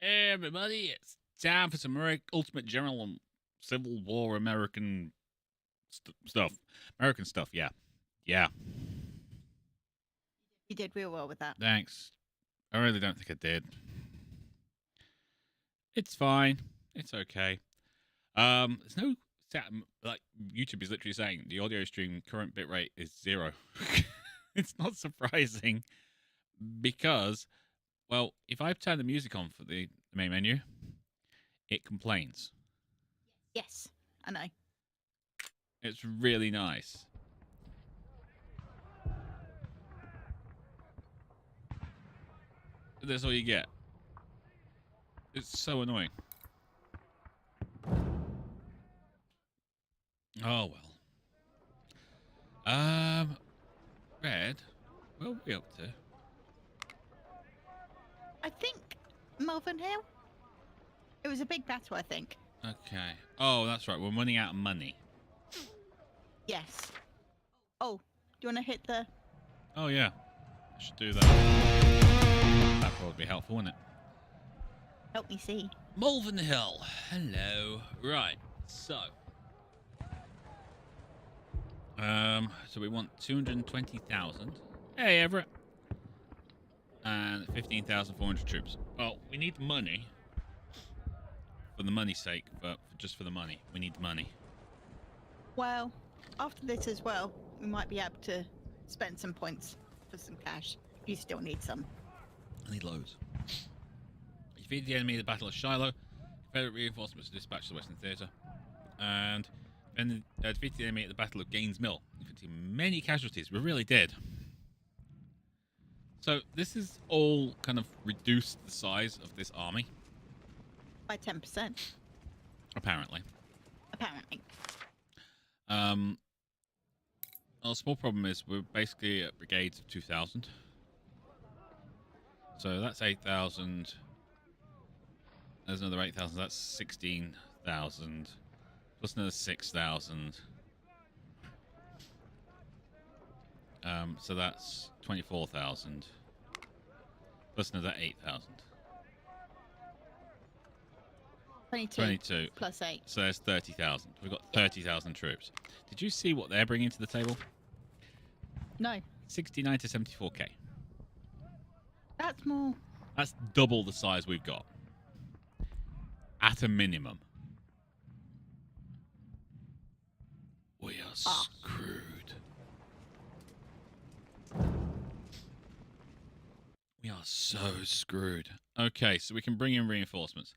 Hey everybody, it's time for some Ultimate General and Civil War American stuff. American stuff, yeah. Yeah, You did real well with that. thanks. I really don't think I did. It's fine. It's okay. There's no like YouTube is literally saying the audio stream current bitrate is 0. It's not surprising because, well, if I turn the music on for the main menu, it complains. Yes, I know. It's really nice. That's all you get. It's so annoying. Oh well. Red, what are we up to? I think Malvern Hill. It was a big battle, I think. Okay. Oh, that's right. We're running out of money. Yes. Oh, do you want to hit the? Oh yeah, I should do that. That'd probably be helpful, wouldn't it? Help me see. Malvern Hill. Hello. Right. So we want 220,000. Hey, Everett. And 15,400 troops. Well, we need money. For the money's sake, but just for the money. We need the money. Well, after this as well, we might be able to spend some points for some cash. You still need some. I need loads. You defeated the enemy at the Battle of Shiloh. Confederate reinforcements were dispatched to the Western Theatre. And then defeated the enemy at the Battle of Gaines Mill, inflicting many casualties. We really did. So this is all kind of reduced the size of this army. By 10%. Apparently. Apparently. Well, a small problem is we're basically at brigades of 2,000. So that's 8,000. There's another 8,000. That's 16,000. Plus another 6,000. So that's 24,000. Plus another 8,000. 22. Plus 8. So there's 30,000. We've got 30,000 troops. Did you see what they're bringing to the table? No. 69 to 74k. That's more. That's double the size we've got. At a minimum. We are screwed. We are so screwed. Okay, so we can bring in reinforcements.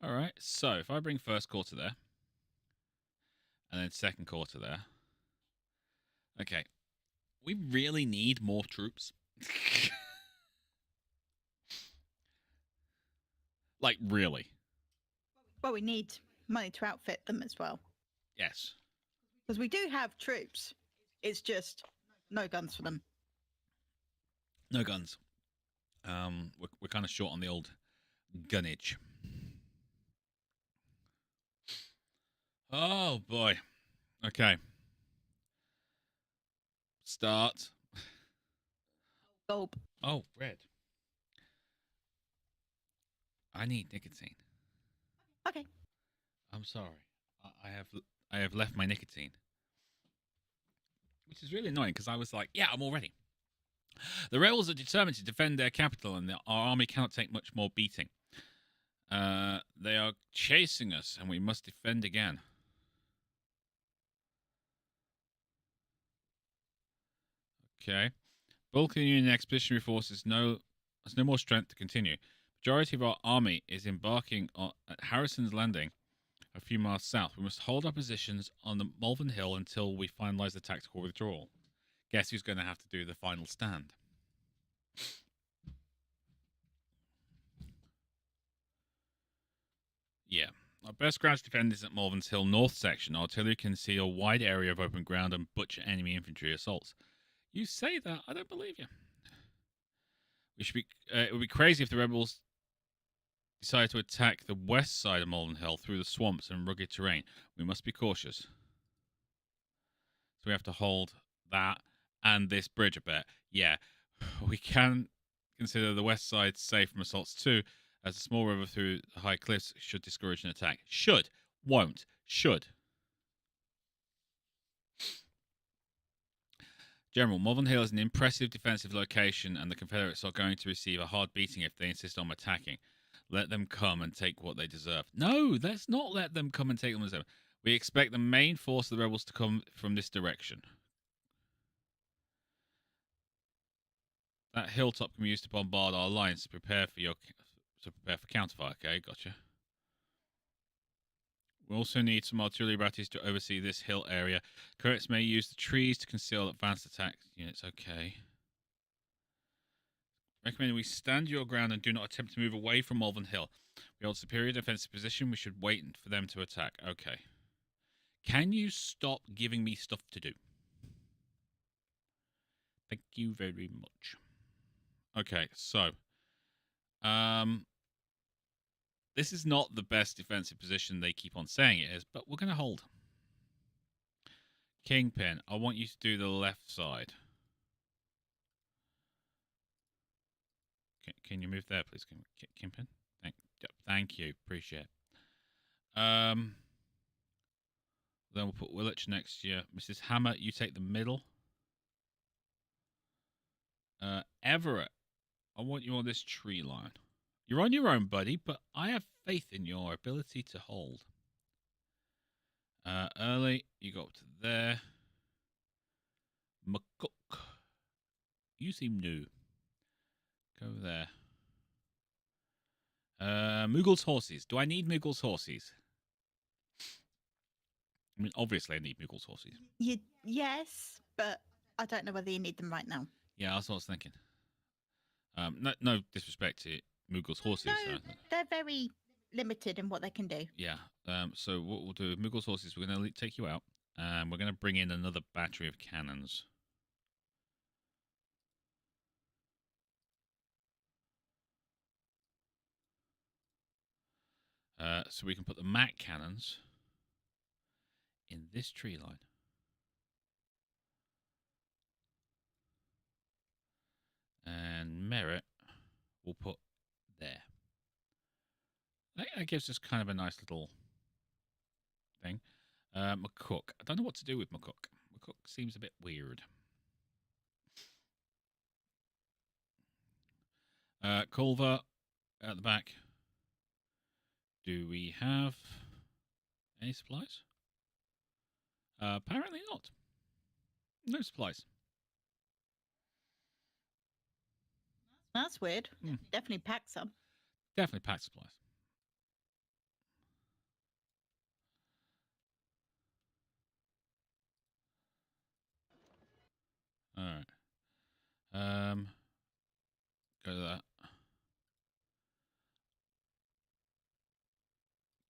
All right, so if I bring first quarter there, and then second quarter there. Okay, we really need more troops. Like, really. Well, we need money to outfit them as well. Yes. Because we do have troops. It's just no guns for them. No guns. We're kind of short on the old gunnage. Oh boy. Okay. Start. Gulp. Oh, red. I need nicotine. Okay. I'm sorry. I have left my nicotine. Which is really annoying because I was like, yeah, I'm all ready. The rebels are determined to defend their capital and our army cannot take much more beating. They are chasing us and we must defend again. Okay. Bulk of the Union expeditionary forces has no more strength to continue. Majority of our army is embarking at Harrison's Landing, a few miles south. We must hold our positions on the Malvern Hill until we finalize the tactical withdrawal. Guess who's going to have to do the final stand? Yeah. Our best ground to defend is at Malvern's Hill North section. Artillery can see a wide area of open ground and butcher enemy infantry assaults. You say that, I don't believe you. It would be crazy if the rebels decided to attack the west side of Malvern Hill through the swamps and rugged terrain. We must be cautious. So we have to hold that and this bridge a bit. Yeah, we can consider the west side safe from assaults too, as a small river through the high cliffs should discourage an attack. Should. Won't. Should. General, Malvern Hill is an impressive defensive location, and the Confederates are going to receive a hard beating if they insist on attacking. Let them come and take what they deserve. No, let's not let them come and take what they deserve. We expect the main force of the rebels to come from this direction. That hilltop can be used to bombard our lines to prepare for counterfire. Okay, gotcha. We also need some artillery batteries to oversee this hill area. Currents may use the trees to conceal advanced attack units. Okay. Recommend we stand your ground and do not attempt to move away from Malvern Hill. We hold superior defensive position. We should wait for them to attack. Okay. Can you stop giving me stuff to do? Thank you very much. Okay, so this is not the best defensive position they keep on saying it is, but we're going to hold. Kingpin, I want you to do the left side. Can you move there, please, Kingpin? Thank you. Appreciate it. Then we'll put Willich next year. Mrs. Hammer, you take the middle. Everett, I want you on this tree line. You're on your own, buddy, but I have faith in your ability to hold. Early, you go up to there. McCook, you seem new. Go there. Moogle's horses. Do I need Moogle's horses? I mean, obviously I need Moogle's horses. Yes, but I don't know whether you need them right now. Yeah, that's what I was thinking. No disrespect to Moogle's horses. No, they're very limited in what they can do. Yeah. So what we'll do with Moogle's horses, we're going to take you out, and we're going to bring in another battery of cannons. So we can put the Mac cannons in this tree line. And Merritt we'll put there. That gives us kind of a nice little thing. McCook. I don't know what to do with McCook. McCook seems a bit weird. Culver at the back. Do we have any supplies? Apparently not. No supplies. That's weird. Definitely pack some. Definitely pack supplies. All right. Go to that.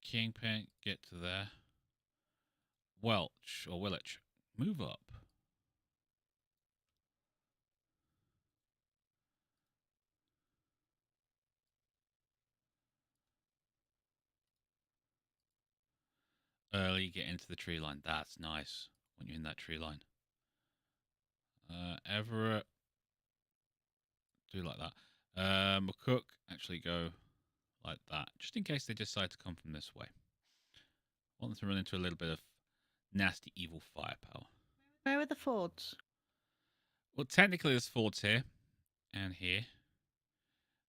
Kingpin, get to there. Welch or Willich, move up. Early, get into the tree line. That's nice when you're in that tree line. Everett, do like that. McCook, actually go like that, just in case they decide to come from this way. I want them to run into a little bit of nasty, evil firepower. Where are the fords? Well, technically there's fords here and here.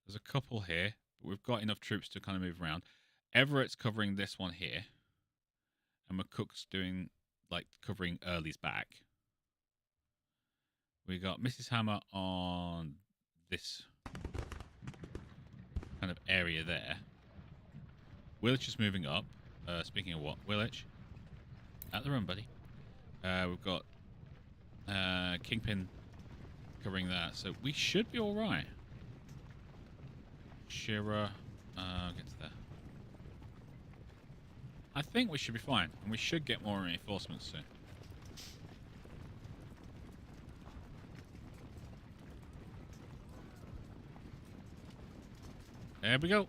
There's a couple here, but we've got enough troops to kind of move around. Everett's covering this one here. And McCook's doing, like, covering Early's back. We got Mrs. Hammer on this kind of area there. Willich is moving up. Speaking of what, Willich, at the run, buddy. We've got Kingpin covering that, so we should be all right. Shira, get to there. I think we should be fine, and we should get more reinforcements soon. There we go.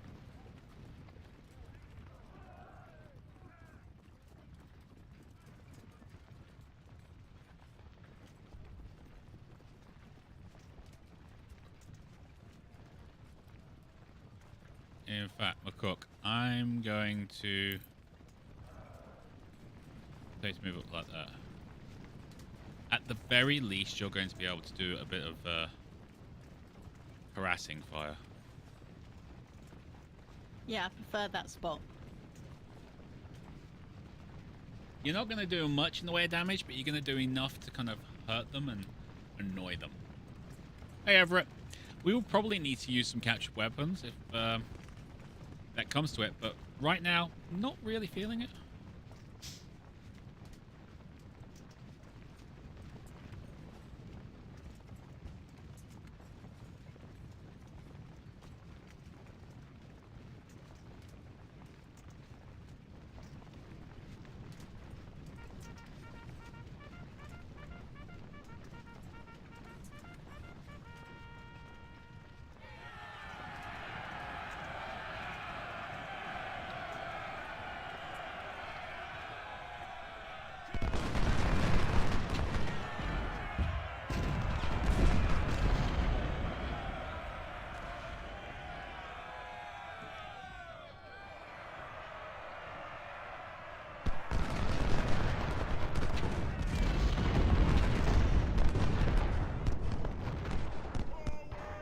In fact, McCook, I'm going to say to move up like that. At the very least, you're going to be able to do a bit of harassing fire. Yeah, I prefer that spot. You're not going to do much in the way of damage, but you're going to do enough to kind of hurt them and annoy them. Hey, Everett. We will probably need to use some captured weapons if that comes to it, but right now, not really feeling it.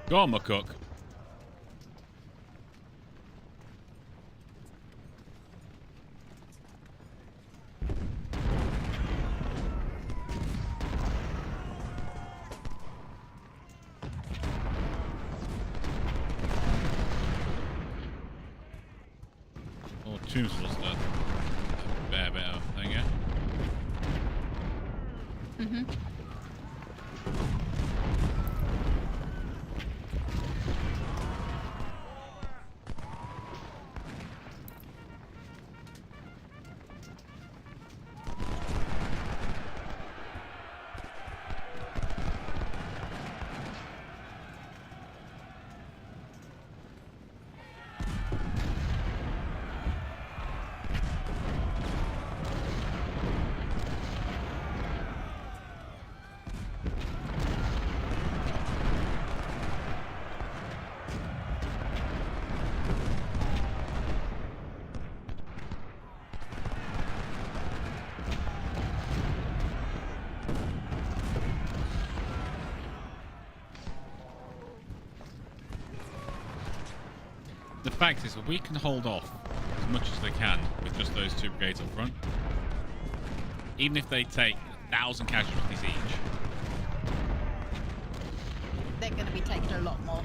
Go on, McCook. Oh, Tombs was a fair bit of thing, yeah? Mm-hmm. The fact is that we can hold off as much as they can with just those two brigades up front. Even if they take 1,000 casualties each. They're going to be taking a lot more.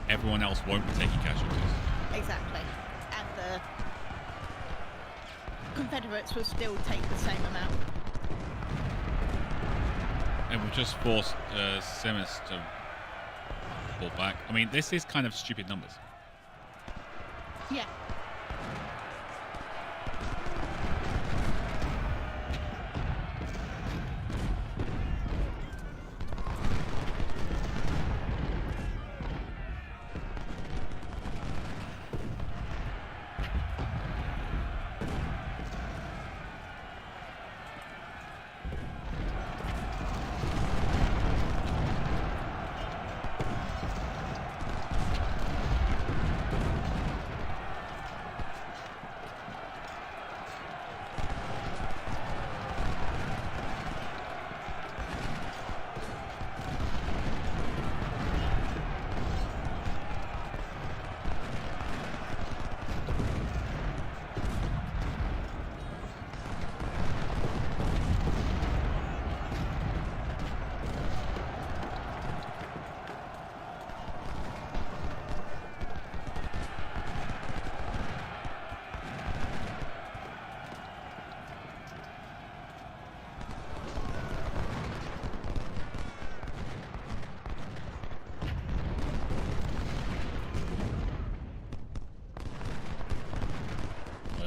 Everyone else won't be taking casualties. Exactly. And the Confederates will still take the same amount. And we've just forced Simmons to pull back. I mean, this is kind of stupid numbers. Yeah.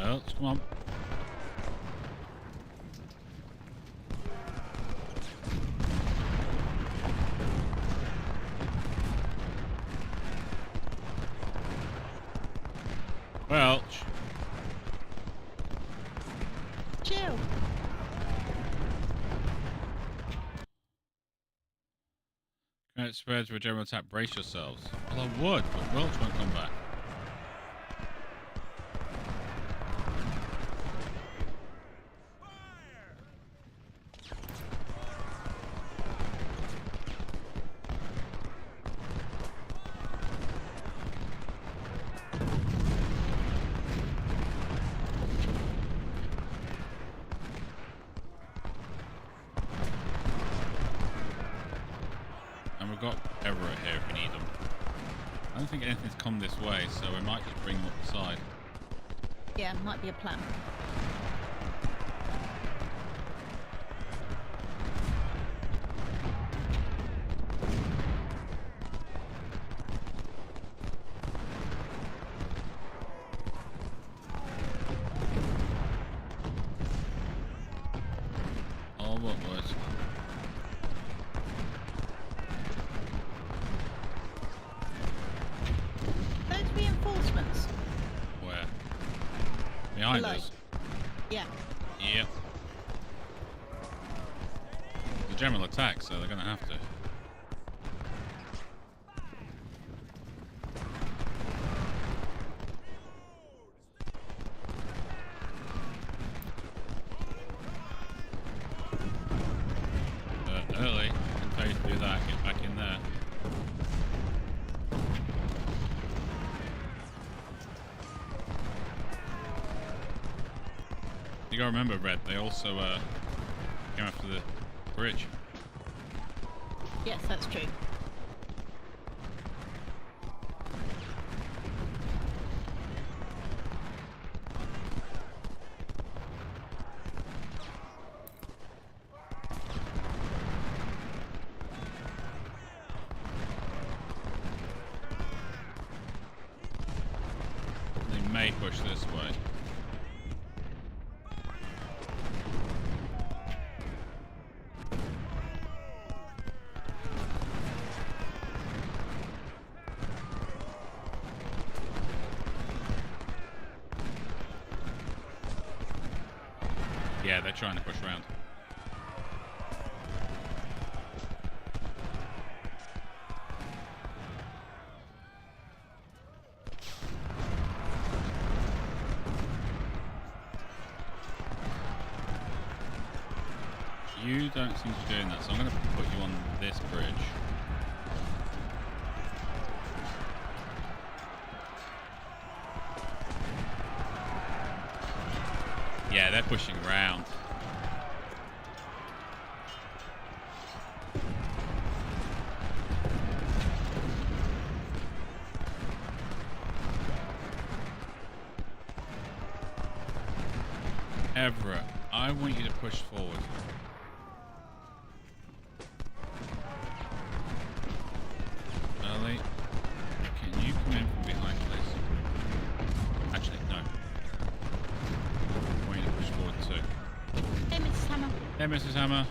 Well, come on. Well, Chill. Grenade spreads for a general attack. Brace yourselves. Well, I would, but Welch won't come back. I've got Everett here if we need them. I don't think anything's come this way, so we might just bring them up the side. Yeah, might be a plan. Oh, what was? Those reinforcements. Where? Behind Below. us? Yeah. Yep. The general attack, so they're going to have to. Early. Can tell you to do that. Get back in there. You gotta remember, Red, they also came after the bridge. Yes, that's true. They may push this way. Yeah, they're trying to push around. You don't seem to be doing that, so I'm going to put you on this bridge. Yeah, they're pushing around. Everett, I want you to push forward. Early, can you come in from behind, please? Actually, no. I want you to push forward too. Hey, Mrs. Hammer. Hey, Mrs. Hammer.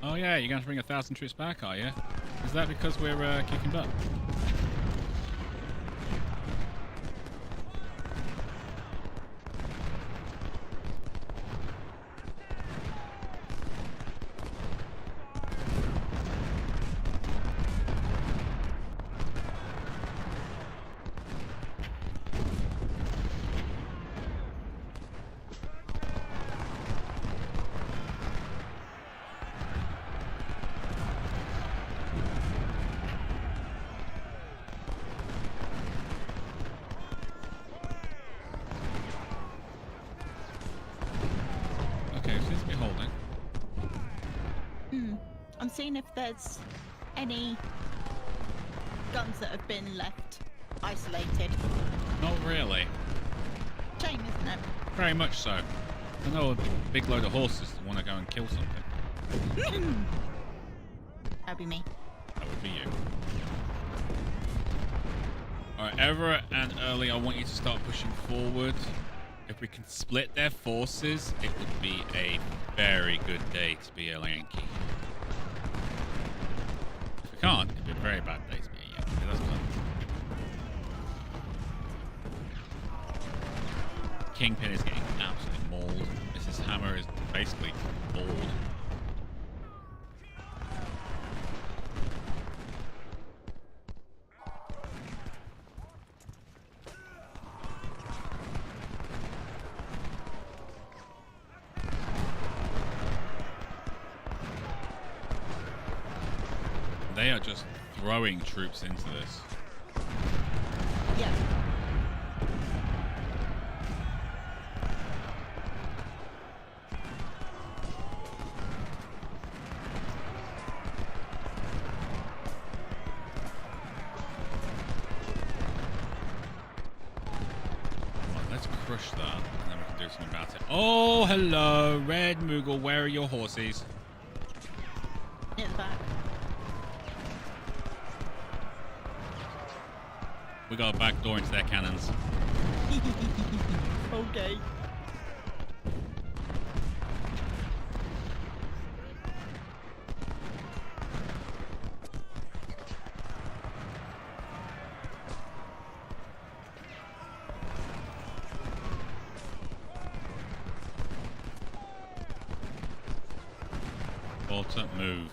Oh yeah, you're going to bring 1,000 troops back, are you? Is that because we're kicking butt? I'm seeing if there's any guns that have been left isolated. Not really. Shame, isn't it? Very much so. I know a big load of horses that want to go and kill something. That'd be me. That would be you. Alright, Everett and Early, I want you to start pushing forward. If we can split their forces, it would be a very good day to be a Yankee. If we can't, it'd be a very bad day to be a Yankee. That's fine. Kingpin is getting absolutely mauled. Mrs. Hammer is basically bored. They are just throwing troops into this. Yeah. Let's crush that, and then we can do something about it. Oh, hello, Red Moogle. Where are your horses? In the back. We got a back door into their cannons. Okay. Important move.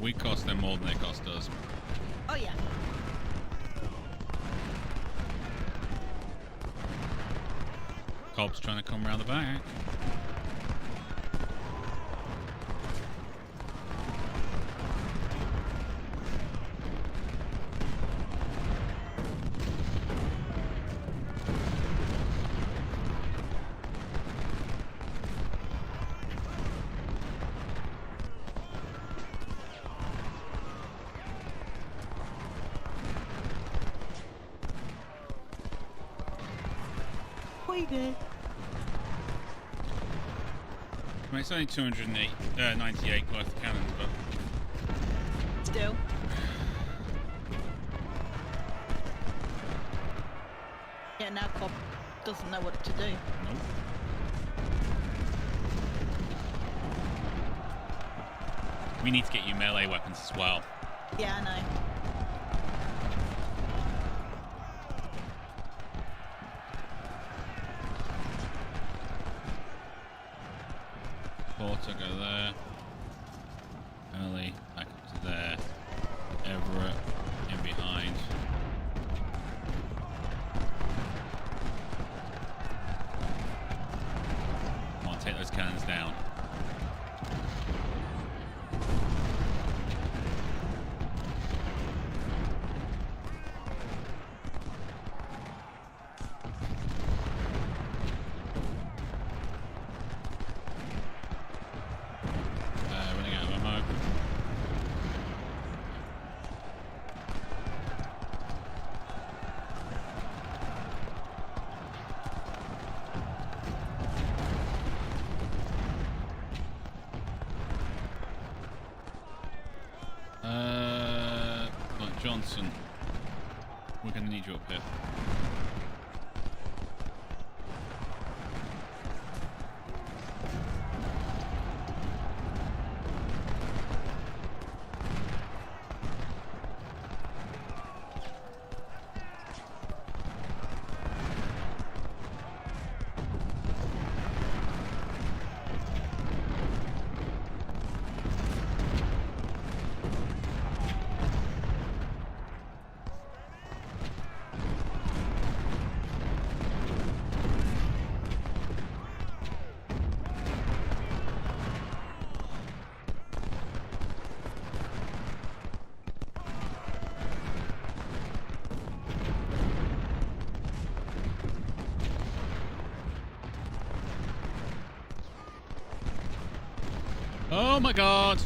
We cost them more than they cost us. Oh yeah. Cobb's trying to come around the back. We did. I mean, it's only 98 worth of cannons, but Still. Yeah, now Cobb doesn't know what to do. nope. We need to get you melee weapons as well. Yeah, I know. Porter, go there. Early, back up to there. Everett, in behind. Come on, take those cannons down. Running out of ammo. going to need you up here. Oh my god!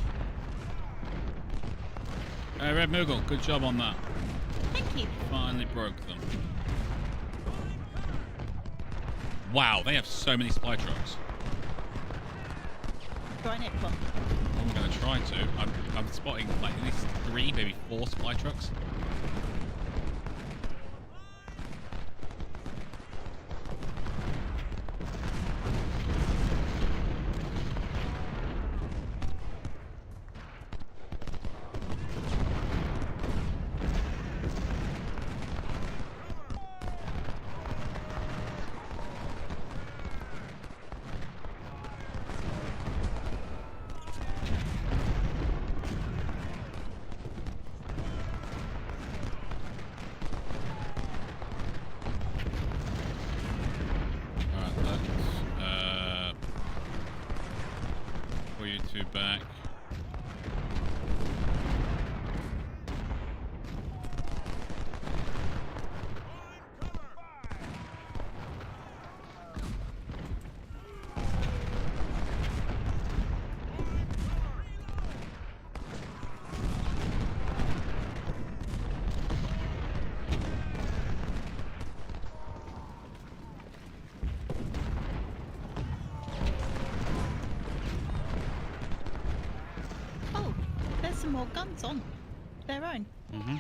Red Moogle, good job on that. Thank you. Finally broke them. Wow, they have so many supply trucks. Try and hit one. I'm going to try to. I'm spotting like at least 3, maybe 4 supply trucks. You two back. Some more guns on their own. Mm-hmm.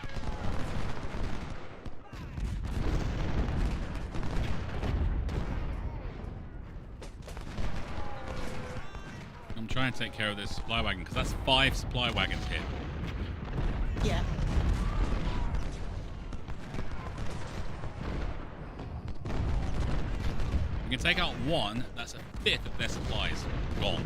I'm trying to take care of this supply wagon because that's 5 supply wagons here. Yeah. We can take out 1. That's a 5th of their supplies gone.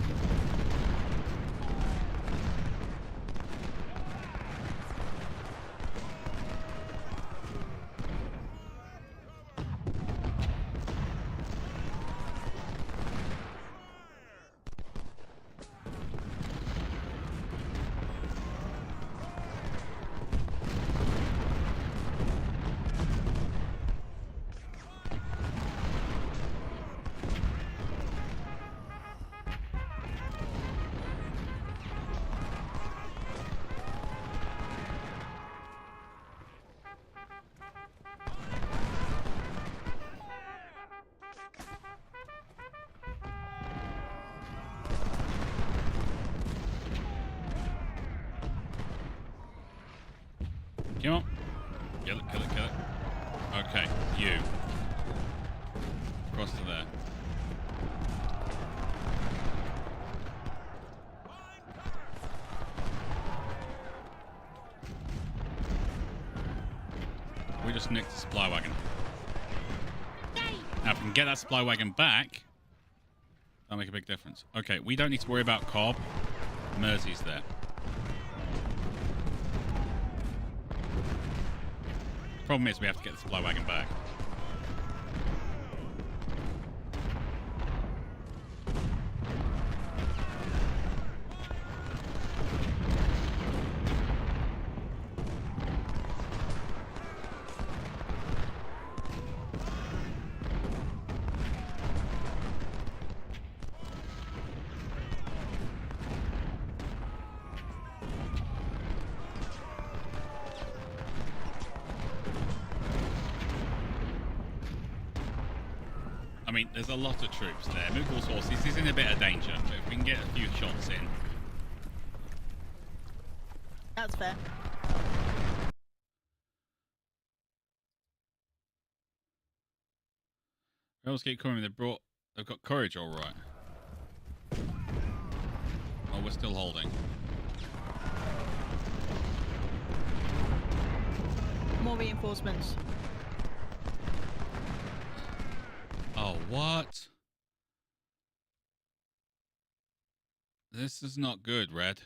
Come on. Kill it, kill it, kill it. Okay, you. Across to there. We just nicked the supply wagon. Now, if we can get that supply wagon back, that'll make a big difference. Okay, we don't need to worry about Cobb. Mersey's there. Problem is we have to get the supply wagon back. I mean, there's a lot of troops there. Moogle's horses is in a bit of danger, but if we can get a few shots in. That's fair. Rebels keep coming. They've got courage, all right. Oh, we're still holding. More reinforcements. Oh, what? This is not good, Red.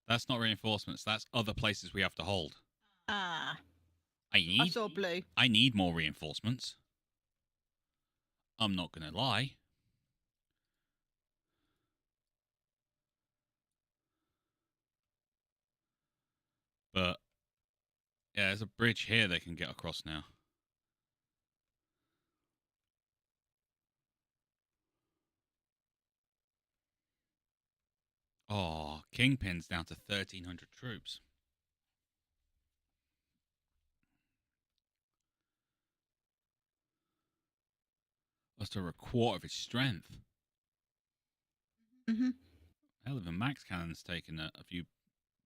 That's not reinforcements. That's other places we have to hold. Ah. I saw blue. I need more reinforcements. I'm not going to lie. But, yeah, there's a bridge here they can get across now. Oh, Kingpin's down to 1,300 troops. That's over a quarter of his strength. Mm-hmm. Hell, even Max Cannon's taken a few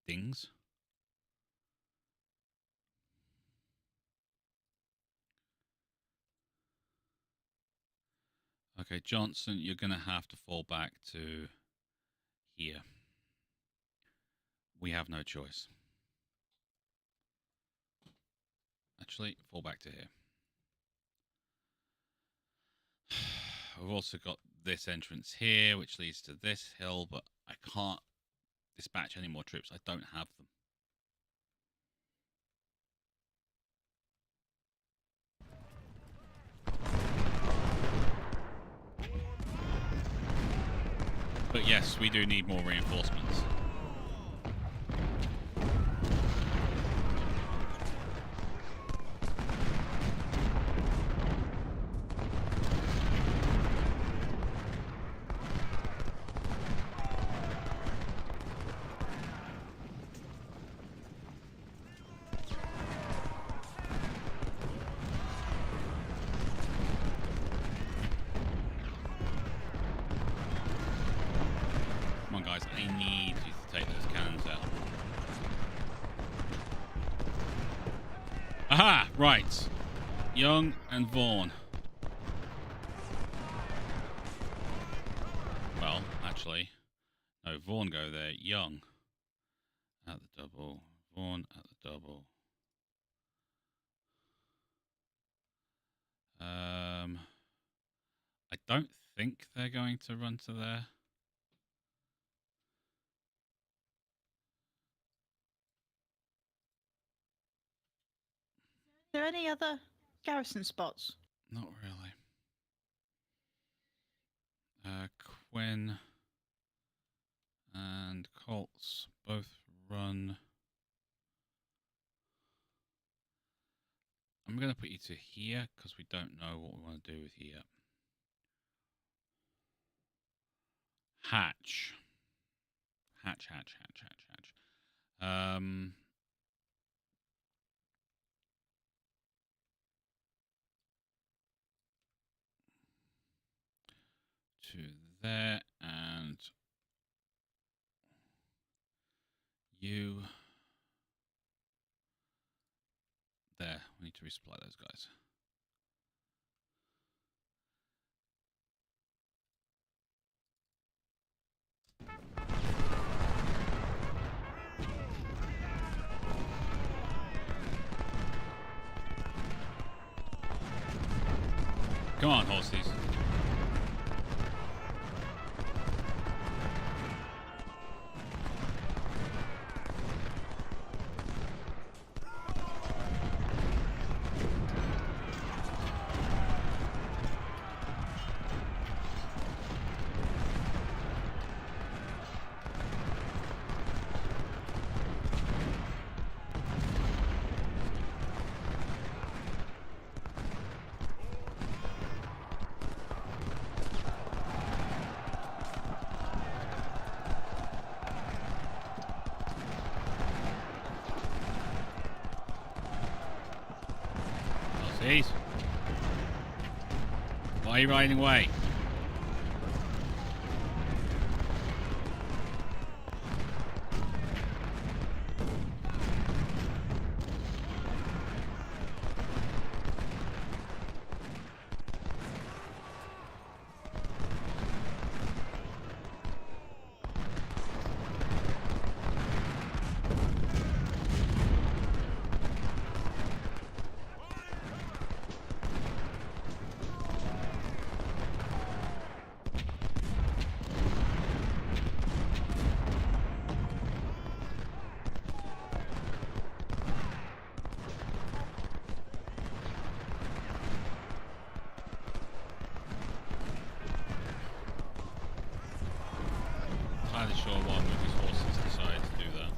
dings. Okay, Johnson, you're going to have to fall back to here. We have no choice. Actually, fall back to here. We've also got this entrance here, which leads to this hill, but I can't dispatch any more troops. I don't have them. But yes, we do need more reinforcements. Come on, guys. I need you to take those cannons out. Aha! Right. Young and Vaughan. Well, actually, no, Vaughan go there. Young at the double. Vaughan at the double. I don't think they're going to run to there. Are there any other garrison spots? Not really. Quinn and Colts both run. I'm going to put you to here because we don't know what we want to do with here. Hatch. To there, and you there. We need to resupply those guys. Come on, horses. Horses. Why are you riding away? sure why Mookie's forces decided to do that.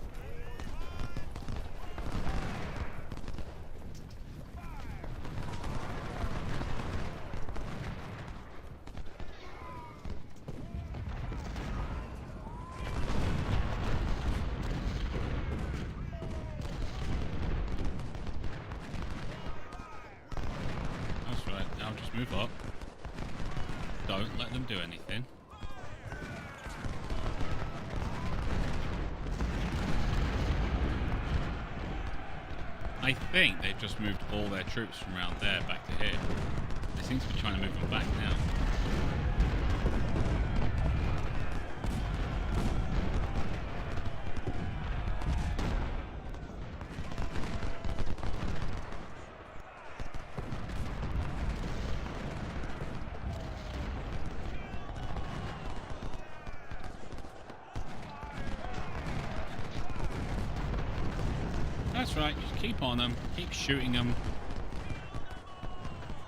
That's right, now just move up. Don't let them do anything. I think they've just moved all their troops from around there back to here. They seem to be trying to move them back now. That's right, just keep on them, keep shooting them.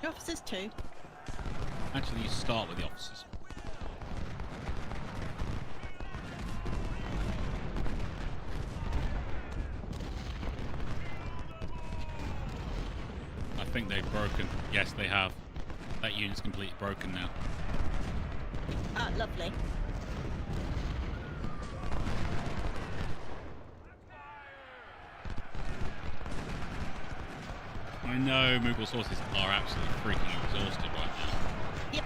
The officers too. Actually, you start with the officers. I think they've broken. Yes, they have. That unit's completely broken now. Ah, lovely. I know Moogle's horses are absolutely freaking exhausted right now. Yep.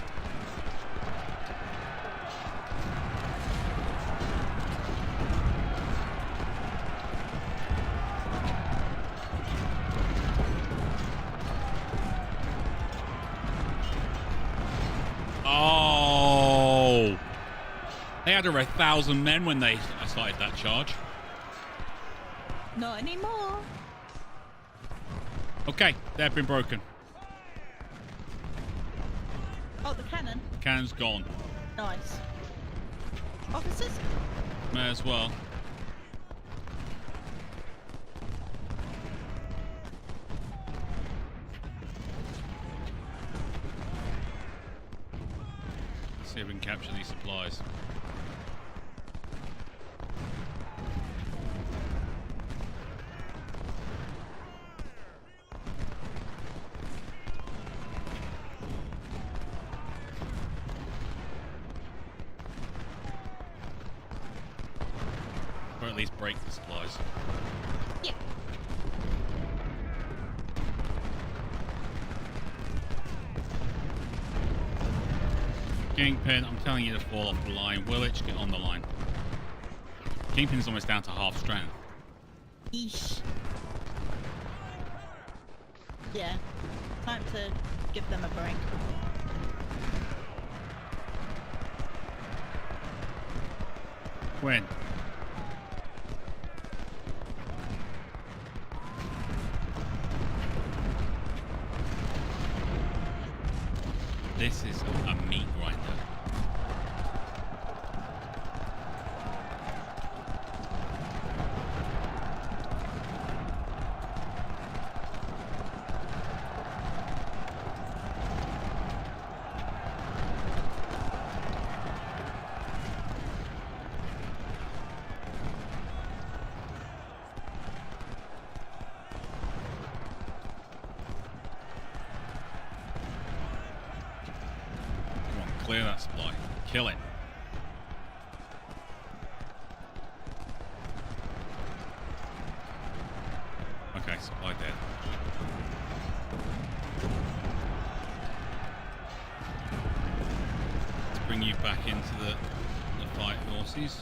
Oh! They had over 1,000 men when they started that charge. Not anymore. Okay, they've been broken. Oh, the cannon. Cannon's gone. Nice. Officers? May as well. Let's see if we can capture these supplies. Or at least break the supplies. Yeah. Kingpin, I'm telling you to fall off the line. Willage, get on the line. Kingpin's almost down to half strength. Eesh. Yeah. Time to give them a break. When? This is a meat grinder. Clear that supply. Kill it. Okay, supply dead. Let's bring you back into the fight, horses.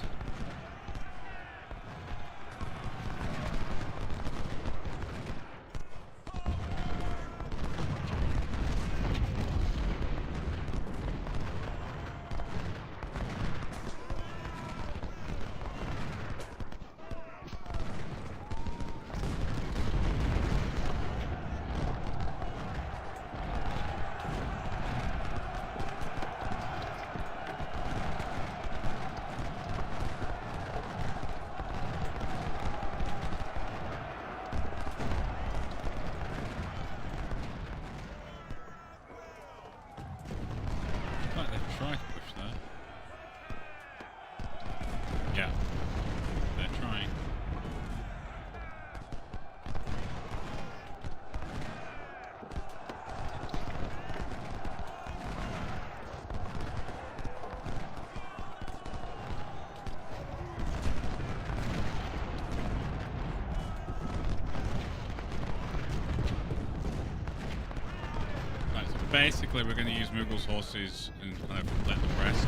Basically, we're going to use Mughals' horses and kind of let them rest,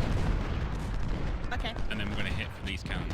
Okay. and then we're going to hit for these cannons.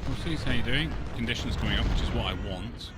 We'll see how you're doing. Conditions coming up, which is what I want.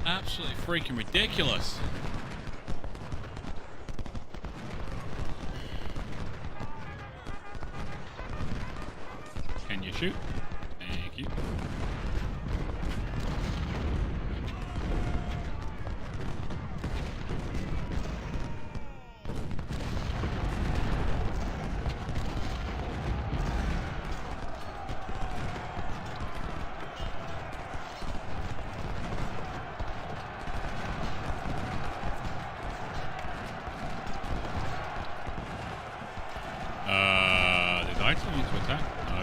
Absolutely freaking ridiculous. Can you shoot? Thank you. Did I tell me to attack? No.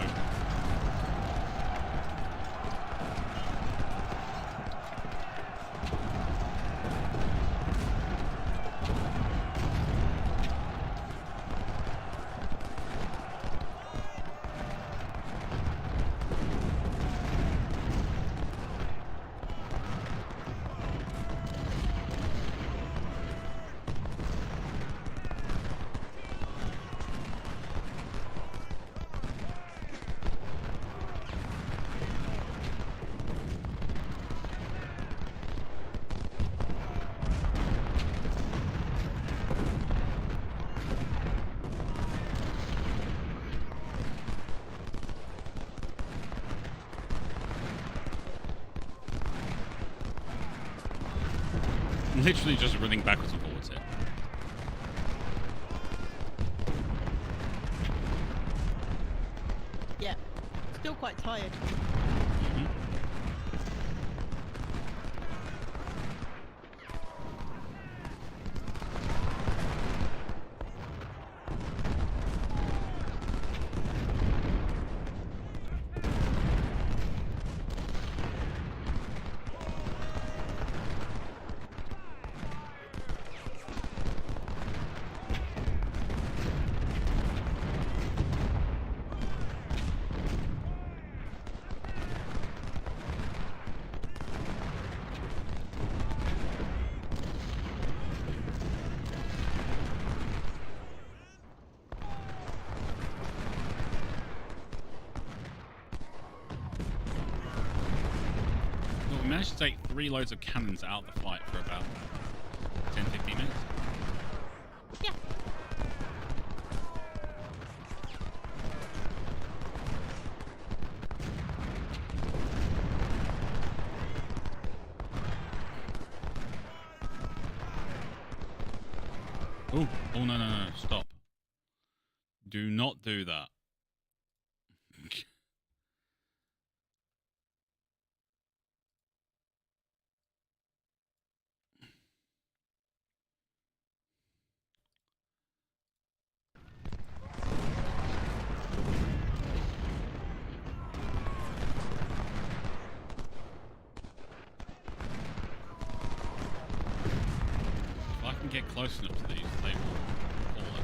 Literally just running backwards and forwards here. Yeah. Still quite tired. managed to take 3 loads of cannons out of the fight for about 10-15 minutes. Yeah. Oh, oh no, stop. Do not do that. If I can get close enough to these, they will fall over.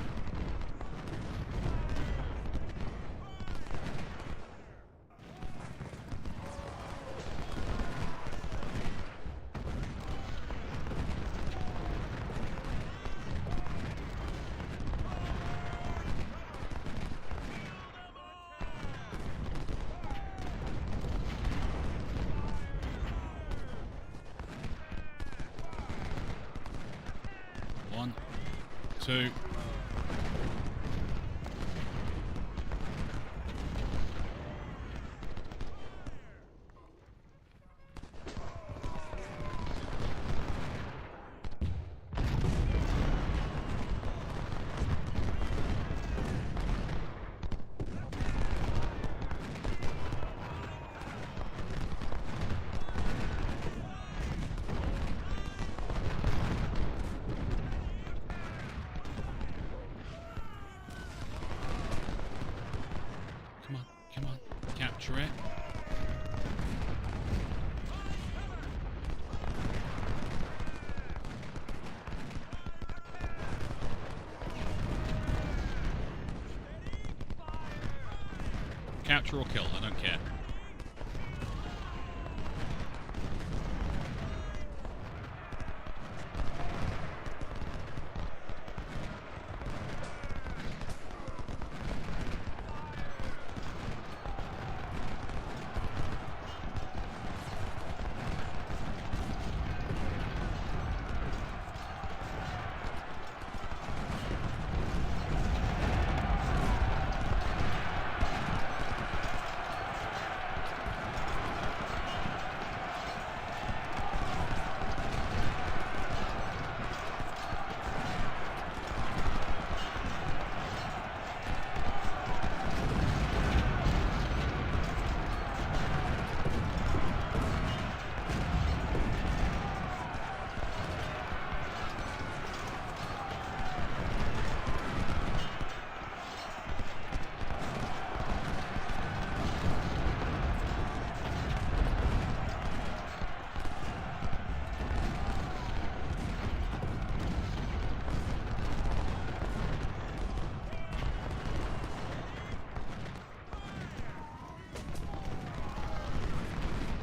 One, two. Come on, capture it. Capture or kill, I don't care.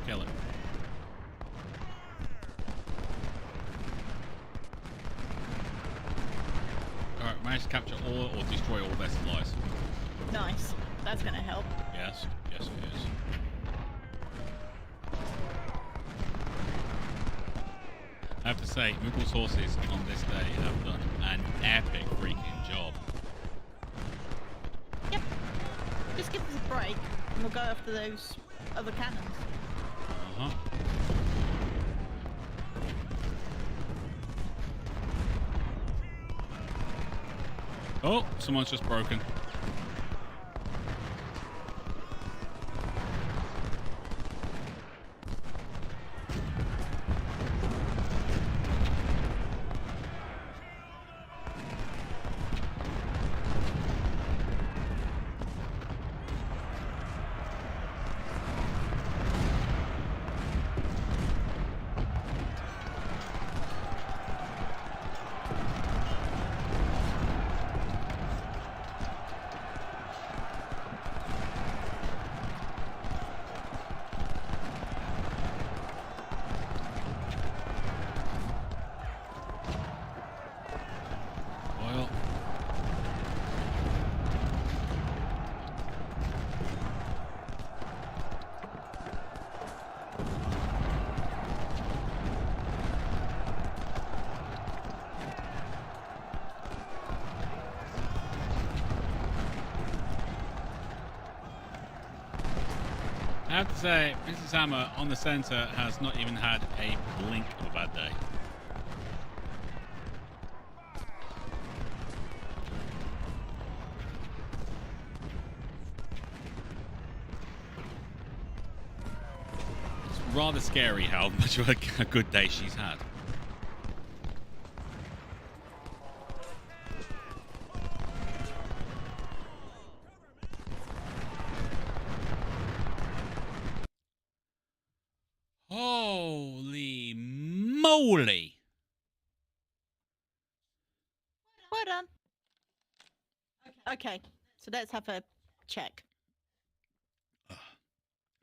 Kill it. Alright, managed to capture all or destroy all their supplies. Nice. That's going to help. Yes, yes it is. I have to say, Mughal horses on this day have done an epic freaking job. Yep. Just give us a break and we'll go after those other cannons. Uh-huh. Oh, someone's just broken. I have to say, Mrs. Hammer on the centre has not even had a blink of a bad day. It's rather scary how much of a good day she's had. Holy moly! Well done. Okay, so let's have a check.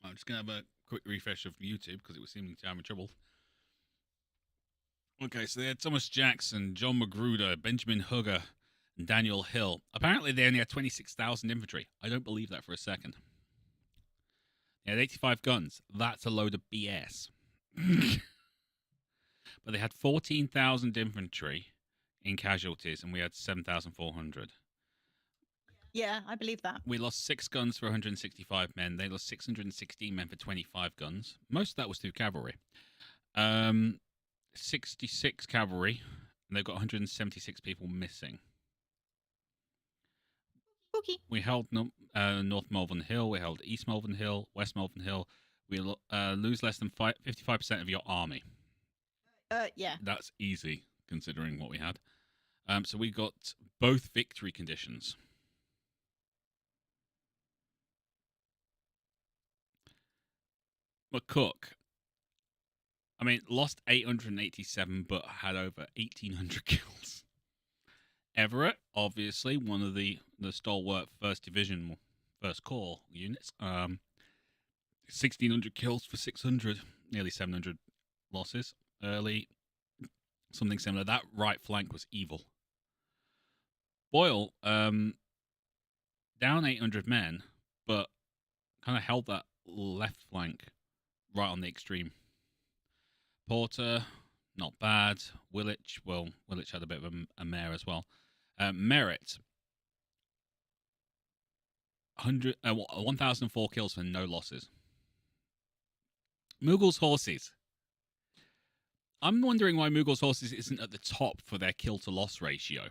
I'm just going to have a quick refresh of YouTube because it was seeming to have trouble. Okay, so they had Thomas Jackson, John Magruder, Benjamin Hugger, and Daniel Hill. Apparently, they only had 26,000 infantry. I don't believe that for a second. They had 85 guns. That's a load of BS. But they had 14,000 infantry in casualties, and we had 7,400. Yeah, I believe that. We lost 6 guns for 165 men. They lost 616 men for 25 guns. Most of that was through cavalry. 66 cavalry, and they've got 176 people missing. Okay. We held North Malvern Hill, we held East Malvern Hill, West Malvern Hill. We lose less than 55% of your army. Yeah. That's easy, considering what we had. So we got both victory conditions. McCook, I mean, lost 887, but had over 1,800 kills. Everett, obviously, one of the stalwart 1st Division, 1st Corps units. 1,600 kills for 600, nearly 700 losses. Early, something similar. That right flank was evil. Boyle, down 800 men, but kind of held that left flank right on the extreme. Porter, not bad. Willich had a bit of a mare as well. Merritt, 1,004 kills for no losses. Mughals horses. I'm wondering why Mughals horses isn't at the top for their kill to loss ratio.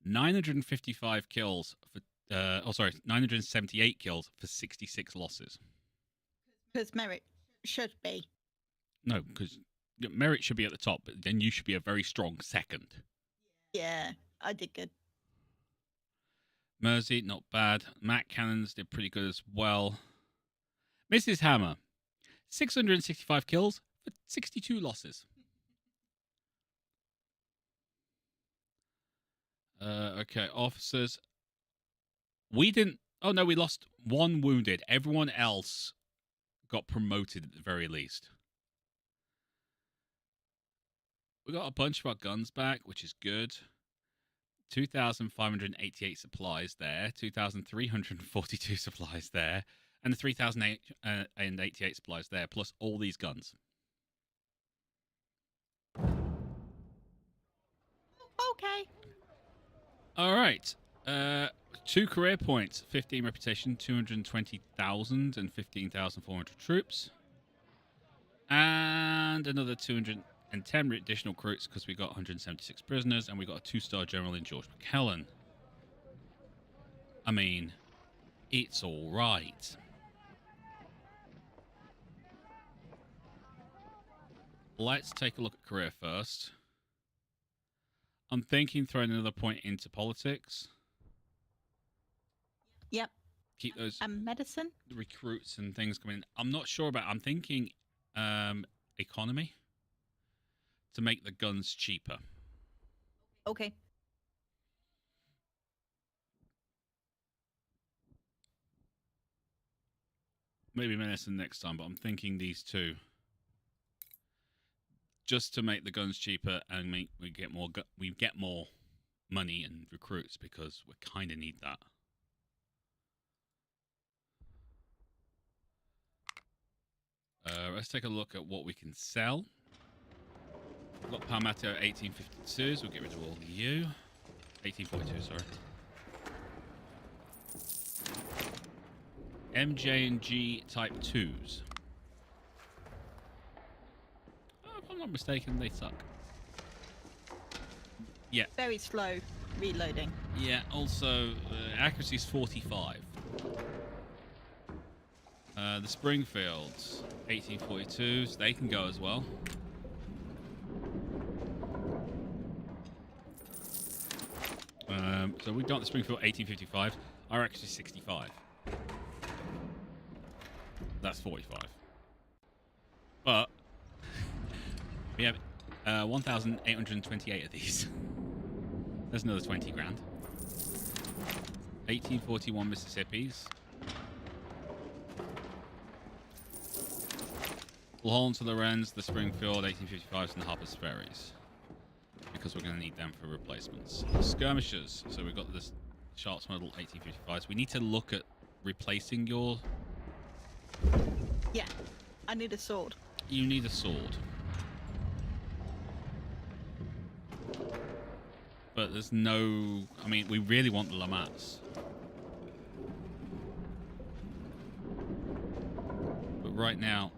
955 kills for 978 kills for 66 losses. Because Merritt should be. No, because Merritt should be at the top, but then you should be a very strong second. Yeah, I did good. Mersey, not bad. Mac Cannons did pretty good as well. Mrs. Hammer, 665 kills for 62 losses. Okay, officers. We didn't... Oh, no, we lost 1 wounded. Everyone else got promoted at the very least. We got a bunch of our guns back, which is good. 2,588 supplies there. 2,342 supplies there. And the 3,088 supplies there, plus all these guns. Okay. All right. 2 career points, 15 reputation, 220,000 and 15,400 troops. And another 210 additional recruits because we got 176 prisoners and we got a 2-star general in George McKellen. I mean, it's all right. Let's take a look at career first. I'm thinking throwing another point into politics. Yep. Keep those medicine recruits and things coming in. I'm not sure about. I'm thinking economy to make the guns cheaper. Okay. Maybe medicine next time, but I'm thinking these two. Just to make the guns cheaper and we get more money and recruits because we kind of need that. Let's take a look at what we can sell. We've got Palmetto 1852s. We'll get rid of all of you. 1842, sorry. MJ and G Type 2s. Oh, if I'm not mistaken, they suck. Yeah. Very slow reloading. Yeah, also, accuracy is 45. The Springfields, 1842s, they can go as well. So we got the Springfield 1855. Our accuracy is 65. That's 45. But we have 1,828 of these. There's another 20 grand. 1841 Mississippi's. We'll hold on to the Wrens, the Springfield 1855s, and the Harper's Ferries. Because we're going to need them for replacements. Skirmishers. So we've got this Sharps model 1855s. We need to look at replacing your... Yeah, I need a sword. You need a sword. But there's no... I mean, we really want the Lamats. But right now,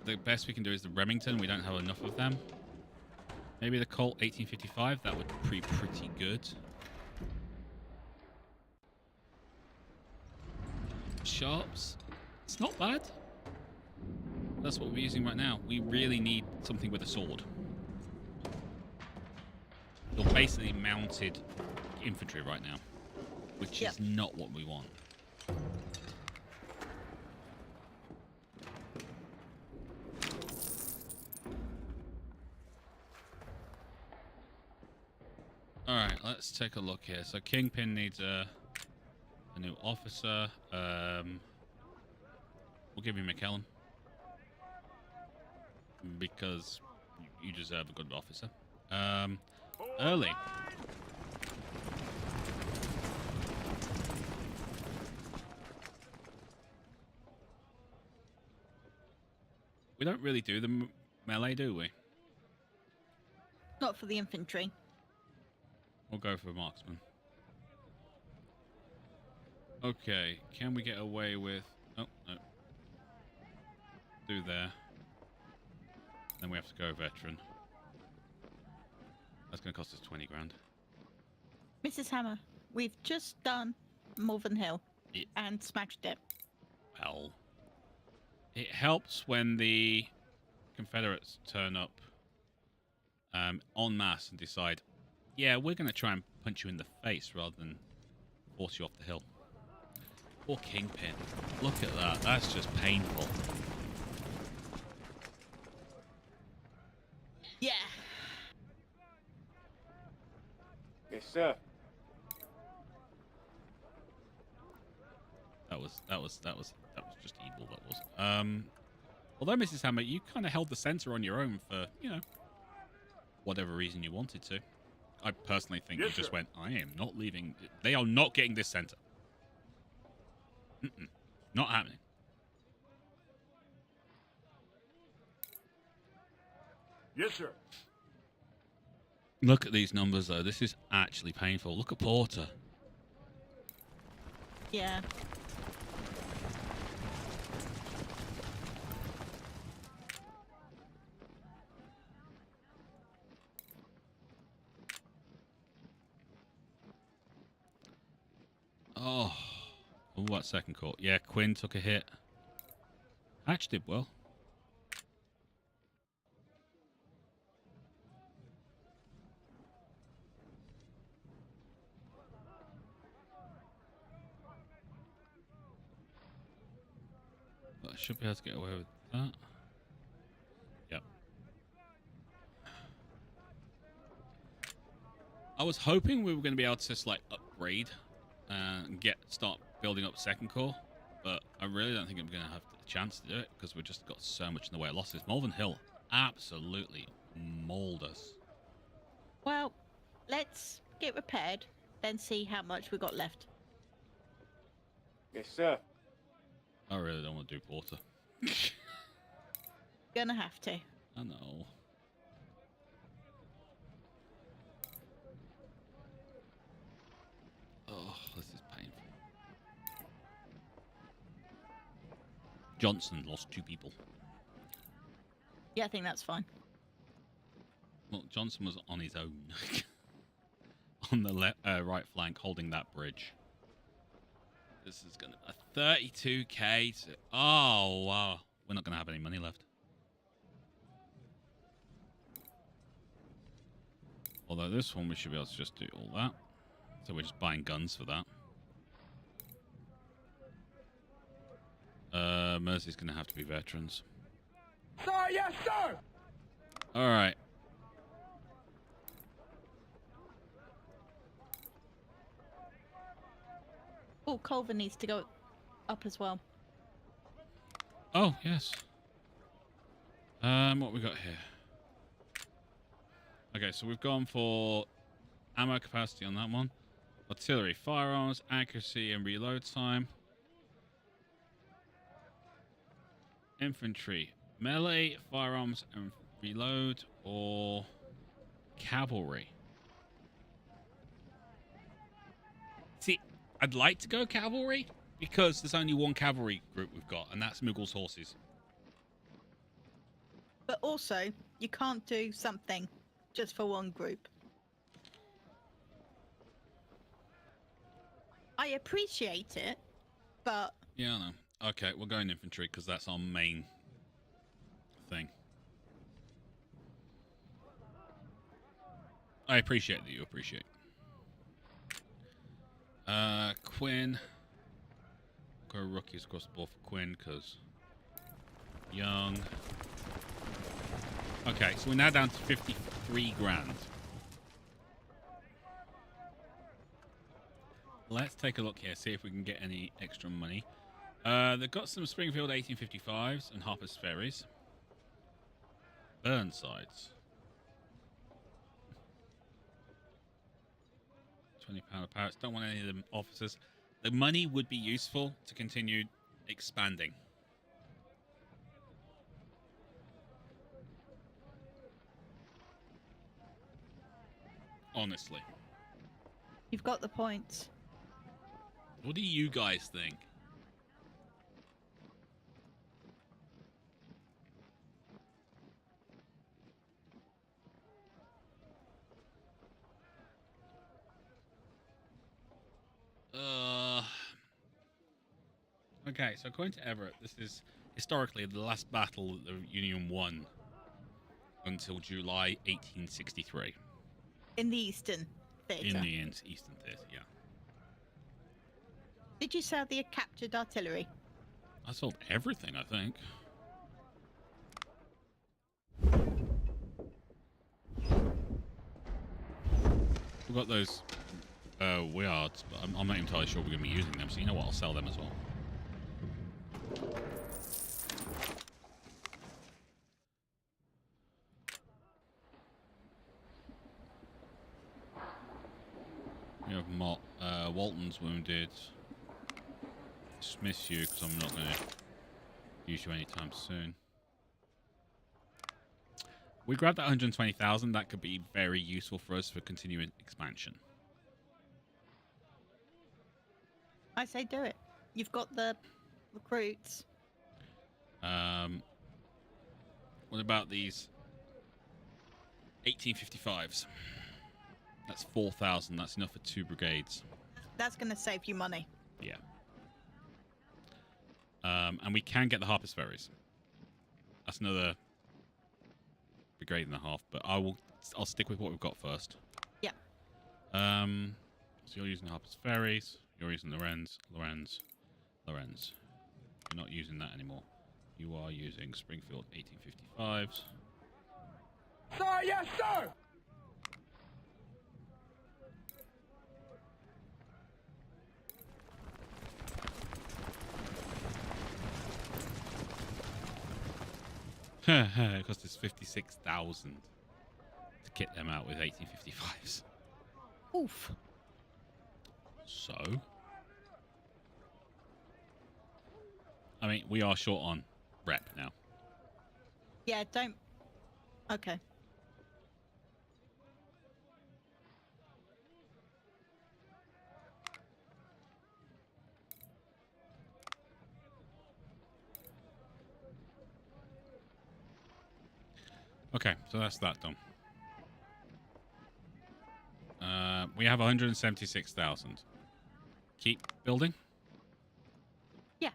the best we can do is the Remington. We don't have enough of them. Maybe the Colt 1855. That would be pretty good. Sharps. It's not bad. That's what we're using right now. We really need something with a sword. You're basically mounted infantry right now, which is not what we want. Alright, let's take a look here. So Kingpin needs a new officer. We'll give you McKellen. Because you deserve a good officer. Early. We don't really do the melee, do we? Not for the infantry. We'll go for marksman. Okay, can we get away with... Oh, no. Do there. Then we have to go veteran. That's going to cost us 20 grand. Mrs. Hammer, we've just done Malvern Hill and smashed it. Well, it helps when the Confederates turn up en masse and decide, yeah, we're going to try and punch you in the face rather than force you off the hill. Poor Kingpin. Look at that. That's just painful. Yeah. Yes, sir. That was just evil. That was. Although Mrs. Hammer, you kind of held the center on your own for, you know, whatever reason you wanted to. I personally think you just went, I am not leaving. They are not getting this center. Not happening. Yes, sir. Look at these numbers, though. This is actually painful. Look at Porter. Yeah. Oh, what second court? Yeah, Quinn took a hit. Hatch did well. But I should be able to get away with that. Yep. I was hoping we were going to be able to just, like, upgrade and start building up second corps, but I really don't think I'm going to have the chance to do it because we've just got so much in the way of losses. Malvern Hill absolutely mauled us. Well, let's get repaired, then see how much we got left. Yes, sir. I really don't want to do Porter. Gonna have to. I know. Oh, this is painful. Johnson lost 2 people. Yeah, I think that's fine. Well, Johnson was on his own. On the right flank, holding that bridge. This is gonna a 32k. Oh wow, we're not gonna have any money left. Although this one we should be able to just do all that. So we're just buying guns for that. Mercy's gonna have to be veterans. Sir, yes, sir! All right. Oh, Culver needs to go up as well. Oh yes. What we got here? Okay, so we've gone for ammo capacity on that one. Artillery, firearms, accuracy, and reload time. Infantry, melee, firearms, and reload, or cavalry. See, I'd like to go cavalry because there's only one cavalry group we've got, and that's Muggle's horses. But also, you can't do something just for one group. I appreciate it, but... Yeah, I know. Okay, we're going infantry because that's our main thing. I appreciate that you appreciate. Quinn. Go rookies across the board for Quinn because young. Okay, so we're now down to 53 grand. Let's take a look here, see if we can get any extra money. They've got some Springfield 1855s and Harper's Ferries. Burnsides. £20 a parrots. Don't want any of them officers. The money would be useful to continue expanding. Honestly. You've got the points. What do you guys think? Okay, so according to Everett, this is historically the last battle that the Union won until July 1863. In the Eastern Theatre. In the Eastern Theatre, yeah. Did you sell the captured artillery? I sold everything, I think. We've got those weirds, but I'm not entirely sure we're going to be using them, so you know what, I'll sell them as well. We have Walton's wounded. Dismiss you because I'm not going to use you anytime soon. We grabbed that 120,000. That could be very useful for us for continuing expansion. I say do it. You've got the recruits. What about these 1855s? That's 4,000. That's enough for 2 brigades. That's going to save you money. Yeah. And we can get the Harper's Ferries. That's another brigade and a half, but I'll stick with what we've got first. Yeah. So you're using Harper's Ferries. You're using Lorenz. You're not using that anymore. You are using Springfield 1855s. Sir, yes, sir! It cost us 56,000 to kit them out with 1855s. Oof. So, I mean, we are short on rep now. Yeah, don't... Okay. Okay, so that's that done. We have 176,000. Keep building. Yeah.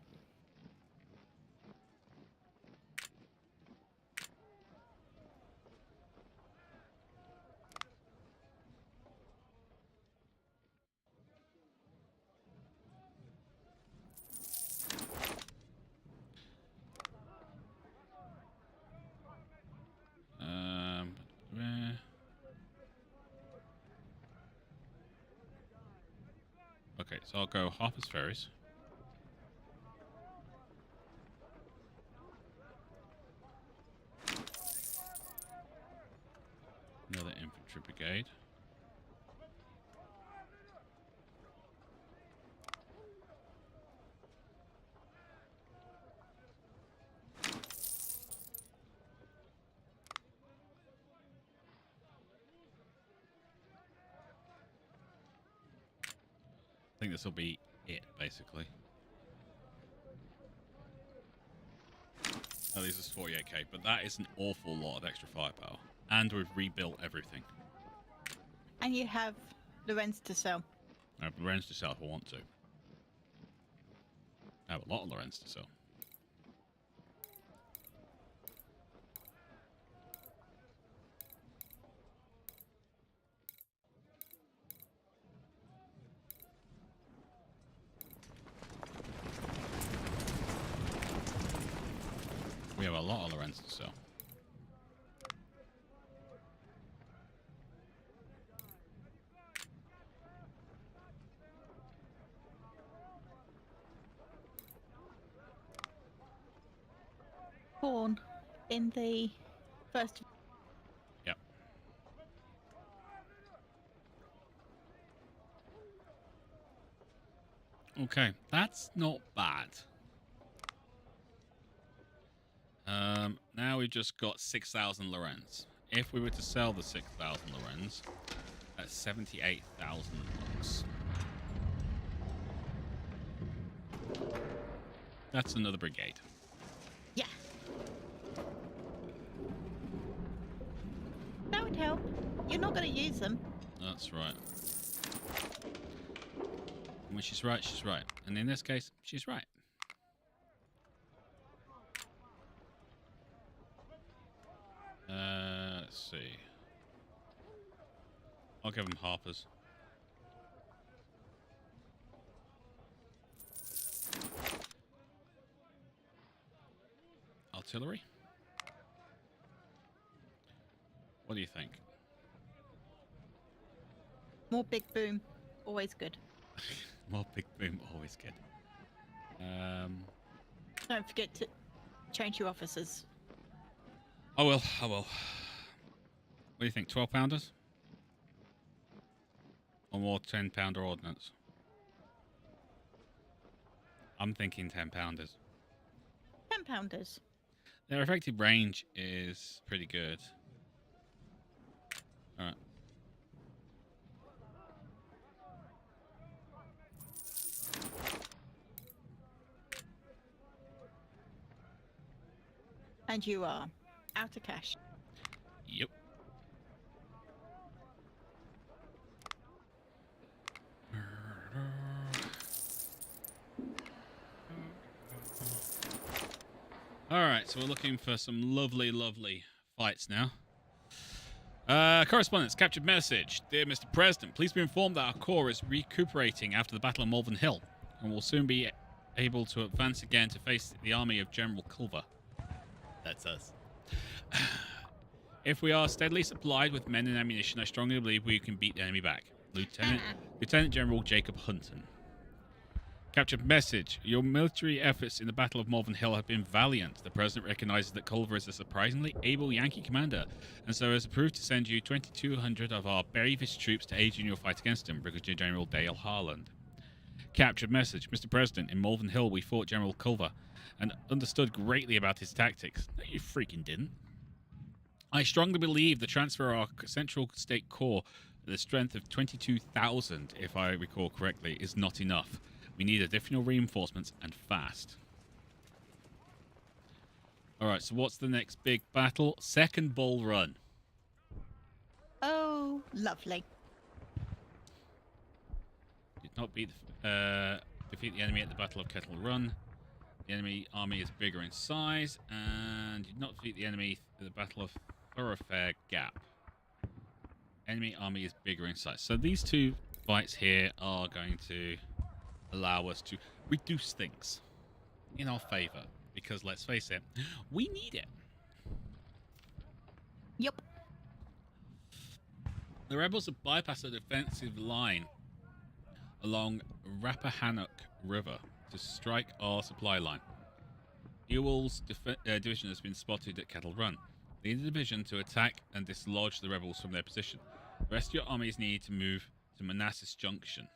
Eh. Okay, so I'll go Harper's Ferries. Another infantry brigade. I think this will be it, basically. Oh, this is 48k, but that is an awful lot of extra firepower. And we've rebuilt everything. And you have Lorenz to sell. I have Lorenz to sell if I want to. I have a lot of Lorenz to sell. We have a lot of Lorenz to sell. Born in the first. Yep. Okay, that's not bad. Now we've just got 6,000 Lorenz. If we were to sell the 6,000 Lorenz, that's 78,000 bucks. That's another brigade. Yeah. That would help. You're not going to use them. That's right. And when she's right, she's right. And in this case, she's right. Let's see. I'll give them Harpers. Artillery? What do you think? More big boom. Always good. More big boom, always good. Don't forget to change your officers. I will. What do you think? 12-pounders? Or more 10-pounder ordnance? I'm thinking 10-pounders. 10-pounders. Their effective range is pretty good. Alright. And you are out of cash. Yep. Alright, so we're looking for some lovely, lovely fights now. Correspondence, captured message. Dear Mr. President, please be informed that our corps is recuperating after the Battle of Malvern Hill and will soon be able to advance again to face the army of General Culver. That's us. If we are steadily supplied with men and ammunition, I strongly believe we can beat the enemy back. Lieutenant General Jacob Hunton. Captured message. Your military efforts in the Battle of Malvern Hill have been valiant. The President recognizes that Culver is a surprisingly able Yankee commander, and so has approved to send you 2,200 of our bravest troops to aid you in your fight against him. Brigadier General Dale Harland. Captured message. Mr. President, in Malvern Hill we fought General Culver and understood greatly about his tactics. No, you freaking didn't. I strongly believe the transfer of our Central State Corps, the strength of 22,000, if I recall correctly, is not enough. We need additional reinforcements and fast. All right, so what's the next big battle? Second Bull Run. Oh, lovely. Did not defeat the enemy at the Battle of Kettle Run. The enemy army is bigger in size, and did not defeat the enemy at the Battle of Thoroughfare Gap. Enemy army is bigger in size. So these two fights here are going to allow us to reduce things in our favor, because let's face it, we need it. Yep. The rebels have bypassed a defensive line along Rappahannock River to strike our supply line. Ewell's division has been spotted at Kettle Run. Lead the division to attack and dislodge the rebels from their position. The rest of your armies need to move to Manassas Junction.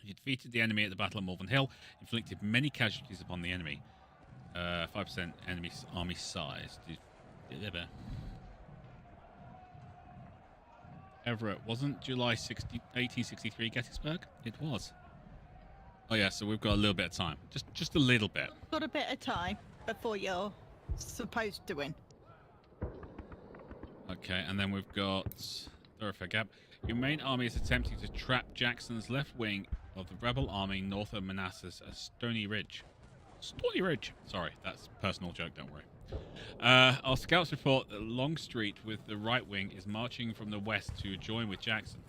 You defeated the enemy at the Battle of Malvern Hill, inflicted many casualties upon the enemy. 5% enemy army size. Deliver. Everett, wasn't July 1863 Gettysburg? It was. Oh yeah, so we've got a little bit of time. Just a little bit. Got a bit of time before you're supposed to win. Okay, and then we've got Thoroughfare Gap. Your main army is attempting to trap Jackson's left wing of the rebel army north of Manassas at Stony Ridge. Stony Ridge! Sorry, that's a personal joke, don't worry. Our scouts report that Longstreet with the right wing is marching from the west to join with Jackson.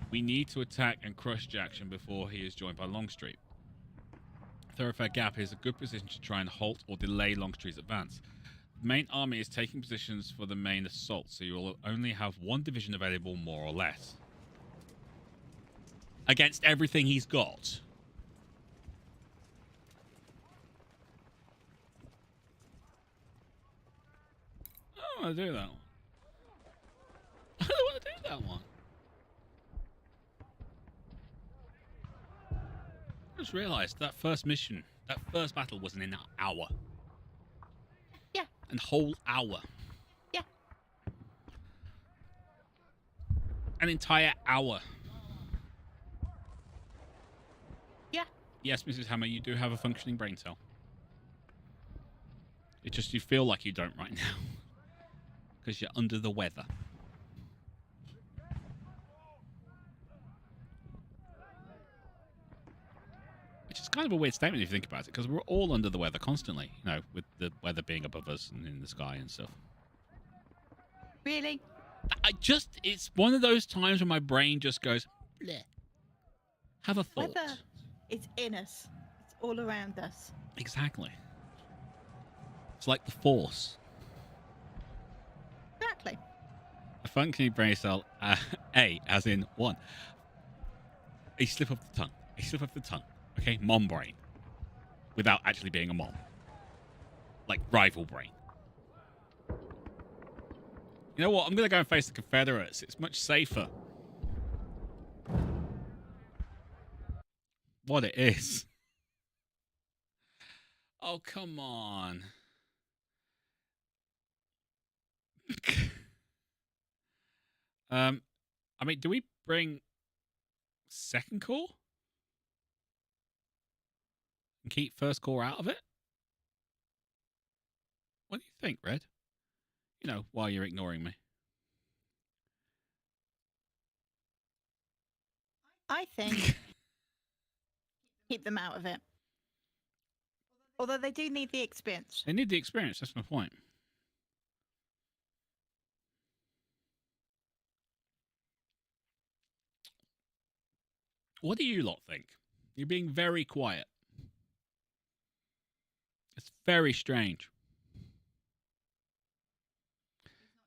We need to attack and crush Jackson before he is joined by Longstreet. Thoroughfare Gap is a good position to try and halt or delay Longstreet's advance. The main army is taking positions for the main assault, so you will only have one division available, more or less. Against everything he's got. I don't want to do that one. I don't want to do that one. I just realised that first mission, that first battle was in an hour. Yeah. An whole hour. Yeah. An entire hour. Yeah. Yes, Mrs. Hammer, you do have a functioning brain cell. It's just you feel like you don't right now. Because you're under the weather. Which is kind of a weird statement if you think about it, because we're all under the weather constantly, you know, with the weather being above us and in the sky and stuff. Really? It's one of those times when my brain just goes, bleh. Have a thought. Weather is in us. It's all around us. Exactly. It's like the Force. Exactly. A functioning brain cell, A, as in one. A slip of the tongue. A slip of the tongue. Okay, mom brain. Without actually being a mom. Like rival brain. You know what? I'm going to go and face the Confederates. It's much safer. What it is. Oh, come on. I mean, do we bring second corps? And keep first corps out of it? What do you think, Red? You know, while you're ignoring me. I think keep them out of it. Although they do need the experience. They need the experience, that's my point. What do you lot think? You're being very quiet. It's very strange.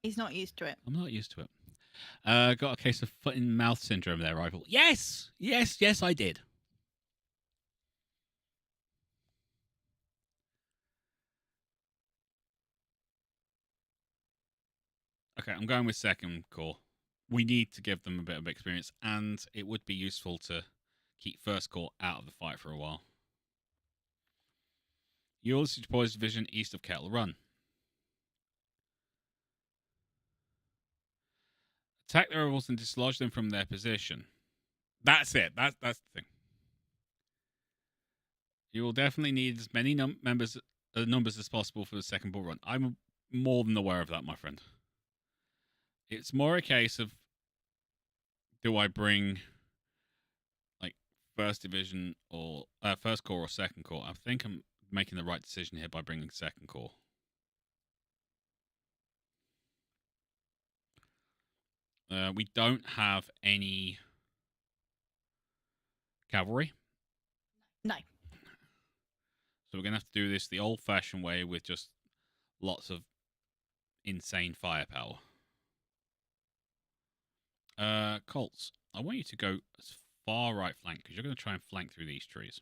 He's not used to it. I'm not used to it. Got a case of foot and mouth syndrome there, rival. Yes! Yes, I did. Okay, I'm going with second corps. We need to give them a bit of experience, and it would be useful to keep first corps out of the fight for a while. You also deploys division east of Kettle Run. Attack the rebels and dislodge them from their position. That's it. That's the thing. You will definitely need as many members numbers as possible for the second bull run. I'm more than aware of that, my friend. It's more a case of, do I bring like first division or first corps or second corps? I think I'm making the right decision here by bringing second corps. We don't have any cavalry. No. So we're going to have to do this the old-fashioned way with just lots of insane firepower. Colts, I want you to go as far right flank, because you're going to try and flank through these trees.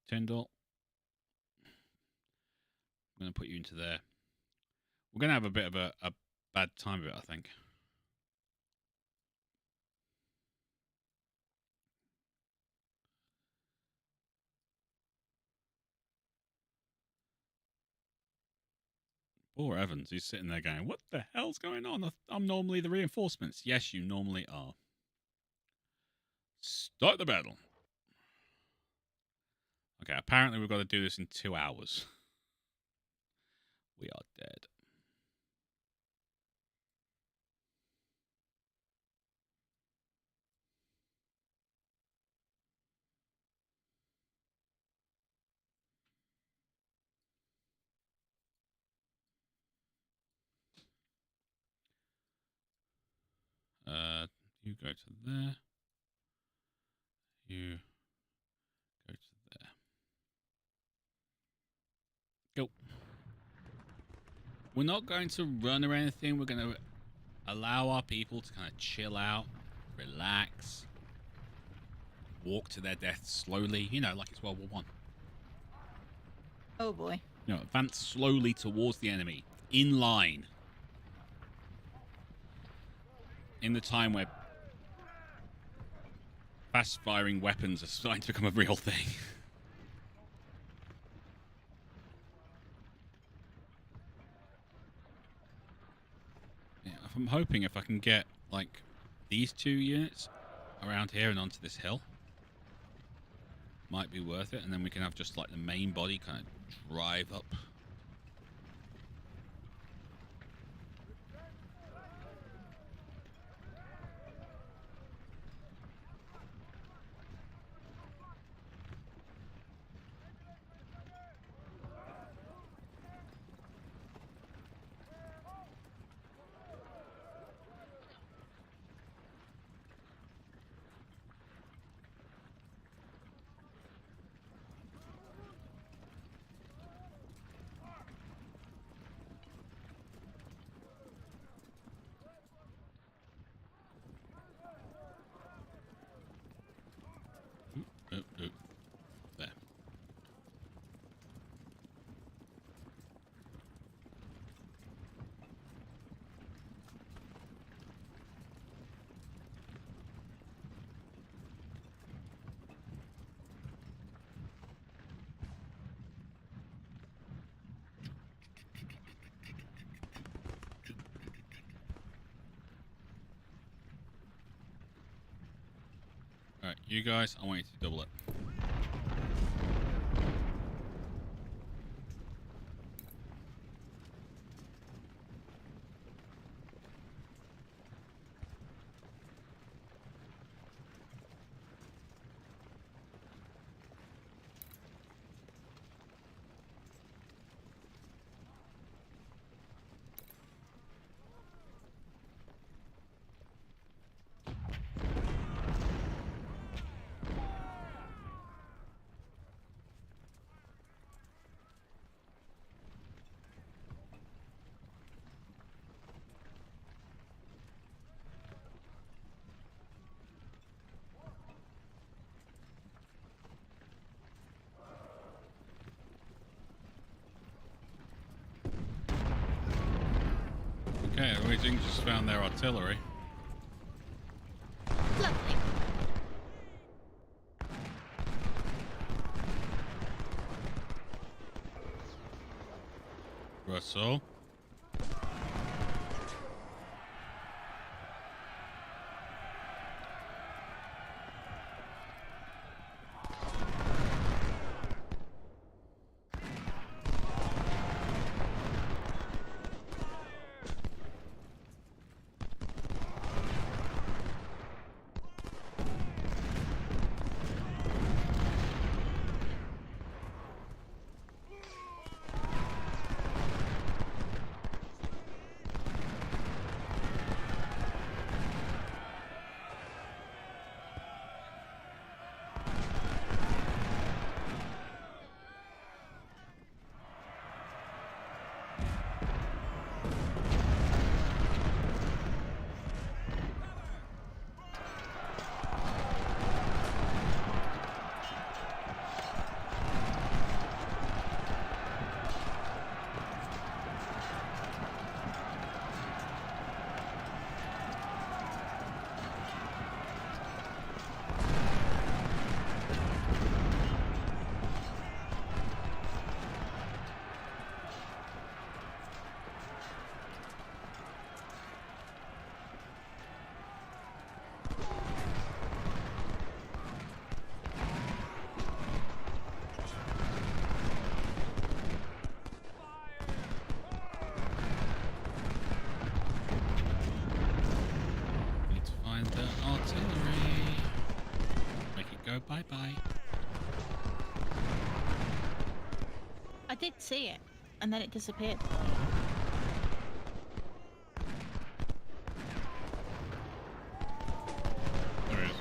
Tyndall, I'm going to put you into there. We're going to have a bit of a bad time of it, I think. Poor Evans, he's sitting there going, what the hell's going on? I'm normally the reinforcements. Yes, you normally are. Start the battle. Okay, apparently we've got to do this in 2 hours. We are dead. You go to there. You go to there. Go. We're not going to run or anything. We're going to allow our people to kind of chill out, relax, walk to their deaths slowly. You know, like it's World War One. Oh boy. You know, advance slowly towards the enemy, in line. In the time where fast-firing weapons are starting to become a real thing. Yeah, I'm hoping if I can get, like, these 2 units around here and onto this hill, might be worth it, and then we can have just, like, the main body kind of drive up. There. Alright, you guys, I want you to double it. Okay, we just found their artillery. Lovely. Russell. Bye-bye. I did see it, and then it disappeared. There it is.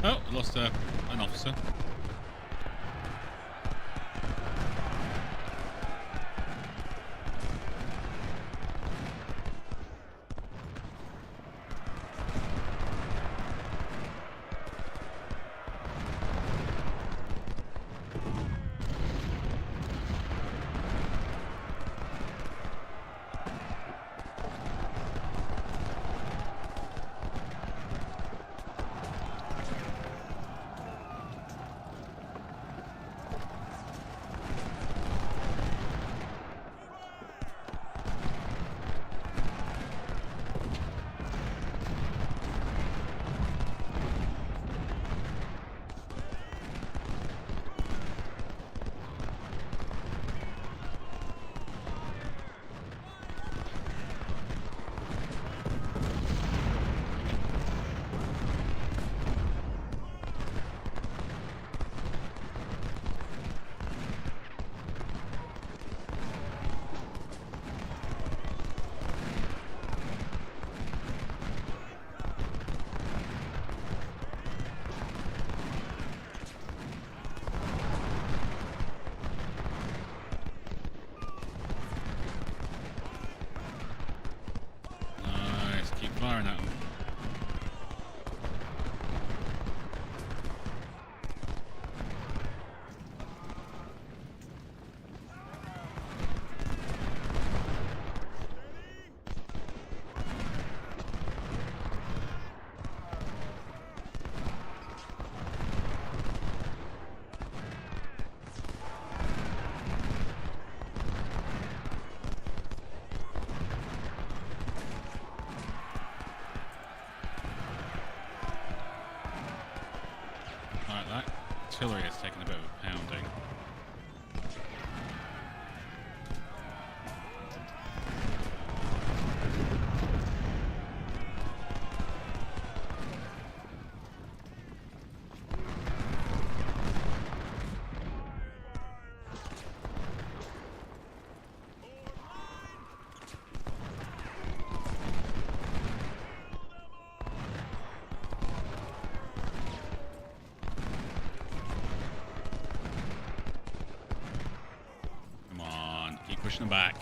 Oh, lost an officer. Nice, keep firing at them. Alright, that artillery has taken a bit of a pounding. Come on, keep pushing them back.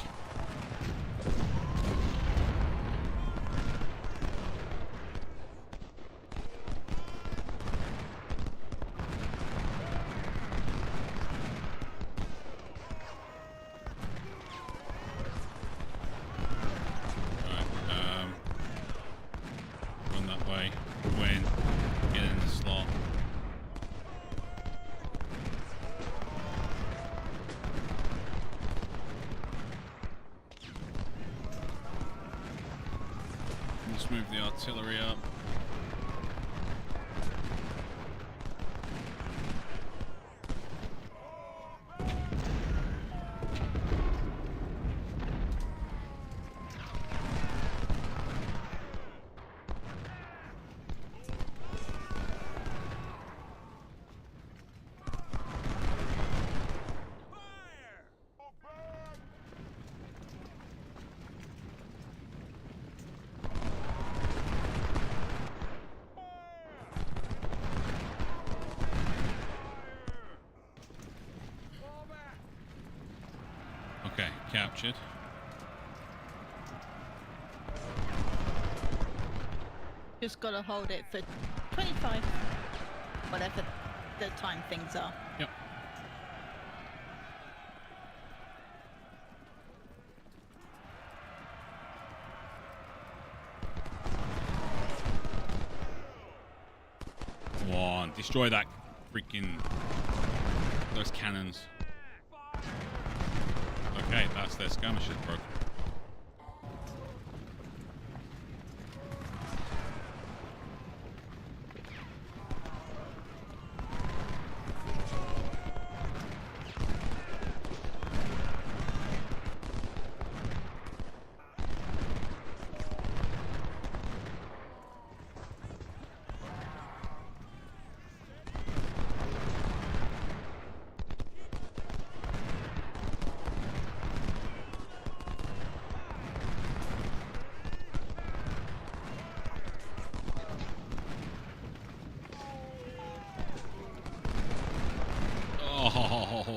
Alright, run that way. Win. Get in the slot. Let's move the artillery up. Okay, captured. Just gotta hold it for 25, whatever the time things are. Yep. destroy that freaking those cannons. Okay, that's their skirmishers broken.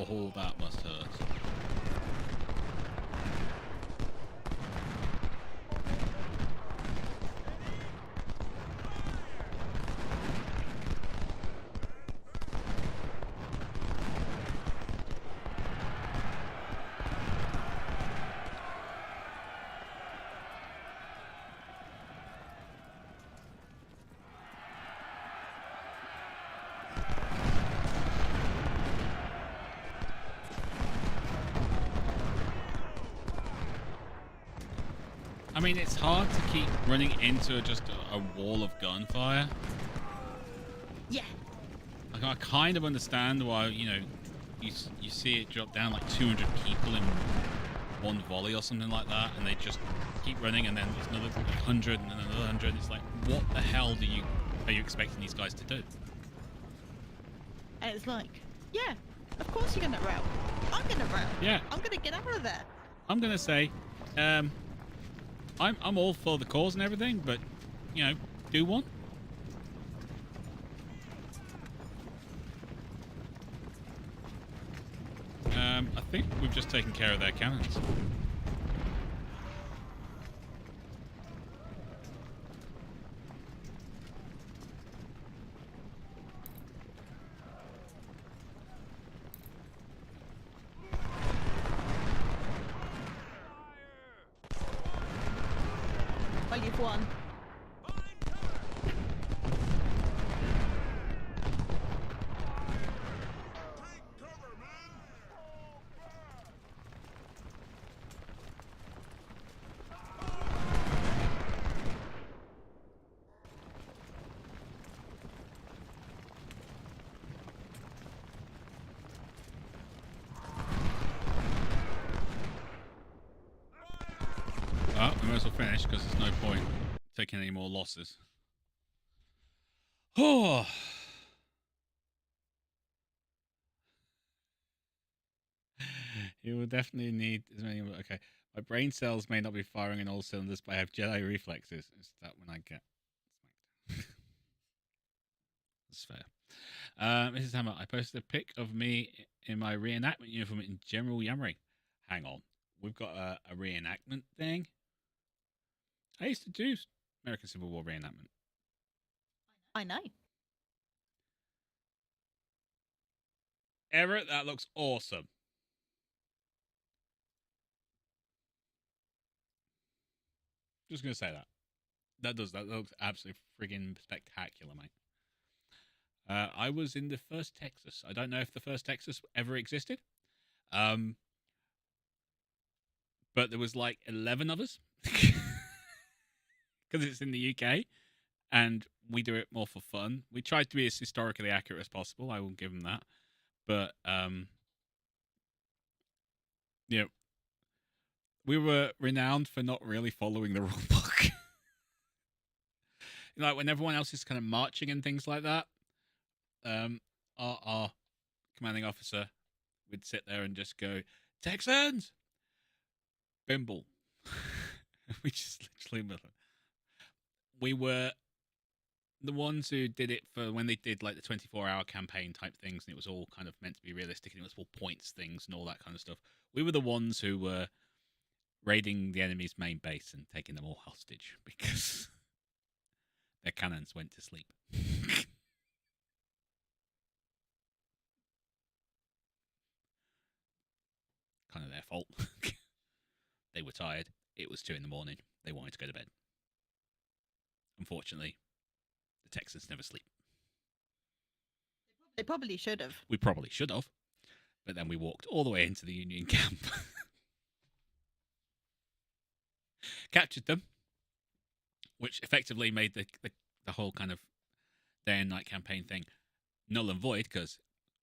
Oh, that must hurt. I mean, it's hard to keep running into just a wall of gunfire. Yeah. Like, I kind of understand why, you know, you see it drop down like 200 people in one volley or something like that, and they just keep running, and then there's another 100 and then another 100. It's like, what the hell are you expecting these guys to do? And it's like, yeah, of course you're gonna rout. I'm gonna rout. Yeah. I'm gonna get out of there. I'm gonna say, I'm all for the cause and everything, but you know, do one. I think we've just taken care of their cannons. Well, you've won. Well, we might as well finish because there's no point taking any more losses. Oh. You will definitely need as many. Okay, my brain cells may not be firing in all cylinders, but I have Jedi reflexes. Is that when I get smacked? That's fair. Mrs. Hammer, I posted a pic of me in my reenactment uniform in General Yammering. Hang on, we've got a reenactment thing. I used to do American Civil War reenactment. I know. Everett, that looks awesome. Just gonna say that. That looks absolutely friggin' spectacular, mate. I was in the first Texas. I don't know if the first Texas ever existed. But there was like 11 of us. Because it's in the UK. And we do it more for fun. We tried to be as historically accurate as possible. I will give them that. But, you know, we were renowned for not really following the rule book. Like when everyone else is kind of marching and things like that, our commanding officer would sit there and just go, Texans! Bimble. We just literally... We were the ones who did it for when they did like the 24-hour campaign type things, and it was all kind of meant to be realistic, and it was all points things and all that kind of stuff. We were the ones who were raiding the enemy's main base and taking them all hostage because their cannons went to sleep. Kind of their fault. They were tired. It was 2 a.m. They wanted to go to bed. Unfortunately, the Texans never sleep. They probably should have. We probably should have, but then we walked all the way into the Union camp, captured them, which effectively made the whole kind of day and night campaign thing null and void because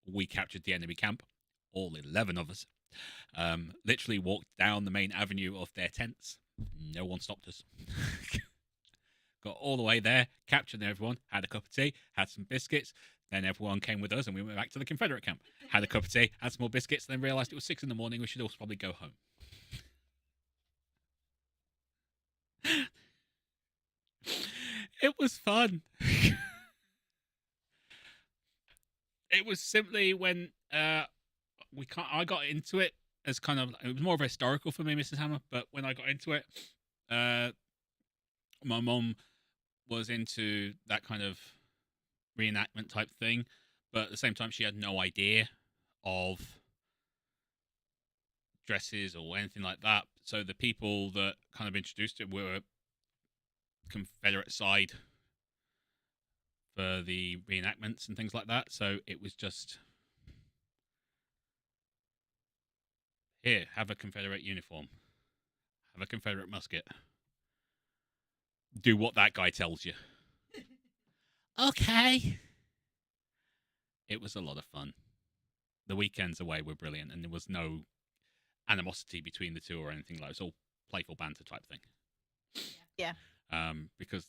we captured the enemy camp, all 11 of us. Literally walked down the main avenue of their tents. No one stopped us. Got all the way there, captured everyone, had a cup of tea, had some biscuits. Then everyone came with us and we went back to the Confederate camp. Had a cup of tea, had some more biscuits, then realised it was 6 a.m. We should also probably go home. It was fun. It was simply when I got into it as kind of, it was more of a historical for me, Mrs. Hammer, but when I got into it, my mum was into that kind of reenactment type thing, but at the same time she had no idea of dresses or anything like that. So the people that kind of introduced it were Confederate side for the reenactments and things like that. So it was just, here, have a Confederate uniform, have a Confederate musket, do what that guy tells you. Okay. It was a lot of fun. The weekends away were brilliant, and there was no animosity between the two or anything like that. It was all playful banter type thing. Yeah. Because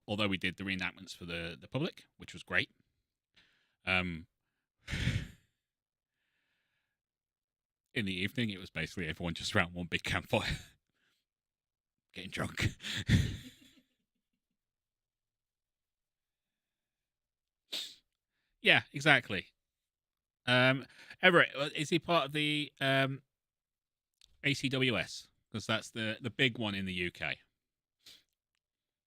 although we did the reenactments for the public, which was great, in the evening it was basically everyone just around one big campfire, getting drunk. Yeah, exactly. Everett, is he part of the ACWS? Because that's the big one in the UK.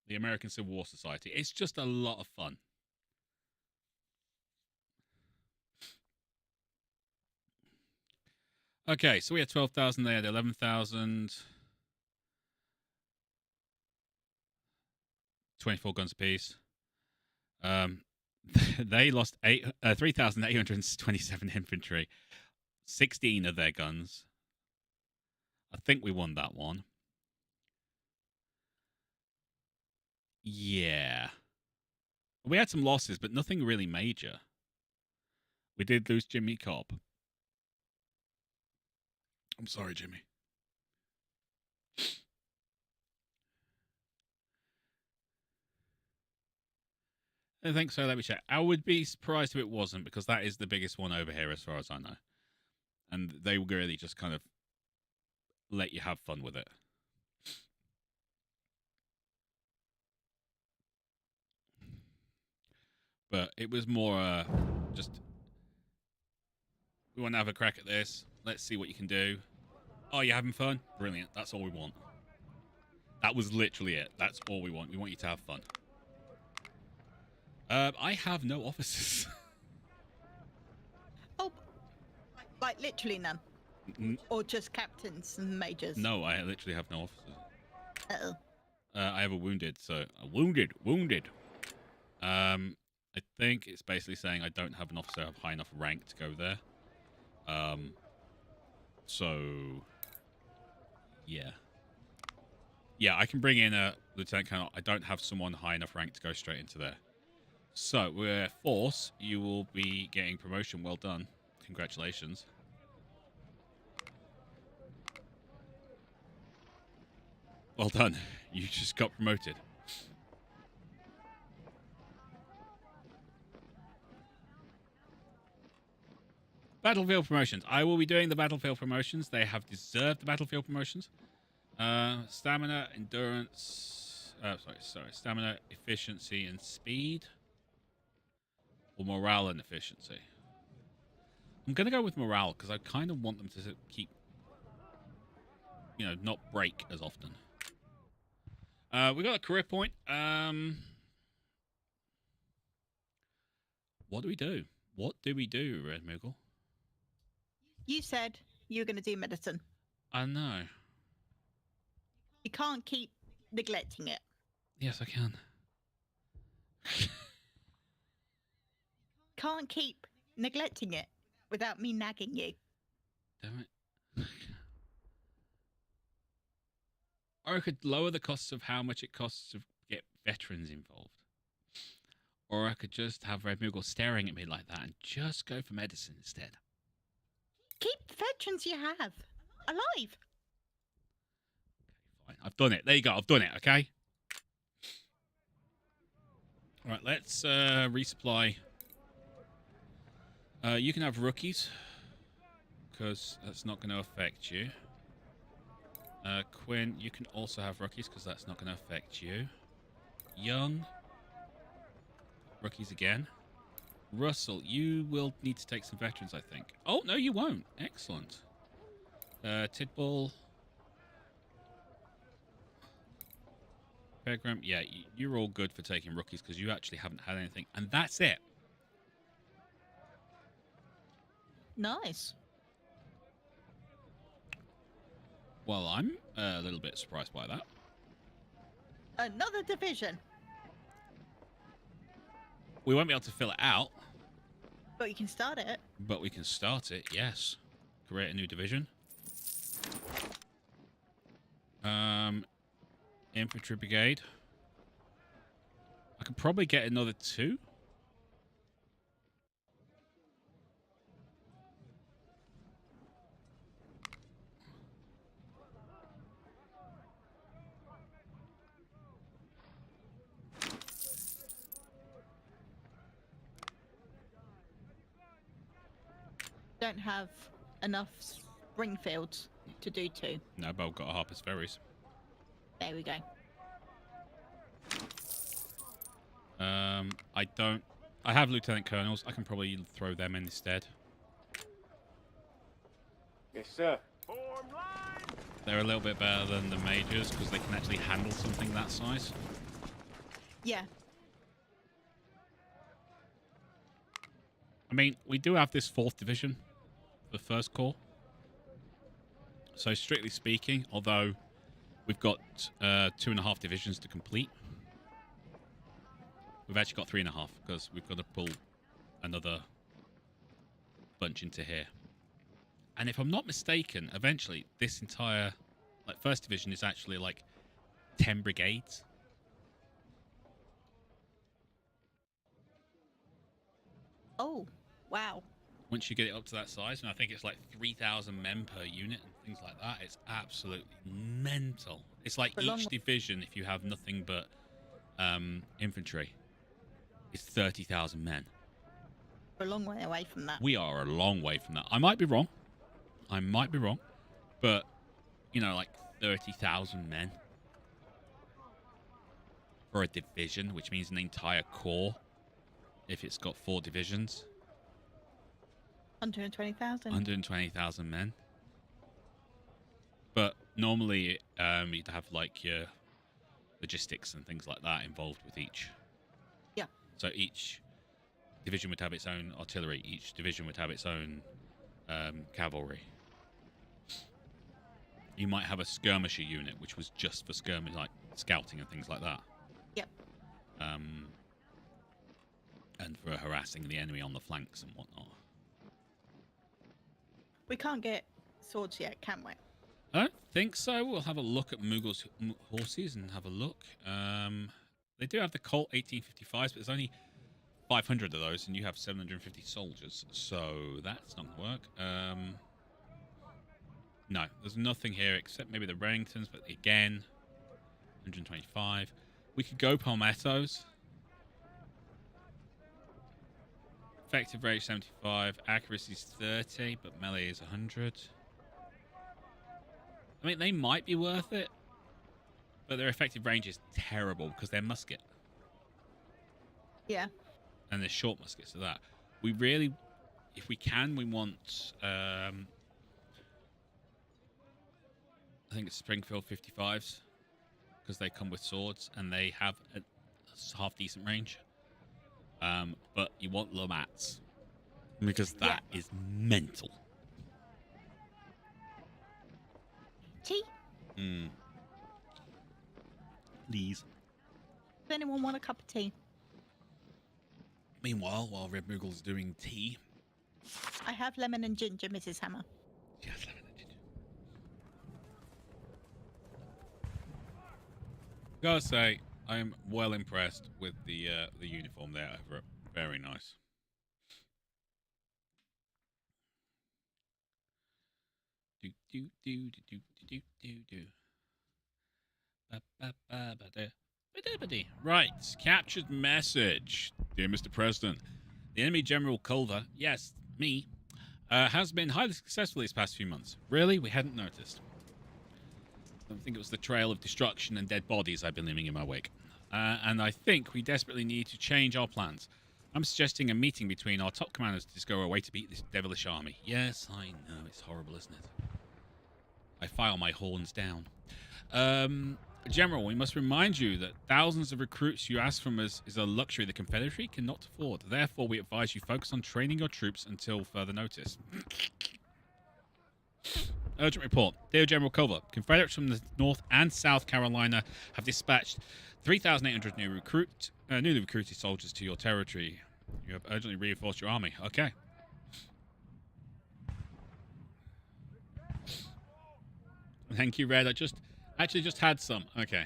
The American Civil War Society. It's just a lot of fun. Okay, so we had 12,000, they had 11,000. 24 guns apiece. They lost 3,827 infantry, 16 of their guns. I think we won that one. Yeah. We had some losses, but nothing really major. We did lose Jimmy Cobb. I'm sorry, Jimmy. I think so. Let me check. I would be surprised if it wasn't, because that is the biggest one over here as far as I know. And they will really just kind of let you have fun with it. But it was more just, we want to have a crack at this. Let's see what you can do. Oh, you're having fun? Brilliant. That's all we want. That was literally it. That's all we want. We want you to have fun. I have no officers. Oh, like literally none? Or just captains and majors? No, I literally have no officers. Uh-oh. I have a wounded, so... Wounded. I think it's basically saying I don't have an officer of high enough rank to go there. So... Yeah. Yeah, I can bring in a lieutenant colonel. I don't have someone high enough rank to go straight into there. So, we're force. You will be getting promotion. Well done. Congratulations. Well done. You just got promoted. Battlefield promotions. I will be doing the battlefield promotions. They have deserved the battlefield promotions. Stamina, endurance. Stamina, efficiency, and speed. Or morale and efficiency. I'm going to go with morale because I kind of want them to keep, not break as often. We got a career point. What do we do? What do we do, Red Moogle? You said you were going to do medicine. I know. You can't keep neglecting it. Yes, I can. can't keep neglecting it without me nagging you. Damn it. Or I could lower the costs of how much it costs to get veterans involved. Or I could just have Red Moogle staring at me like that and just go for medicine instead. Keep the veterans you have alive. Fine, I've done it. There you go. I've done it, okay? All right, let's resupply. You can have rookies, because that's not going to affect you. Quinn, you can also have rookies, because that's not going to affect you. Young, rookies again. Russell, you will need to take some veterans, I think. Oh, no, you won't. Excellent. Tidball. Pegram, yeah, you're all good for taking rookies, because you actually haven't had anything. And that's it. Nice. Well, I'm a little bit surprised by that. Another division. We won't be able to fill it out. But you can start it. But we can start it, yes. Create a new division. Infantry brigade. I could probably get another 2. Don't have enough Springfields to do 2. No, but I've got a Harper's Ferries. There we go. I have lieutenant colonels. I can probably throw them in instead. Yes, sir. They're a little bit better than the majors because they can actually handle something that size. Yeah. I mean, we do have this 4th division, the 1st Corps. So strictly speaking, although we've got 2.5 divisions to complete, we've actually got 3.5 because we've got to pull another bunch into here. And if I'm not mistaken, eventually this entire 1st division is actually 10 brigades. Oh, wow. Once you get it up to that size, and I think it's 3,000 men per unit and things like that, it's absolutely mental. It's like each division, if you have nothing but infantry, is 30,000 men. We're a long way away from that. We are a long way from that. I might be wrong. But, 30,000 men for a division, which means an entire corps if it's got 4 divisions. 120,000. 120,000 men. But normally you'd have your logistics and things like that involved with each. Yeah. So each division would have its own artillery. Each division would have its own cavalry. You might have a skirmisher unit, which was just for skirmish, scouting and things like that. Yep. And for harassing the enemy on the flanks and whatnot. We can't get swords yet, can we? I don't think so. We'll have a look at Moogle's horses and have a look. They do have the Colt 1855s, but there's only 500 of those, and you have 750 soldiers, so that's not going to work. No, there's nothing here except maybe the Remingtons, but again, 125. We could go Palmettos. Effective range 75, accuracy is 30, but melee is 100. I mean, they might be worth it, but their effective range is terrible because they're musket. Yeah. And they're short muskets, so that. We really, if we can, we want, I think it's Springfield 55s, because they come with swords and they have a half-decent range. But you want Lamats, because that is mental. Tea? Please. Does anyone want a cup of tea? Meanwhile, while Red Moogle's doing tea. I have lemon and ginger, Mrs. Hammer. Yes, lemon and ginger. Gotta say, I am well impressed with the uniform there over it. Very nice. Do do do do do do do do. Right, captured message. Dear Mr. President, the enemy General Culver, yes, me, has been highly successful these past few months. Really? We hadn't noticed. I think it was the trail of destruction and dead bodies I've been leaving in my wake. And I think we desperately need to change our plans. I'm suggesting a meeting between our top commanders to discover a way to beat this devilish army. Yes, I know, it's horrible, isn't it? I file my horns down. General, we must remind you that thousands of recruits you ask from us is a luxury the Confederacy cannot afford. Therefore, we advise you focus on training your troops until further notice. Urgent report. Dear General Culver, Confederates from the North and South Carolina have dispatched 3,800 newly recruited soldiers to your territory. You have urgently reinforced your army. Okay. Thank you, Red. I actually just had some. Okay.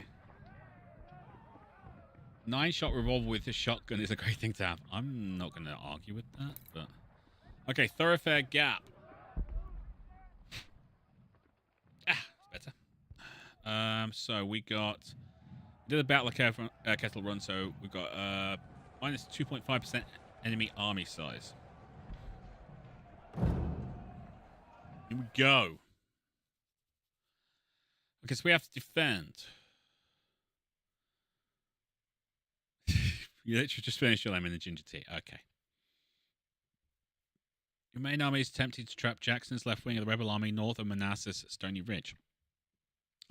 9-shot revolver with a shotgun is a great thing to have. I'm not going to argue with that, but... Okay, Thoroughfare Gap. It's better. So we did a Battle of Kettle Run, so we got minus 2.5% enemy army size. Here we go. Okay, so we have to defend. You literally just finished your lemon and ginger tea. Okay. Your main army is attempting to trap Jackson's left wing of the rebel army north of Manassas at Stony Ridge.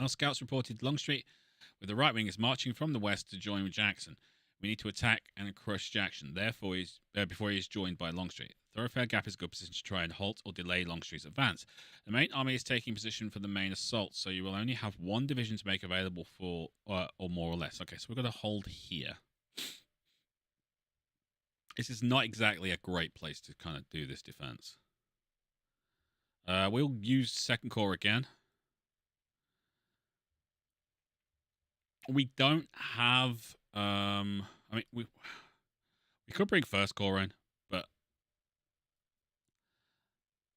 Our scouts reported Longstreet with the right wing is marching from the west to join with Jackson. We need to attack and crush Jackson, therefore before he is joined by Longstreet. Thoroughfare Gap is a good position to try and halt or delay Longstreet's advance. The main army is taking position for the main assault, so you will only have one division to make available for, or more or less. Okay, so we're going to hold here. This is not exactly a great place to kind of do this defense. We'll use Second Corps again. We don't have... I mean, we could bring First Corps in, but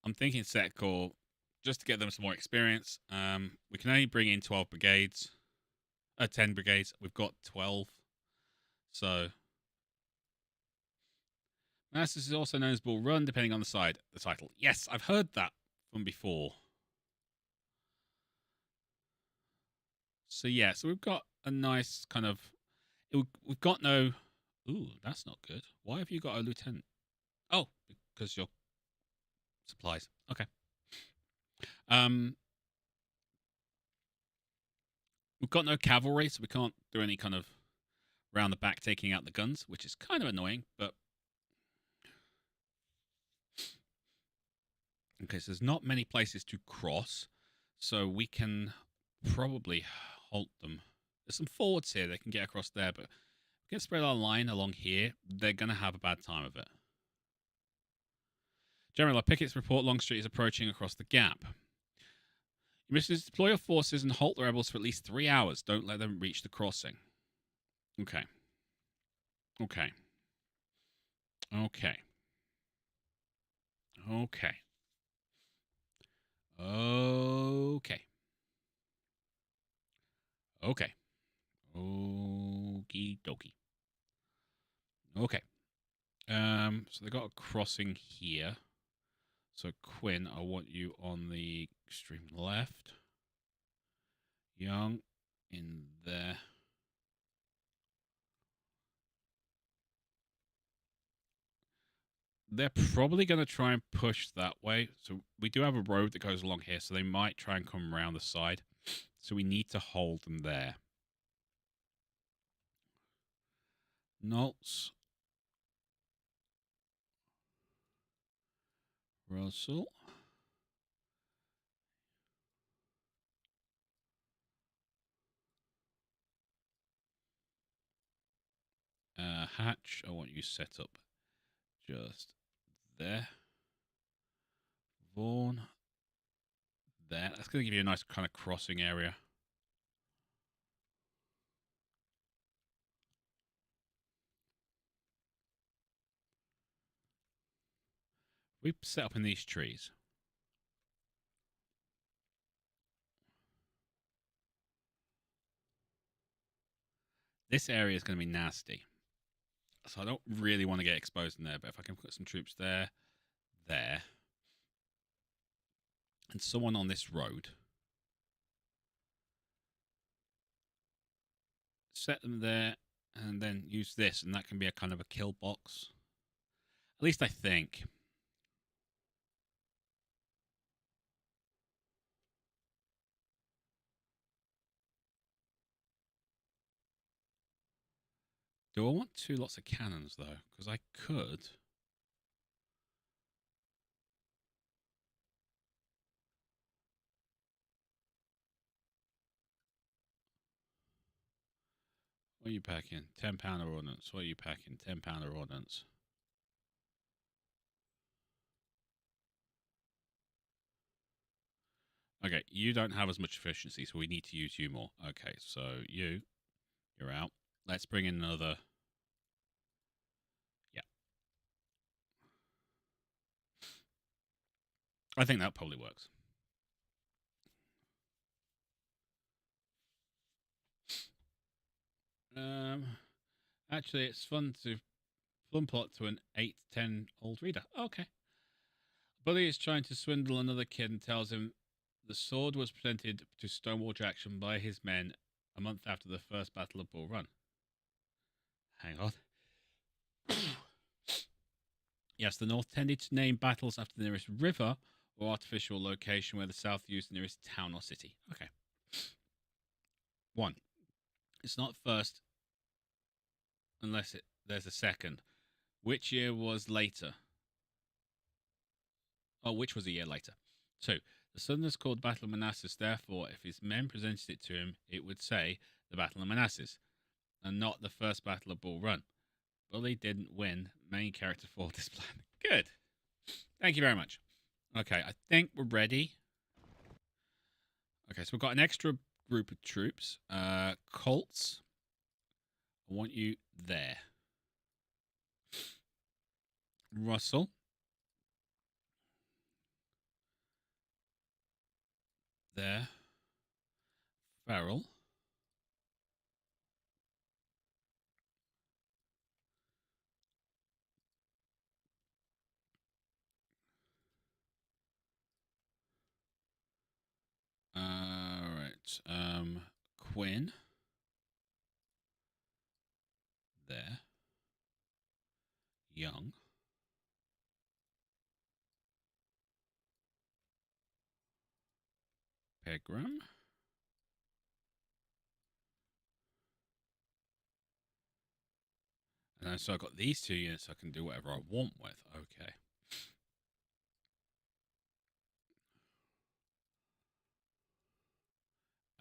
I'm thinking Second Corps just to get them some more experience. We can only bring in 12 brigades. 10 brigades. We've got 12. So... This is also known as Bull Run, depending on the title. Yes, I've heard that from before. So yeah, so we've got a nice kind of... We've got no... Ooh, that's not good. Why have you got a lieutenant? Oh, because your supplies. Okay. We've got no cavalry, so we can't do any kind of round the back taking out the guns, which is kind of annoying, but... Okay, so there's not many places to cross, so we can probably halt them. There's some forwards here, they can get across there, but we can spread our line along here. They're going to have a bad time of it. General, our pickets report Longstreet is approaching across the gap. You must deploy your forces and halt the rebels for at least 3 hours. Don't let them reach the crossing. Okay. Okay. Okay. Okay. Okay. Okay. Okie dokie. Okay. So they got a crossing here. So Quinn, I want you on the extreme left. Young in there. They're probably going to try and push that way. So we do have a road that goes along here, so they might try and come around the side. So we need to hold them there. Nolts. Russell. Hatch, I want you set up just there. Vaughan. There. That's going to give you a nice kind of crossing area. We set up in these trees. This area is going to be nasty. So I don't really want to get exposed in there, but if I can put some troops there, there, and someone on this road, set them there, and then use this, and that can be a kind of a kill box. At least I think. Do I want two lots of cannons, though? Because I could. What are you packing? 10-pounder ordnance. What are you packing? 10-pounder ordnance. Okay, you don't have as much efficiency, so we need to use you more. Okay, so you're out. Let's bring in another. Yeah. I think that probably works. Actually, it's fun plot to an 8-10-old reader. Okay. Bully is trying to swindle another kid and tells him the sword was presented to Stonewall Jackson by his men a month after the first Battle of Bull Run. Hang on. Yes, the North tended to name battles after the nearest river or artificial location, where the South used the nearest town or city. Okay. 1. It's not first unless there's a second. Which year was later? Oh, which was a year later? 2. The Southerners called Battle of Manassas, therefore, if his men presented it to him, it would say the Battle of Manassas, and not the first Battle of Bull Run. Bully didn't win. Main character for this plan. Good. Thank you very much. Okay, I think we're ready. Okay, so we've got an extra group of troops. Colts. I want you there. Russell. There. Farrell. Alright. Quinn. There. Young. Pegram. And so I've got these 2 units I can do whatever I want with. Okay.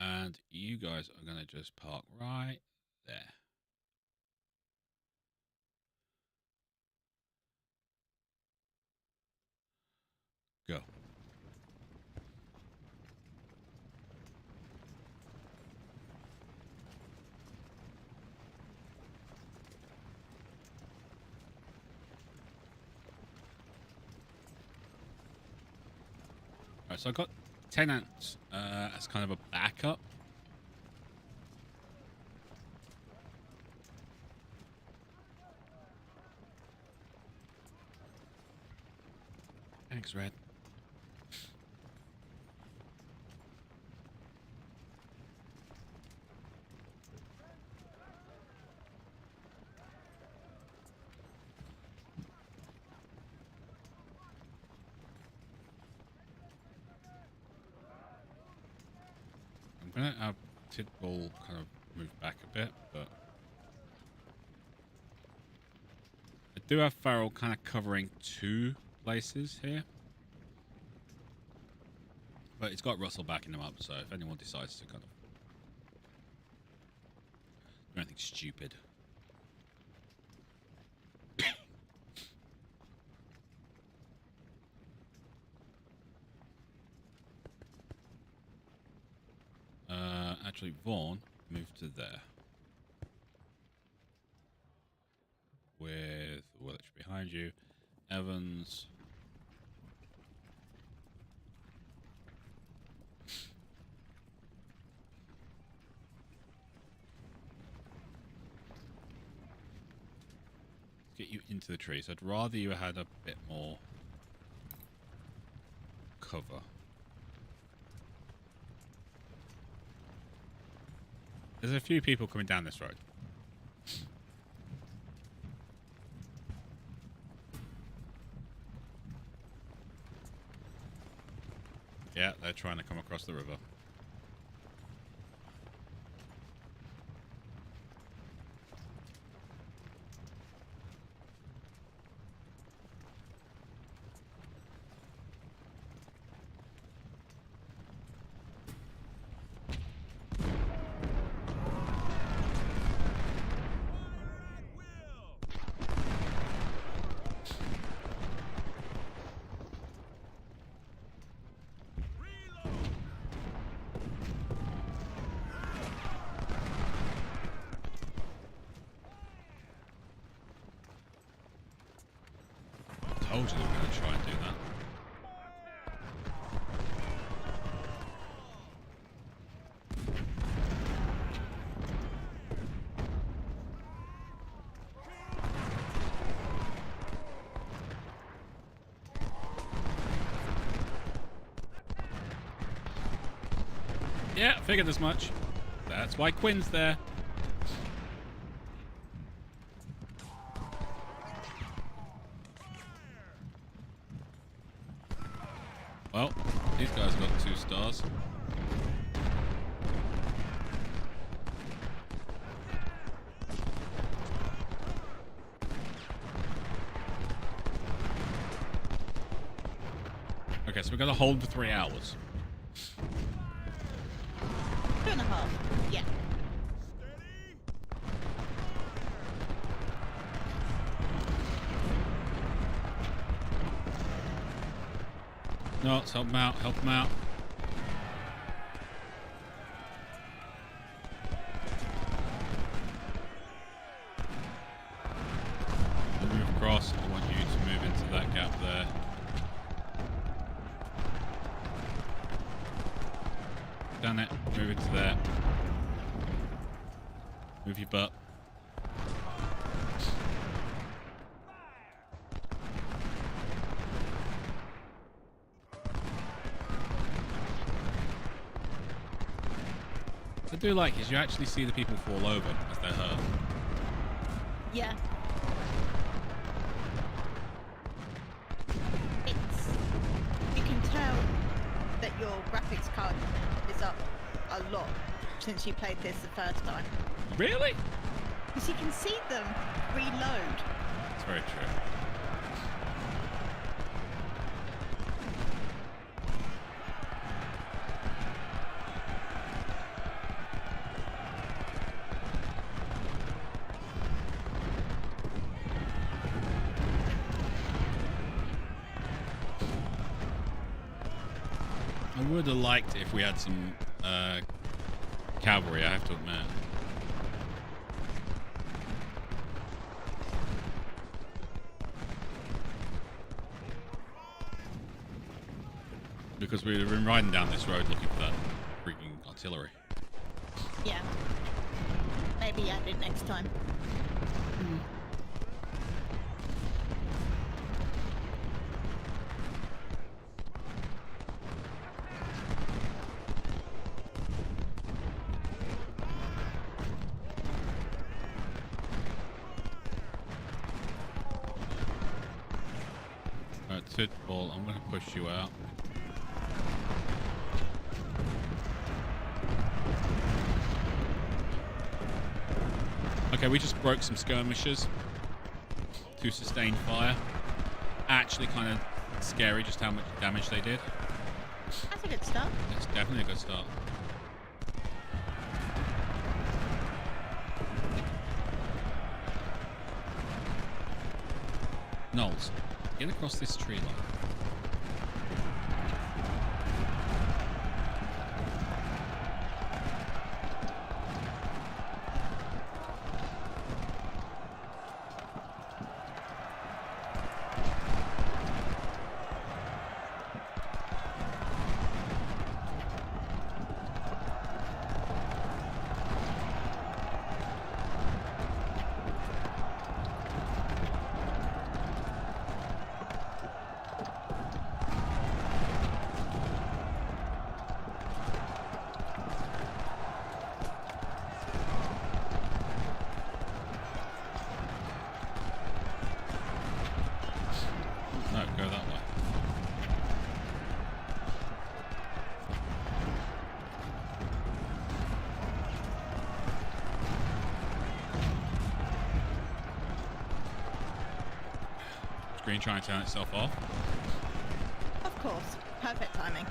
And you guys are going to just park right there. Go. Alright, so I've got 10 ants as kind of a backup. Thanks, Red. I'm going to have Tidball kind of move back a bit, but I do have Farrell kind of covering 2 places here. But it's got Russell backing them up, so if anyone decides to kind of do anything stupid. Actually, Vaughn, move to there. With Woolwich behind you. Evans. Get you into the trees. I'd rather you had a bit more cover. There's a few people coming down this road. Yeah, they're trying to come across the river. Told you they were going to try and do that. Yeah, figured as much. That's why Quinn's there. Well, these guys got 2 stars. Okay, so we're going to hold for 3 hours. 2.5. Yeah. No, let's help them out. Help them out. We'll move across. I want you to move into that gap there. Done it. Move into there. Move your butt. What I do like is you actually see the people fall over as they're hurt. Yeah. You can tell that your graphics card is up a lot since you played this the first time. Really? Because you can see them reload. That's very true. I would have liked it if we had some cavalry, I have to admit. Because we've been riding down this road looking for that freaking artillery. Yeah. Maybe add it next time. Alright, Tidball, I'm going to push you out. Okay, we just broke some skirmishers to sustain fire. Actually kind of scary just how much damage they did. That's a good start. It's definitely a good start. Knowles, get across this tree line. screen trying to turn itself off. Of course. Perfect timing.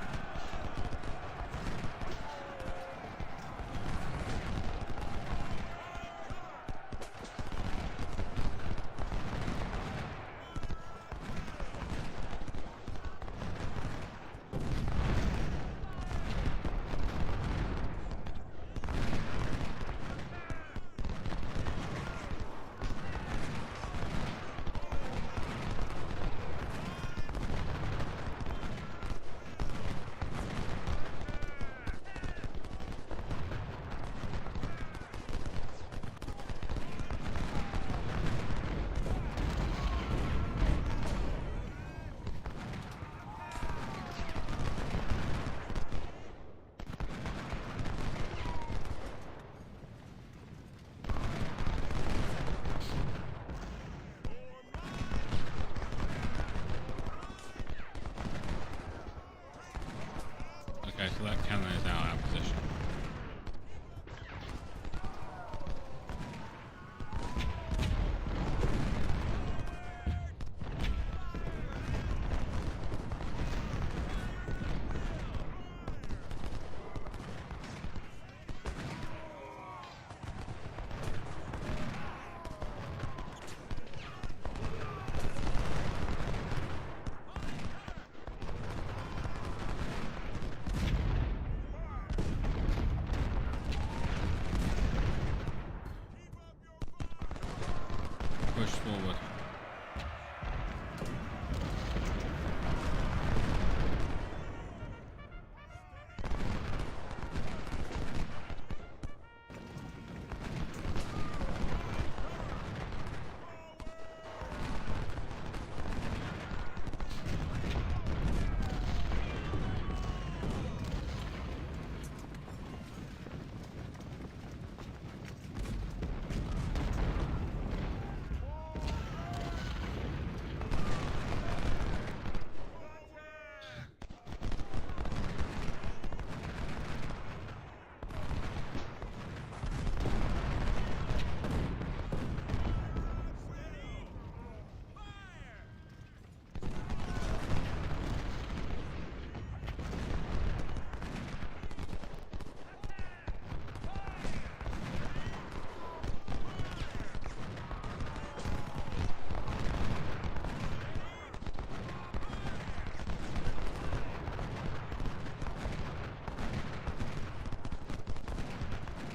Okay, so that cannon is out of position. Push forward.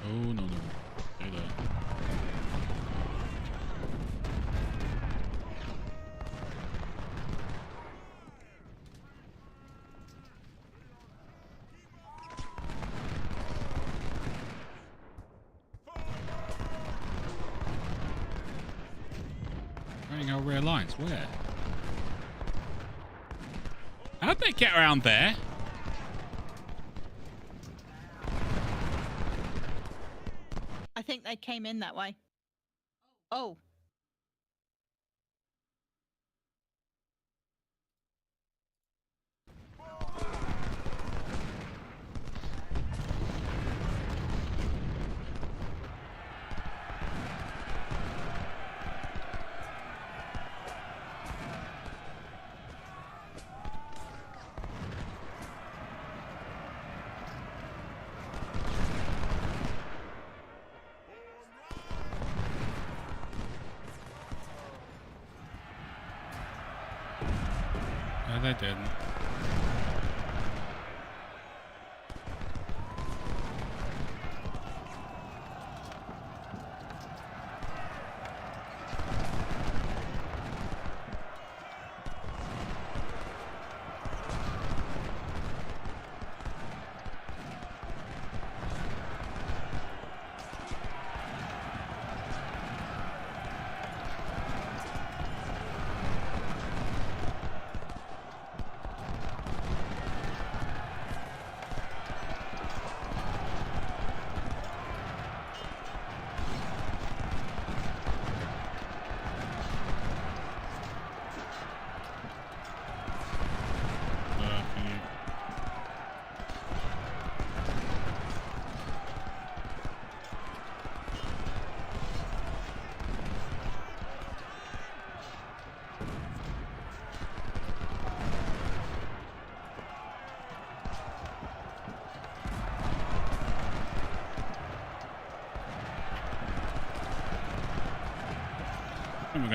Oh, no, no. Stay there. Running our rear lines. Where? How'd they get around there? I think they came in that way. Oh. No, they didn't.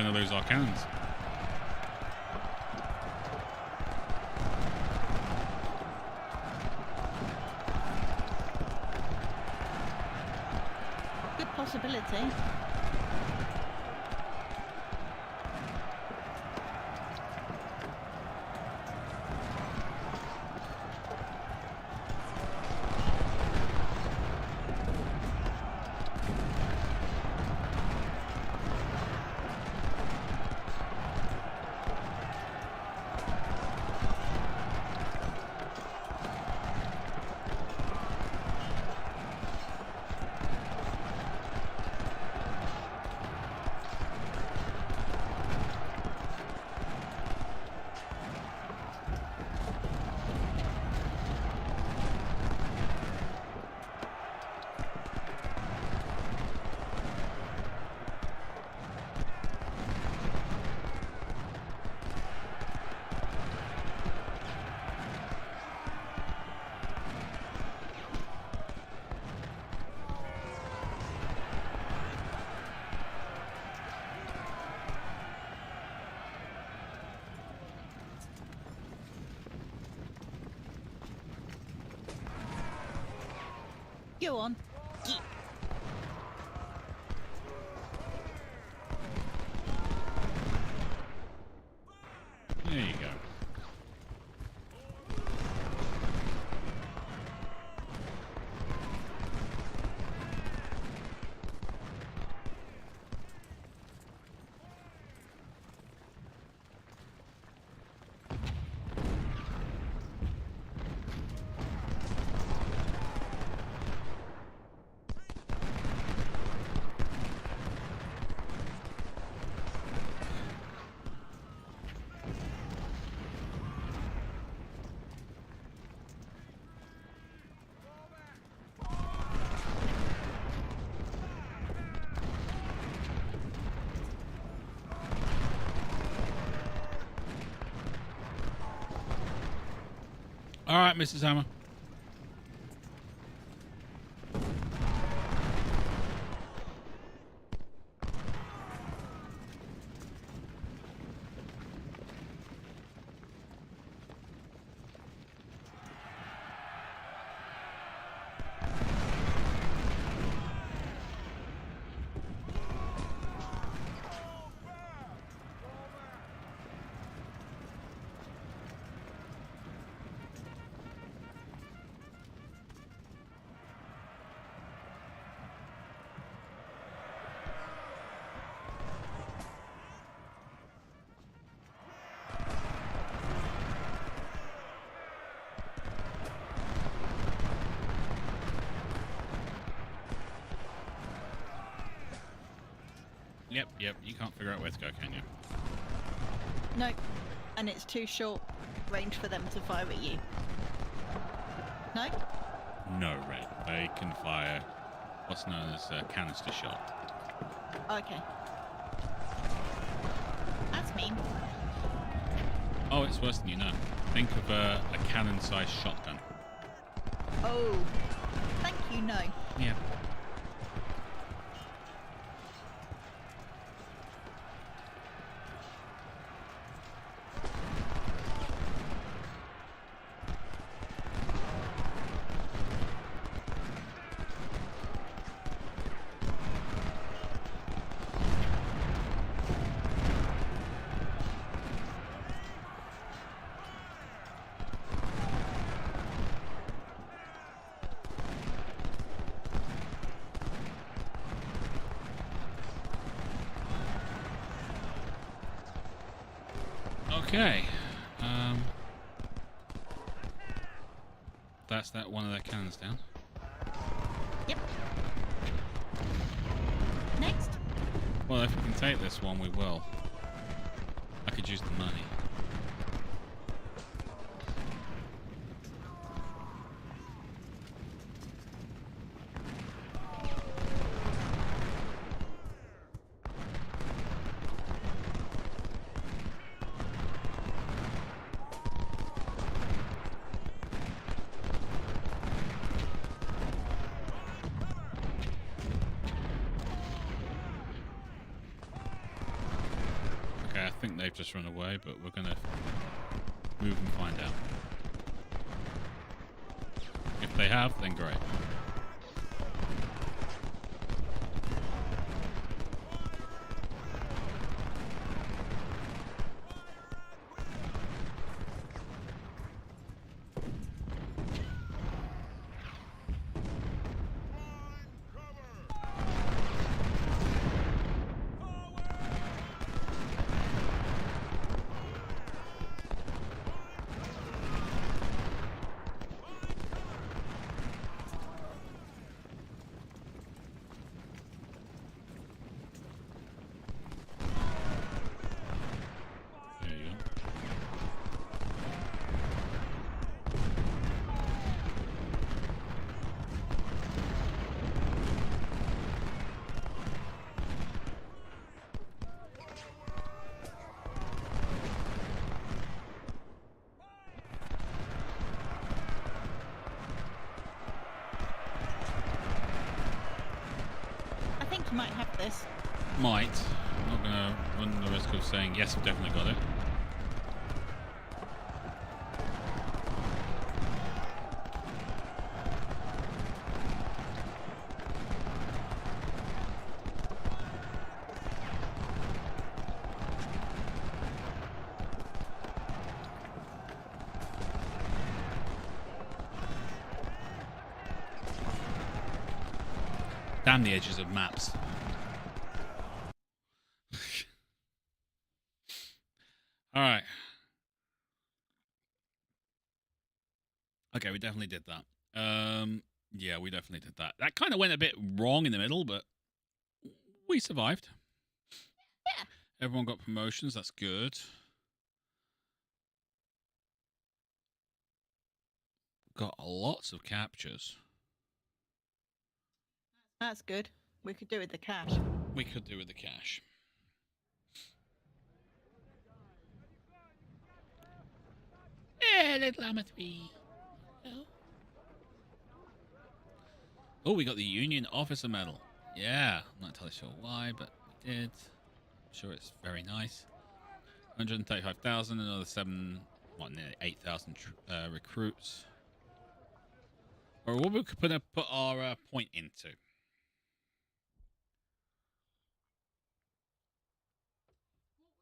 going to lose our cannons. Good possibility. Go on. There you go. All right, Mrs. Hammer. Yep. You can't figure out where to go, can you? No, and it's too short range for them to fire at you. No? No, Red. They can fire what's known as a canister shot. Okay. That's mean. Oh, it's worse than you know. Think of a cannon-sized shotgun. Oh, thank you, no. Yeah. Okay. That's that one of their cannons down. Yep. Next. Well, if we can take this one, we will. I could use the money. think they've just run away, but we're gonna move and find out. If they have, then great. There you go. I think you might have this. Might. I'm not gonna run the risk of saying yes, we've definitely got it. Damn the edges of maps. Alright. Okay, we definitely did that. Yeah, we definitely did that. That kind of went a bit wrong in the middle, but we survived. Yeah. Everyone got promotions, that's good. Got lots of captures. That's good. We could do with the cash. We could do with the cash. Little Amity. Oh, we got the Union Officer Medal. Yeah, I'm not entirely sure why, but we did. I'm sure it's very nice. 135,000, another 8,000 recruits. Or what we could put our point into.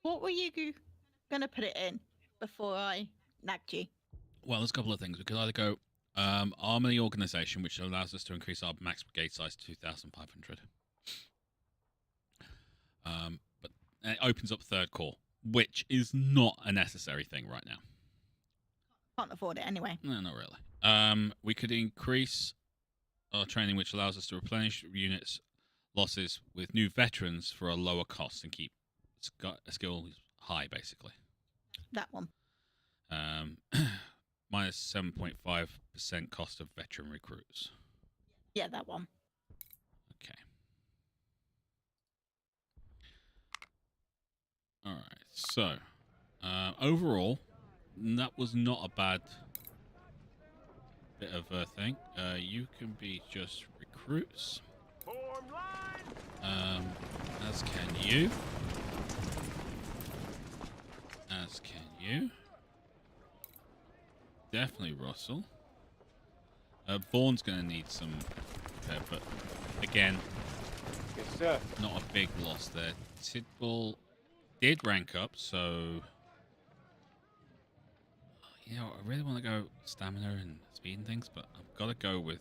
What were you going to put it in before I nagged you? Well, there's a couple of things. We could either go Army Organization, which allows us to increase our max brigade size to 2,500. But it opens up Third Corps, which is not a necessary thing right now. Can't afford it anyway. No, not really. We could increase our training, which allows us to replenish units' losses with new veterans for a lower cost and keep skills high, basically. That one. Minus 7.5% cost of veteran recruits. Yeah, that one. Okay. All right. So, overall, that was not a bad bit of a thing. You can be just recruits. Form line. As can you. As can you. Definitely Russell. Vaughn's going to need some repair, but again, Yes, sir. not a big loss there. Tidball did rank up, so you know, I really want to go stamina and speed and things, but I've got to go with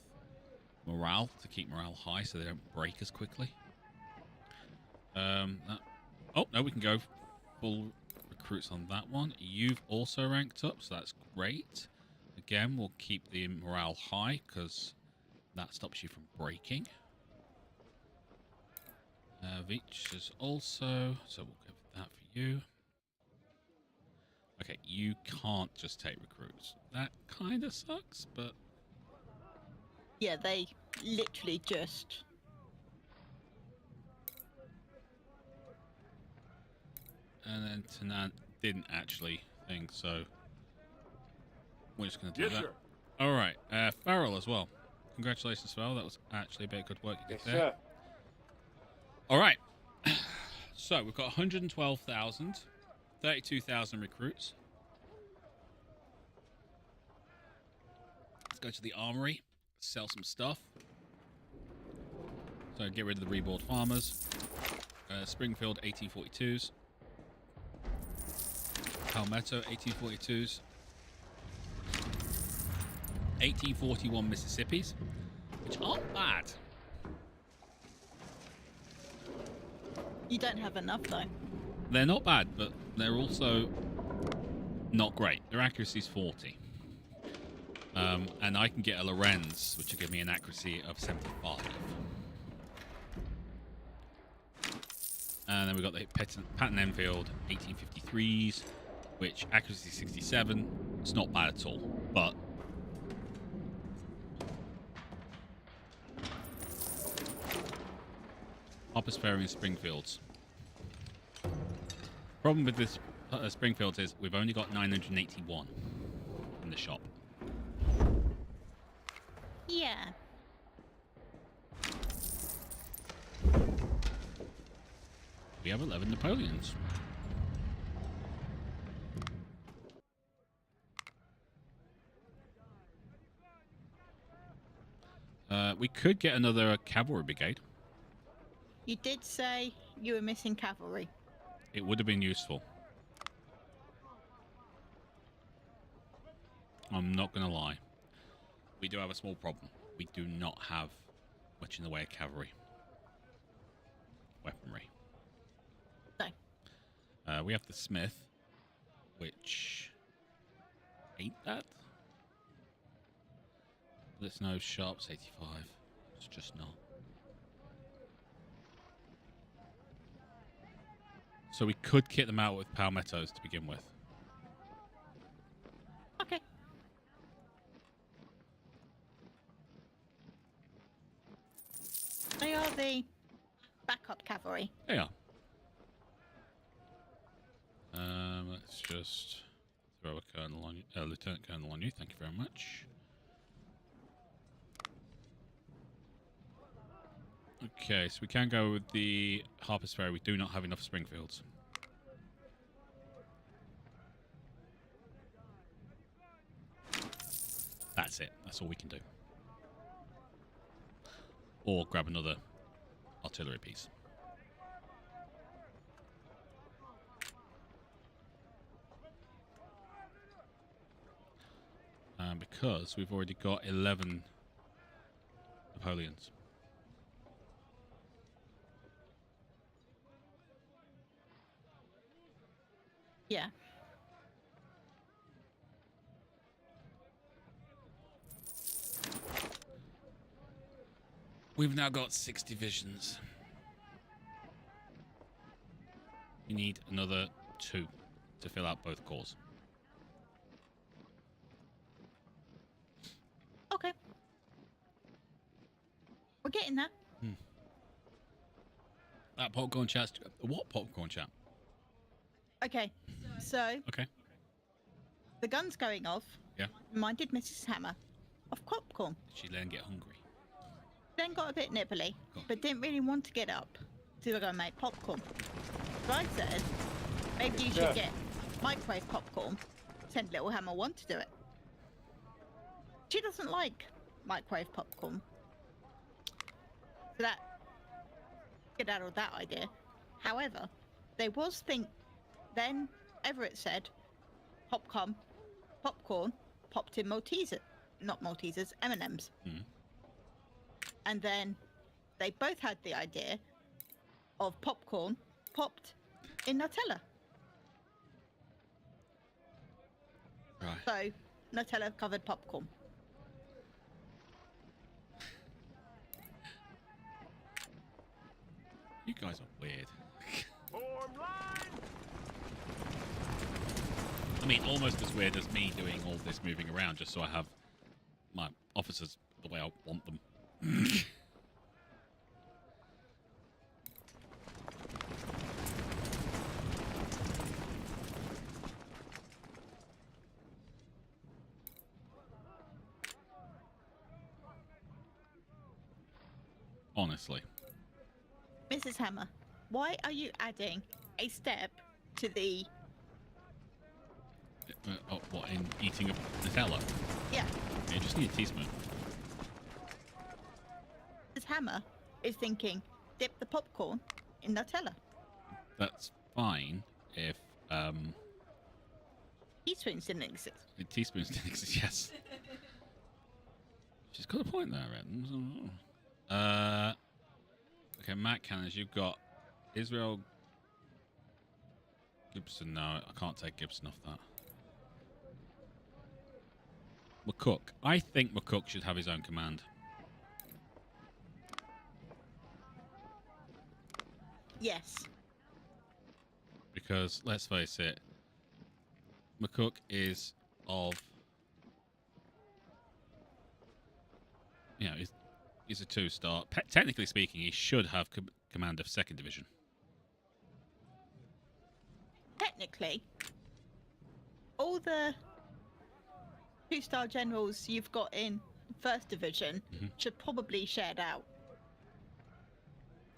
morale to keep morale high so they don't break as quickly. Oh no, we can go full recruits on that one. You've also ranked up, so that's great. Again, we'll keep the morale high because that stops you from breaking. Veach is also, so we'll go with that for you. Okay, you can't just take recruits. That kind of sucks, but Yeah, they literally just... and then Tanan didn't actually think so. We're just going to do Yes, that. sir. All right, Farrell as well. Congratulations, Farrell. That was actually a bit of good work you did Yes, there. sir. All right. So we've got 112,000 32,000 recruits. Let's go to the armory, sell some stuff. So get rid of the reborn farmers. Springfield 1842s. Palmetto 1842s. 1841 Mississippis, which aren't bad. You don't have enough, though. They're not bad, but they're also not great. Their accuracy is 40. And I can get a Lorenz, which will give me an accuracy of 75. And then we've got the Patton Enfield 1853s, which accuracy 67. It's not bad at all, but Harper's Ferry and Springfields. Problem with this Springfields is we've only got 981 in the shop. Yeah. We have 11 Napoleons. We could get another cavalry brigade. You did say you were missing cavalry. It would have been useful. I'm not going to lie. We do have a small problem. We do not have much in the way of cavalry. Weaponry. No. We have the Smith, which ain't that. Let's know Sharp's 85. It's just not. So we could kit them out with palmettos to begin with. Okay. They are the backup cavalry. They are. Let's just throw a colonel on you, lieutenant colonel on you. Thank you very much. Okay, so we can go with the Harper's Ferry. We do not have enough Springfields. That's it. That's all we can do. Or grab another artillery piece. Because we've already got 11 Napoleons. Yeah. We've now got 6 divisions. You need another 2 to fill out both corps. Okay. We're getting there. That popcorn chat. What popcorn chat? Okay. So Okay. the gun's going off. Yeah. Reminded Mrs. Hammer of popcorn. Did she then get hungry? Then got a bit nibbly, Cool. but didn't really want to get up to go and make popcorn. So I said, maybe you should get microwave popcorn. Send little Hammer one to do it. She doesn't like microwave popcorn. So that get out of that idea. However, there was then Everett said popcorn popped in Maltesers, M&Ms. Mm. And then they both had the idea of popcorn popped in Nutella. Right. So Nutella covered popcorn. You guys are weird. Form line. I mean, almost as weird as me doing all this moving around just so I have my officers the way I want them. Honestly. Mrs. Hammer, why are you adding a step to the What, in eating a Nutella? Yeah. You just need a teaspoon. This hammer is thinking, dip the popcorn in Nutella. That's fine if Teaspoons didn't exist. teaspoons didn't exist. Yes. She's got a point there, Red. Okay, Matt Cannons, you've got Israel Gibson. No, I can't take Gibson off that. McCook. I think McCook should have his own command. Yes. Because, let's face it, McCook is of... You know, he's a 2-star. Technically speaking, he should have command of 2nd Division. Technically, all the 2-star generals you've got in 1st Division should probably be shared out.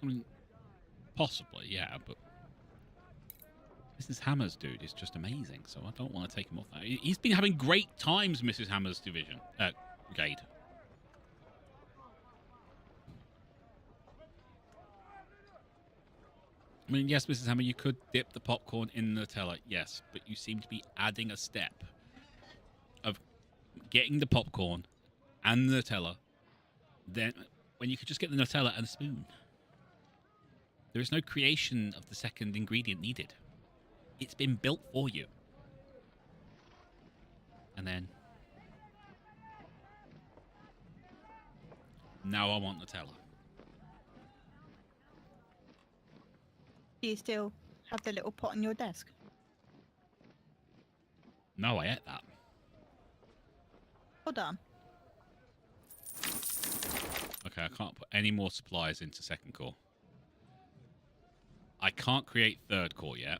I mean, possibly, yeah, but Mrs. Hammer's dude is just amazing, so I don't want to take him off that. He's been having great times, Mrs. Hammer's division. Brigade. I mean, yes, Mrs. Hammer, you could dip the popcorn in Nutella, yes, but you seem to be adding a step of getting the popcorn and the Nutella, then when you could just get the Nutella and a spoon. There is no creation of the 2nd ingredient needed. It's been built for you. And then... now I want Nutella. Do you still have the little pot on your desk? No, I ate that. Hold on. Okay, I can't put any more supplies into 2nd Corps. I can't create 3rd Corps yet.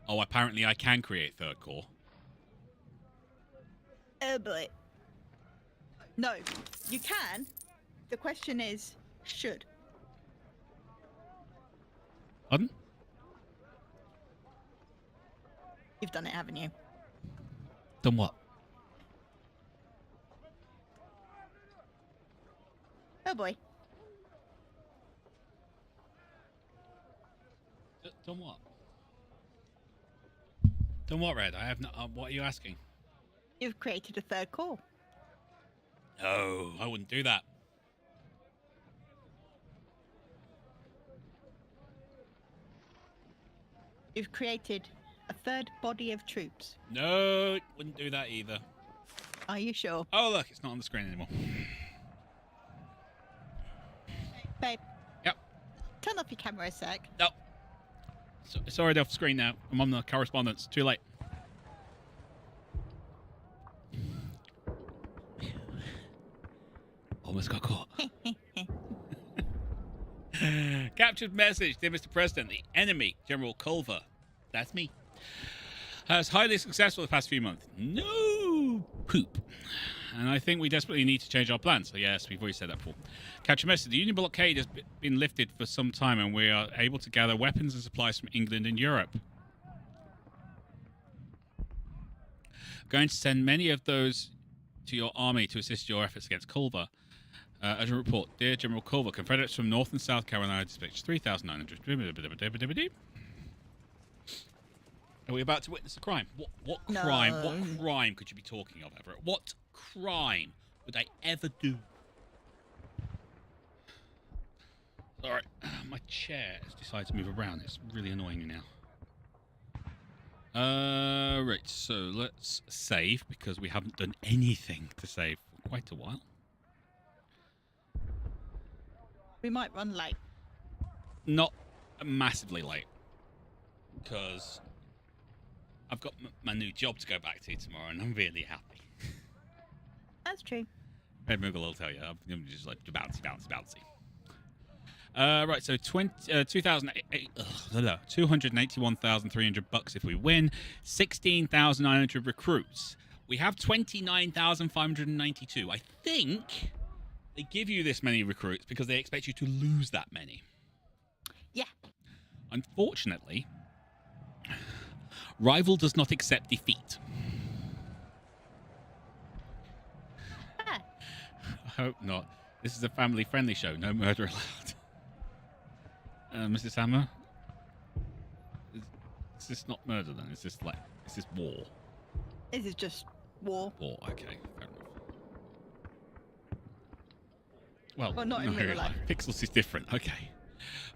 Oh, apparently I can create 3rd Corps. Oh boy. No, you can. The question is, should. Pardon? You've done it, haven't you? Done what? Oh boy. Done what? Done what, Red? I have not. What are you asking? You've created a 3rd Corps. No, I wouldn't do that. You've created a 3rd body of troops. No, wouldn't do that either. Are you sure? Oh, look, it's not on the screen anymore. Babe. Yep. Turn off your camera a sec. No. It's already off the screen now. I'm on the correspondence. Too late. Almost got caught. Captured message, dear Mr. President. The enemy, General Culver, that's me, has highly successful the past few months. No poop. And I think we desperately need to change our plans. So yes, we've already said that before. Capture message. The Union blockade has been lifted for some time and we are able to gather weapons and supplies from England and Europe. Going to send many of those to your army to assist your efforts against Culver. Urgent report. Dear General Culver, Confederates from North and South Carolina dispatched 3,900. Are we about to witness a crime? What crime? No. What crime could you be talking of, Everett? What crime would I ever do? Alright, my chair has decided to move around. It's really annoying me now. Right, so let's save, because we haven't done anything to save for quite a while. We might run late. Not massively late, because I've got my new job to go back to tomorrow, and I'm really happy. That's true. Red Moogle will tell you. I'm just like bouncy. Right, so 281,300 bucks if we win. 16,900 recruits. We have 29,592. I think they give you this many recruits because they expect you to lose that many. Yeah. Unfortunately, Rival does not accept defeat. Yeah. I hope not. This is a family-friendly show. No murder allowed. Mrs. Hammer? Is this not murder then? Is this war? This is just war. War, okay. Fair enough. Well, Well, not in real life. Pixels is different. Okay.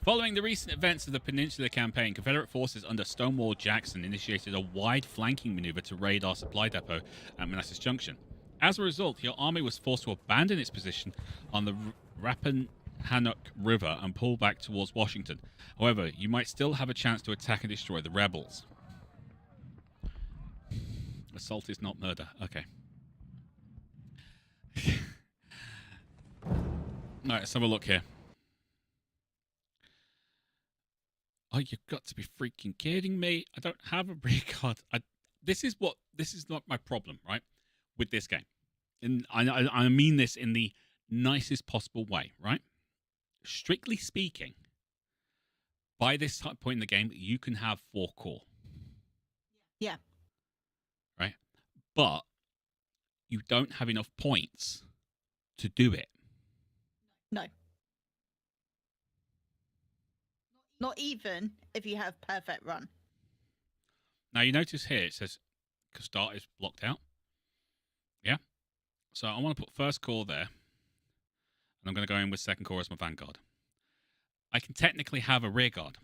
Following the recent events of the Peninsula Campaign, Confederate forces under Stonewall Jackson initiated a wide flanking maneuver to raid our supply depot at Manassas Junction. As a result, your army was forced to abandon its position on the Rappahannock River and pull back towards Washington. However, you might still have a chance to attack and destroy the rebels. Assault is not murder. Okay. Alright, let's have a look here. Oh, you've got to be freaking kidding me. I don't have a brigade. This is not my problem, right? With this game. And I mean this in the nicest possible way, right? Strictly speaking, by this point in the game, you can have 4 corps. Yeah. Right? But you don't have enough points to do it. No. Not even if you have perfect run. Now, you notice here it says Custart is blocked out. Yeah? So I want to put first corps there. And I'm going to go in with second corps as my vanguard. I can technically have a rear guard.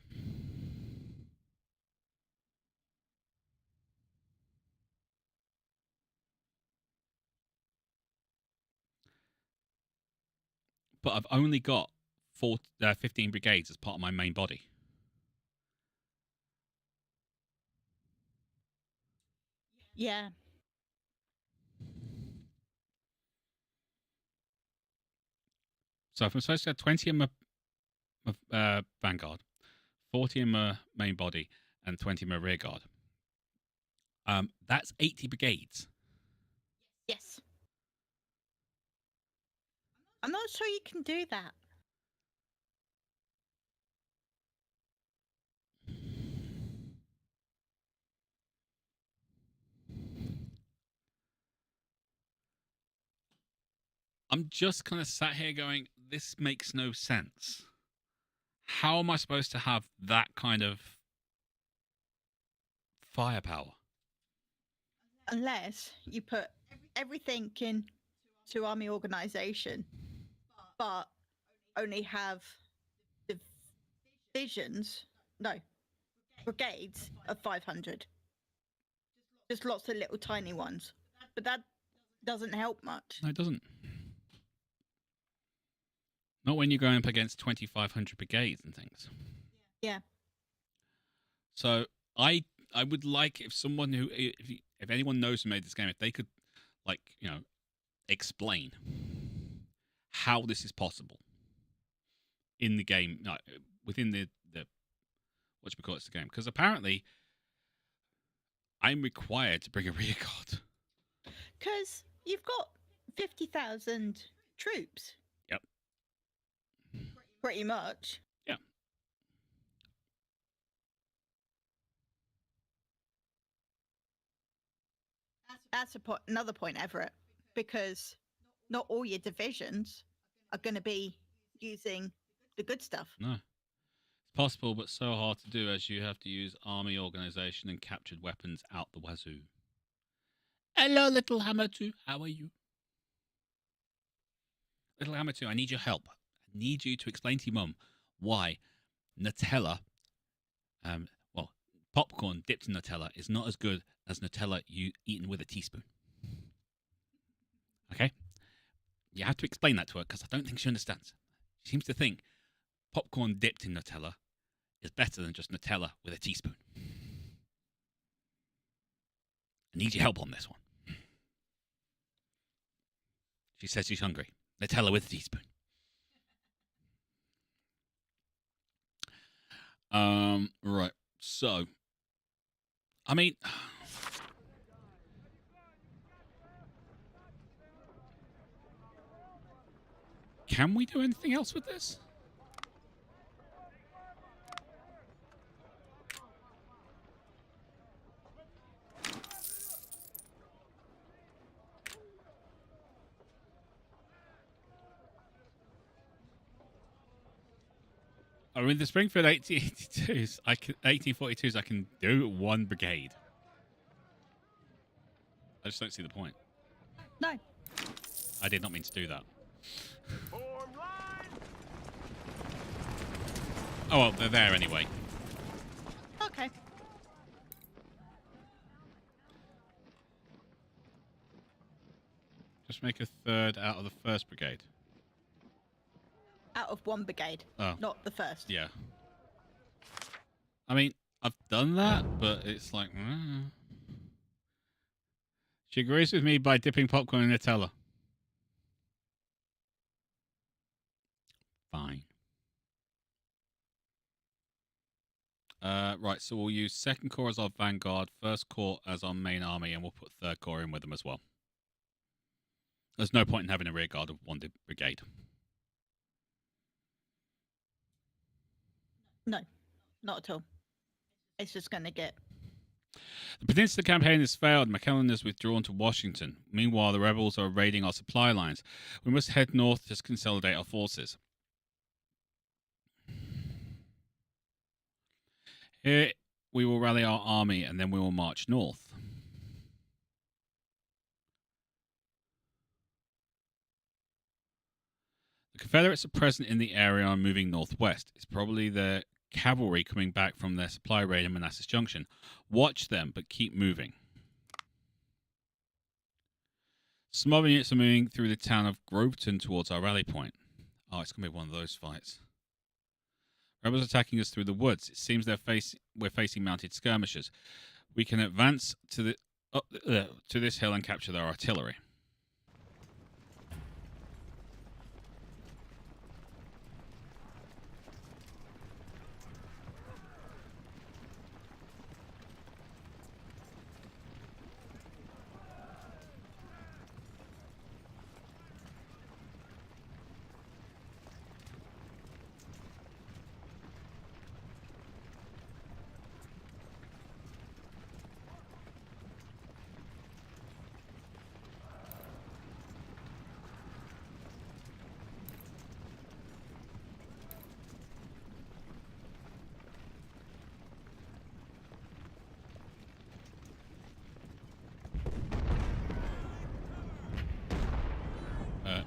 But I've only got 15 brigades as part of my main body. Yeah. So if I'm supposed to have 20 in my vanguard, 40 in my main body, and 20 in my rear guard, that's 80 brigades. Yes. I'm not sure you can do that. I'm just kind of sat here going, this makes no sense. How am I supposed to have that kind of firepower? Unless you put everything into army organization, but only have divisions, no, brigades of 500. Just lots of little tiny ones. But that doesn't help much. No, it doesn't. Not when you're going up against 2,500 brigades and things. Yeah. So I would like if someone who, if anyone knows who made this game, if they could, like, you know, explain how this is possible in the game, no, within the whatchamacallit's the game, because apparently I'm required to bring a rear guard. Because you've got 50,000 troops. Yep. Pretty much. Yeah. That's another point, Everett, because not all your divisions are going to be using the good stuff. No. It's possible, but so hard to do as you have to use army organization and captured weapons out the wazoo. Hello, Little Hammer 2. How are you? Little Hammer 2, I need your help. I need you to explain to your mum why Nutella, popcorn dipped in Nutella is not as good as Nutella you eaten with a teaspoon. Okay? You have to explain that to her because I don't think she understands. She seems to think popcorn dipped in Nutella is better than just Nutella with a teaspoon. I need your help on this one. She says she's hungry. Nutella with a teaspoon. Right. So, I mean, can we do anything else with this? I mean, the Springfield 1842s, I can do one brigade. I just don't see the point. No. I did not mean to do that. Form line. Oh, well, they're there anyway. Okay. Just make a third out of the first brigade. Out of one brigade, Oh. not the first. Yeah. I mean, I've done that, but it's like... She agrees with me by dipping popcorn in Nutella. Fine. Right, so we'll use 2nd Corps as our vanguard, 1st Corps as our main army, and we'll put 3rd Corps in with them as well. There's no point in having a rear guard of one brigade. No, not at all. It's just going to get... The Peninsula campaign has failed. McClellan has withdrawn to Washington. Meanwhile, the rebels are raiding our supply lines. We must head north to consolidate our forces. Here, we will rally our army, and then we will march north. The Confederates are present in the area and moving northwest. It's probably the cavalry coming back from their supply raid in Manassas Junction. Watch them, but keep moving. Some other units are moving through the town of Groveton towards our rally point. Oh, it's going to be one of those fights. Rebels attacking us through the woods. It seems we're facing mounted skirmishers. We can advance to this hill and capture their artillery.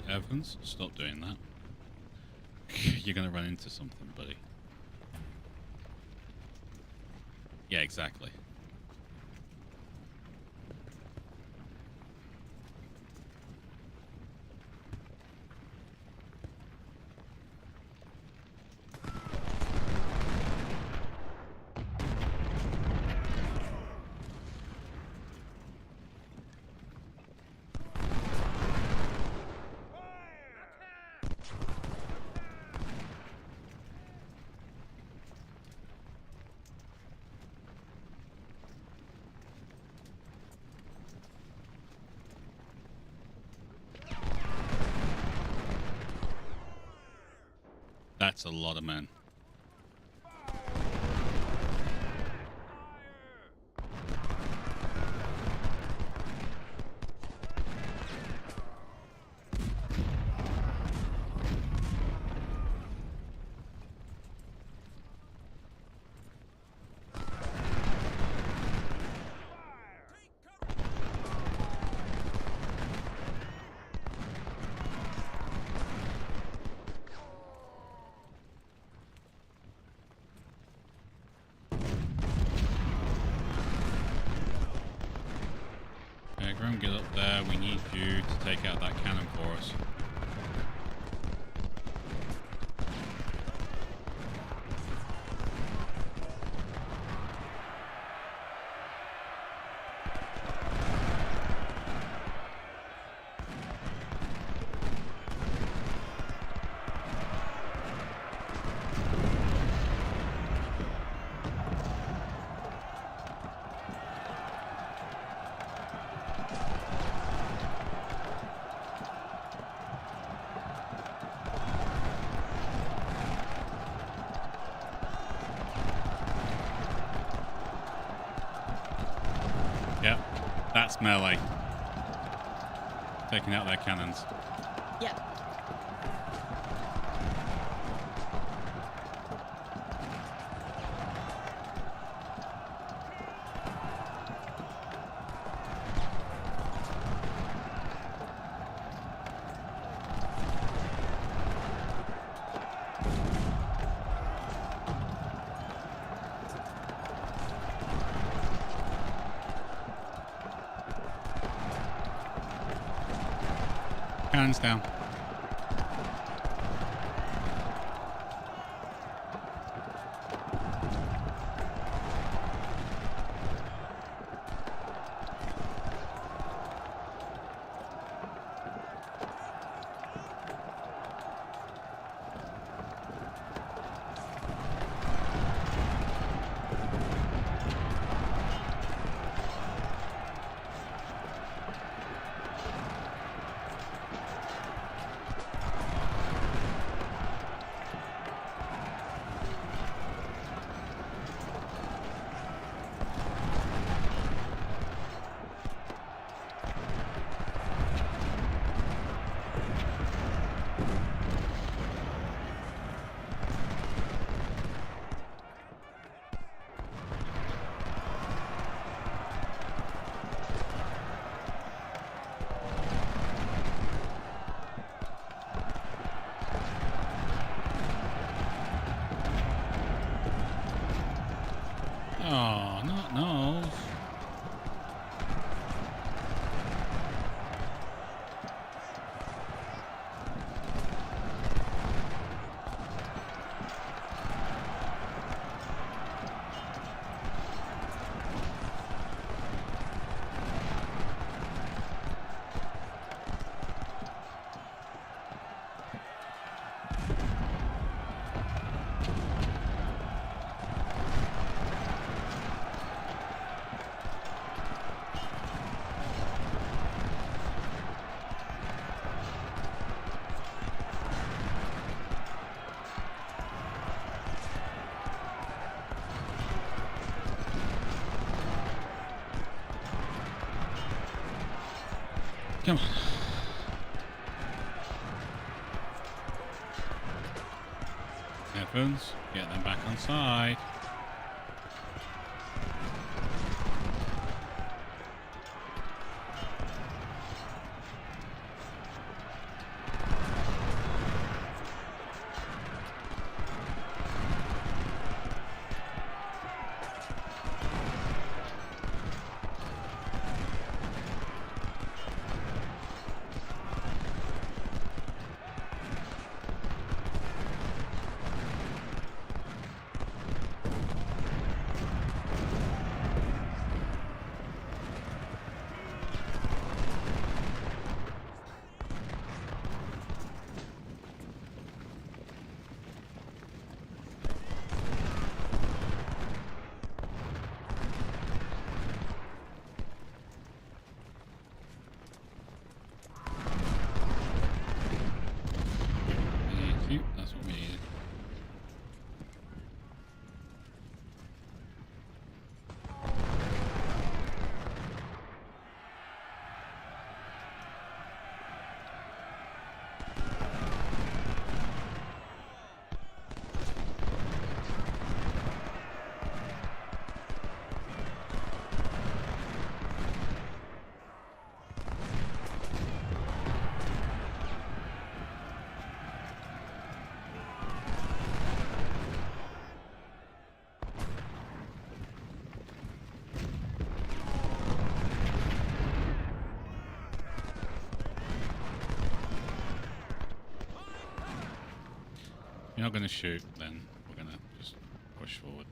Evans, stop doing that. You're going to run into something, buddy. Yeah, exactly. That's a lot of men. Graham, get up there. We need you to take out that cannon for us. Yep, that's melee. Taking out their cannons. Yep. Cannons down. Oh, not nose. Come on. Headphones, get them back on side. That's what we needed. You're not going to shoot, then we're going to just push forward.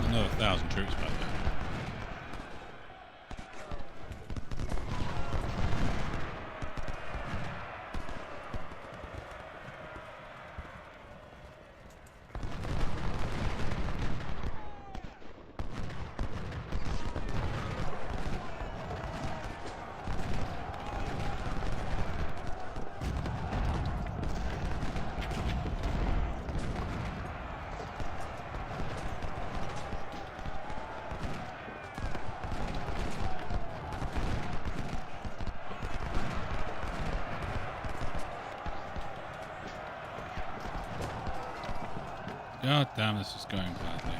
Another 1,000 troops back there. God damn, this is going badly.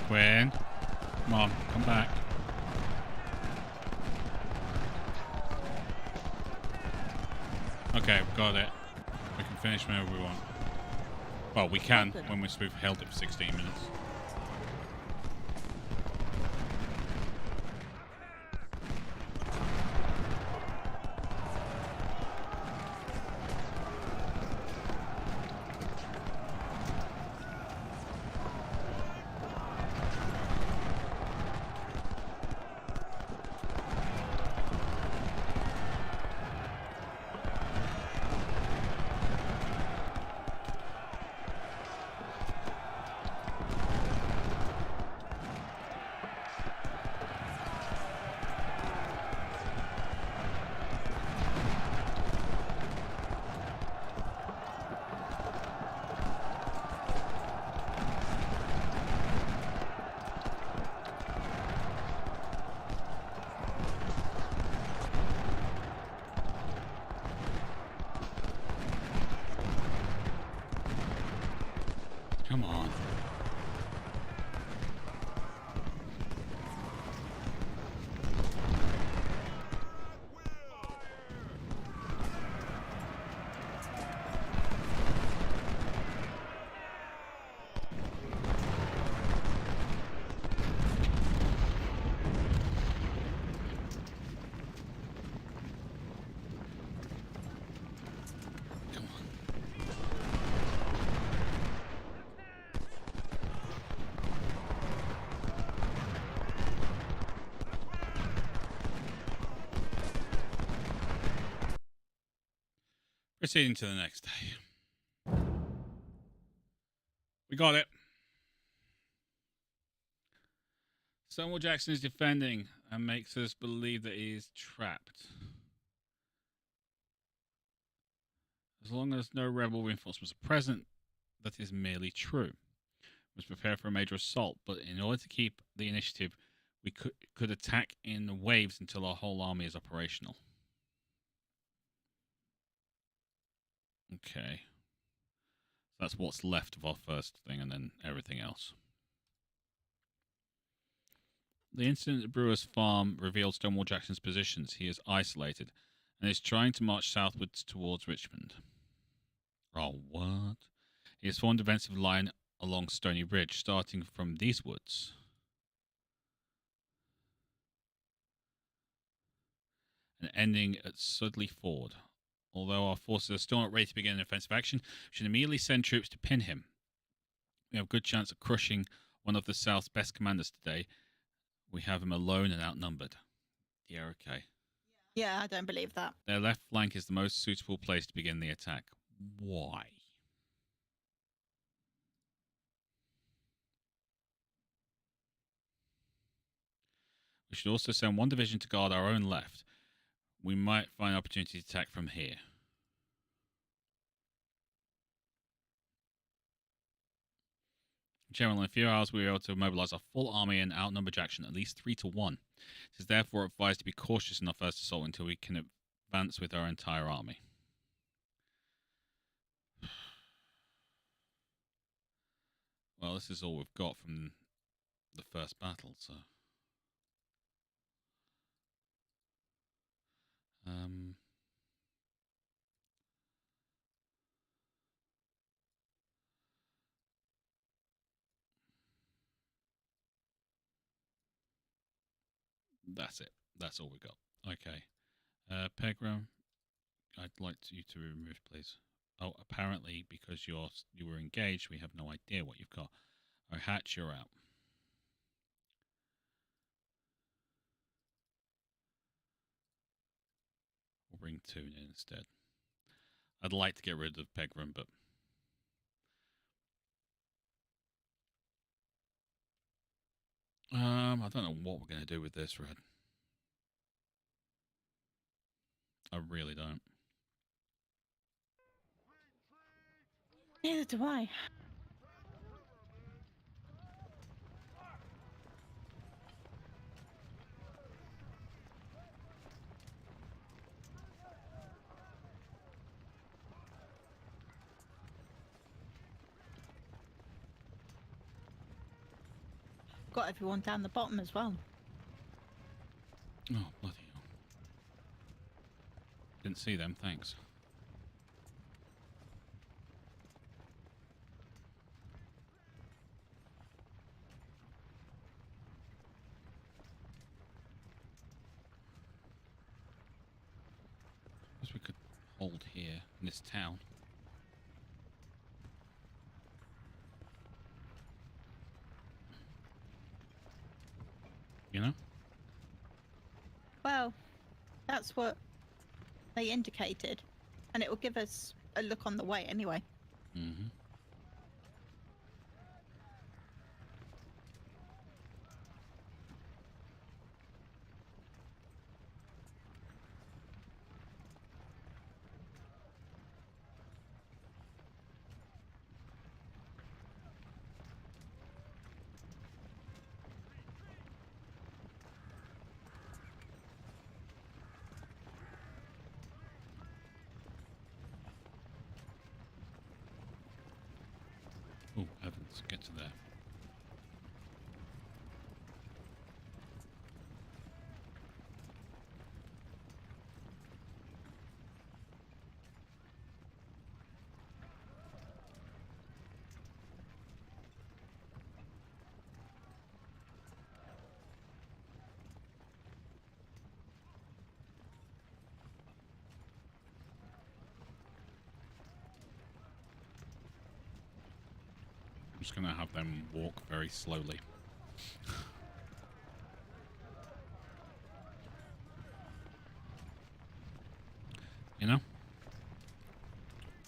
Quinn. Come on, come back. Okay, got it. We can finish whenever we want. Well, we can when we've held it for 16 minutes. Come on. Proceeding to the next day. We got it. Stonewall Jackson is defending and makes us believe that he is trapped. As long as no rebel reinforcements are present, that is merely true. We must prepare for a major assault, but in order to keep the initiative, we could attack in waves until our whole army is operational. Okay. That's what's left of our first thing, and then everything else. The incident at Brewer's farm revealed Stonewall Jackson's positions. He is isolated and is trying to march southwards towards Richmond. Oh, what? He has formed a defensive line along Stony Ridge, starting from these woods. And ending at Sudley Ford. Although our forces are still not ready to begin an offensive action, we should immediately send troops to pin him. We have a good chance of crushing one of the South's best commanders today. We have him alone and outnumbered. Yeah, okay. Yeah, I don't believe that. Their left flank is the most suitable place to begin the attack. Why? We should also send one division to guard our own left. We might find an opportunity to attack from here. General, in a few hours we were able to mobilize our full army and outnumber Jackson at least 3-1. It is therefore advised to be cautious in our first assault until we can advance with our entire army. Well, this is all we've got from the first battle, so... That's it. That's all we got. Okay. Pegram, I'd like you to be removed, please. Oh, apparently, because you were engaged, we have no idea what you've got. Oh, Hatch, you're out. We'll bring Toon in instead. I'd like to get rid of Pegram, but... I don't know what we're going to do with this, Red. I really don't. Neither do I. got everyone down the bottom as well. Oh, bloody hell. Didn't see them, thanks. Suppose we could hold here in this town. You know? Well, that's what they indicated, and it will give us a look on the way anyway. Mm-hmm. Oh, heavens, get to there. I'm just going to have them walk very slowly. You know?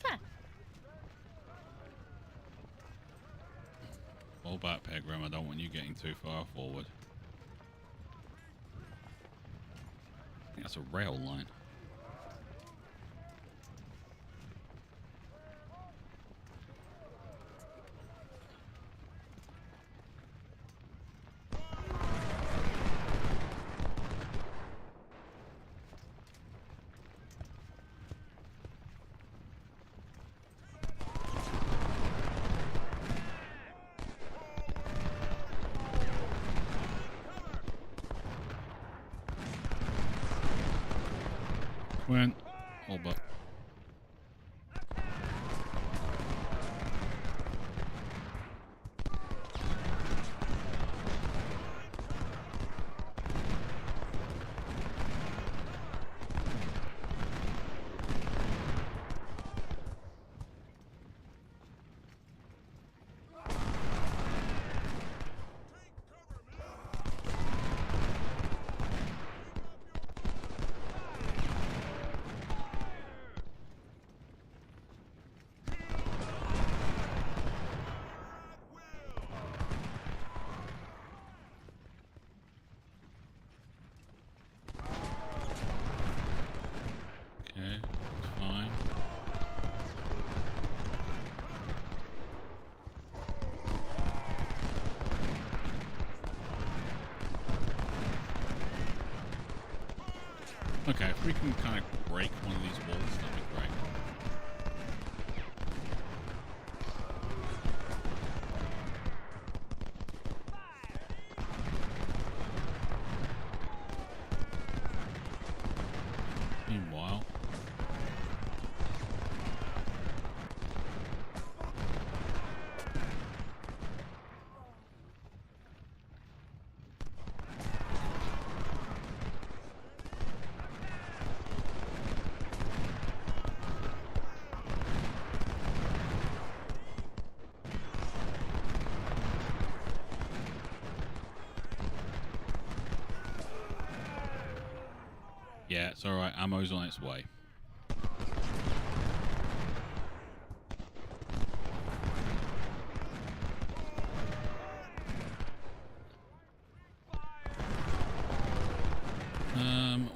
Yeah. Fall back, Pegram. I don't want you getting too far forward. I think that's a rail line. Went. Hold up. Okay, fine. Okay, if we can kind of break one of these walls, that'd be great. Meanwhile, yeah, it's alright, ammo's on its way.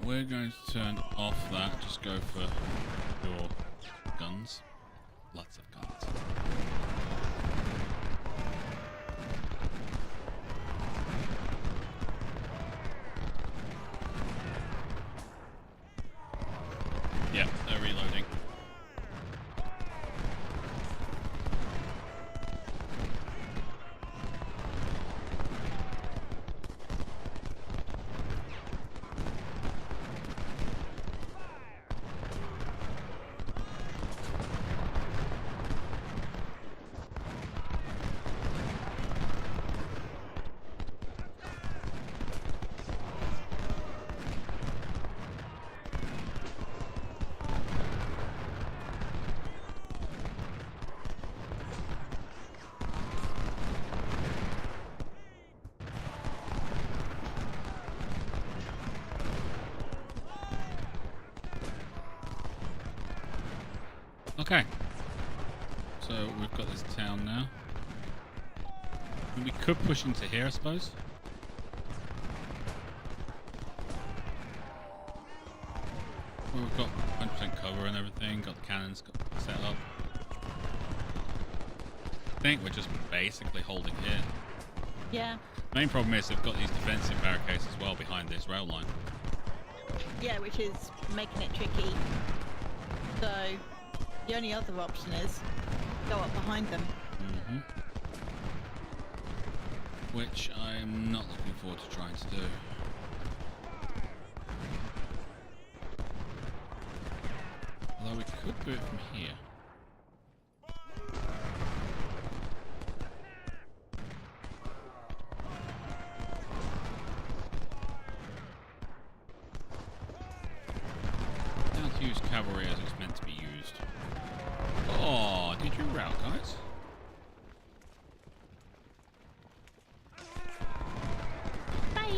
We're going to turn off that, just go for your guns. Lots of guns. Yeah, they're reloading. Okay. So we've got this town now. We could push into here, I suppose. Well, we've got 100% cover and everything. Got the cannons set up. I think we're just basically holding here. Yeah. Main problem is they've got these defensive barricades as well behind this rail line. Yeah, which is making it tricky. So the only other option is go up behind them. Mm-hmm. Which I'm not looking forward to trying to do. Although we could do it from here. Don't use cavalry as it's meant to be used. Oh, did you rout, guys? Bye!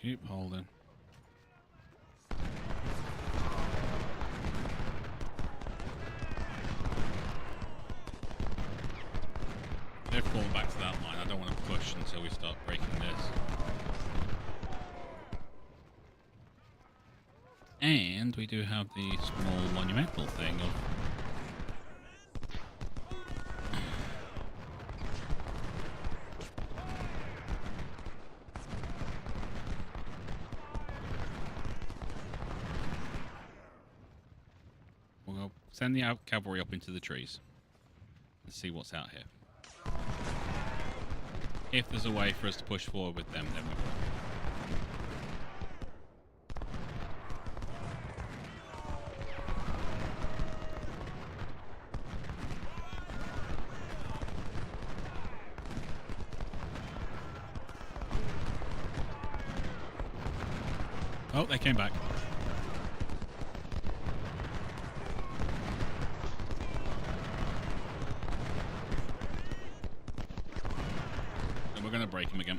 Keep holding. They're falling back to that line. I don't want to push until we start breaking this. And we do have the small monumental thing of... We'll go send the cavalry up into the trees. And see what's out here. If there's a way for us to push forward with them, then we will. Oh, they came back. And we're going to break him again.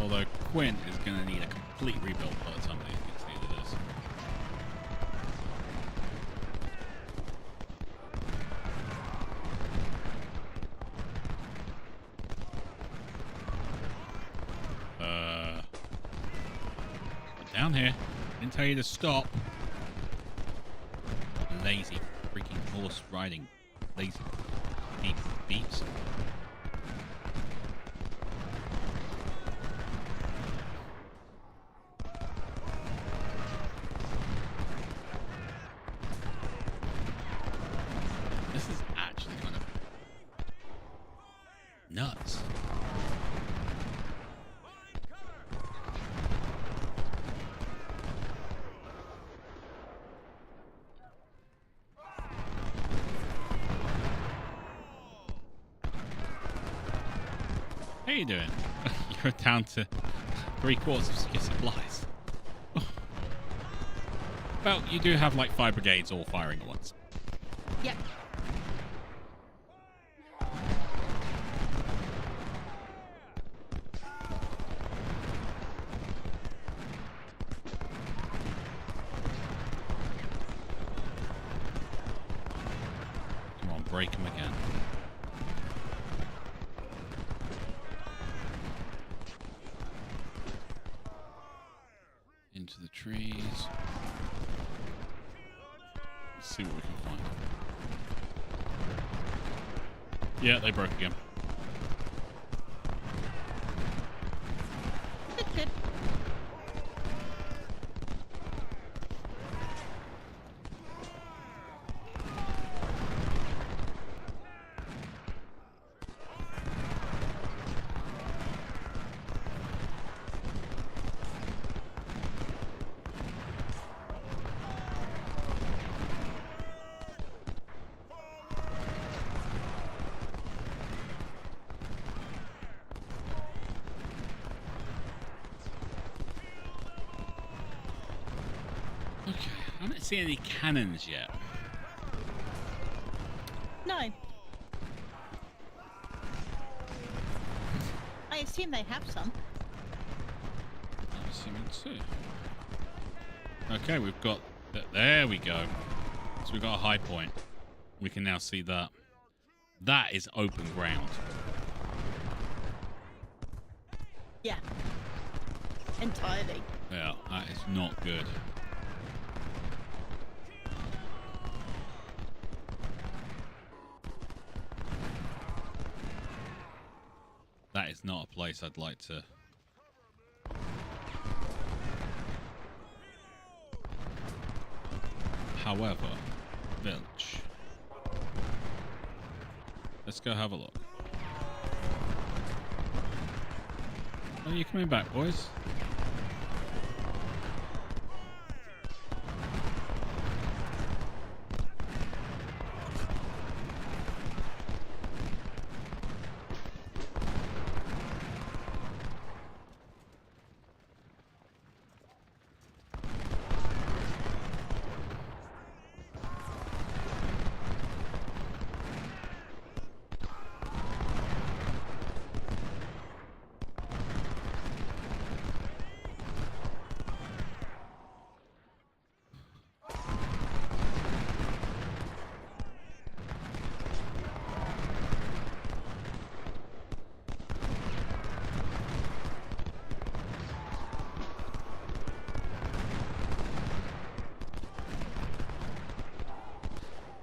Although Quinn is going to need a complete rebuild by the time they gets to the end of this. Down here. Didn't tell you to stop. Lazy freaking horse riding. Lazy beeps. This is actually kind of nuts. How you doing? You're down to 3/4 of your supplies. Well, you do have like 5 brigades all firing at once. Yep. Come on, break them again. Into the trees. Let's see what we can find. Yeah, they broke again. Good, good. Okay, I don't see any cannons yet. No. I assume they have some. I'm assuming too. Okay, we've got... There we go. So we've got a high point. We can now see that. That is open ground. Yeah. Entirely. Yeah, that is not good. That is not a place I'd like to... However, village. Let's go have a look. When are you coming back, boys?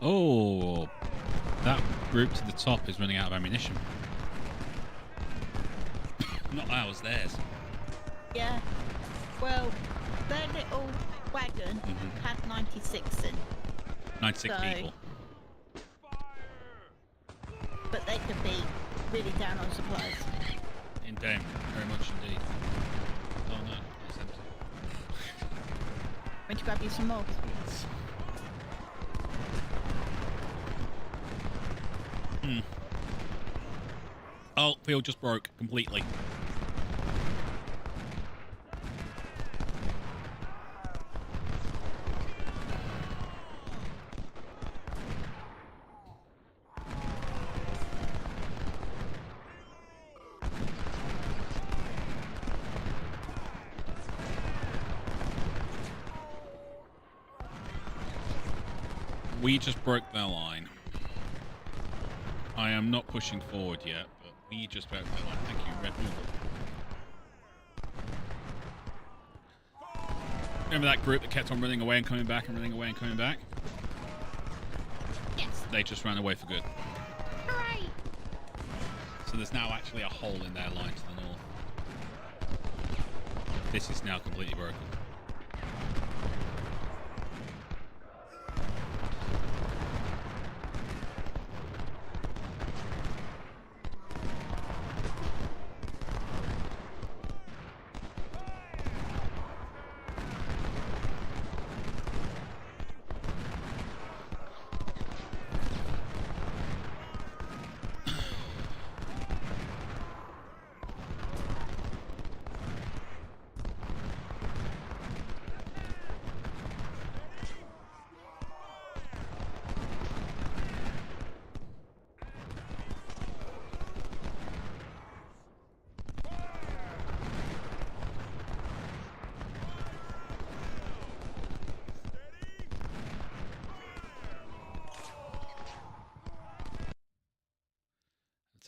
Oh, that group to the top is running out of ammunition. Not ours, theirs. Yeah. Well, their little wagon had 96 in, 96 So- people. but they could be really down on supplies. Indeed, very much indeed. Oh no, it's empty. Want to grab you some more? Yes. Oh, field just broke completely. We just broke their line. I am not pushing forward yet, but we just broke their line. Thank you, Red Bull. Remember that group that kept on running away and coming back and running away and coming back? Yes. They just ran away for good. Hooray! So there's now actually a hole in their line to the north. This is now completely broken.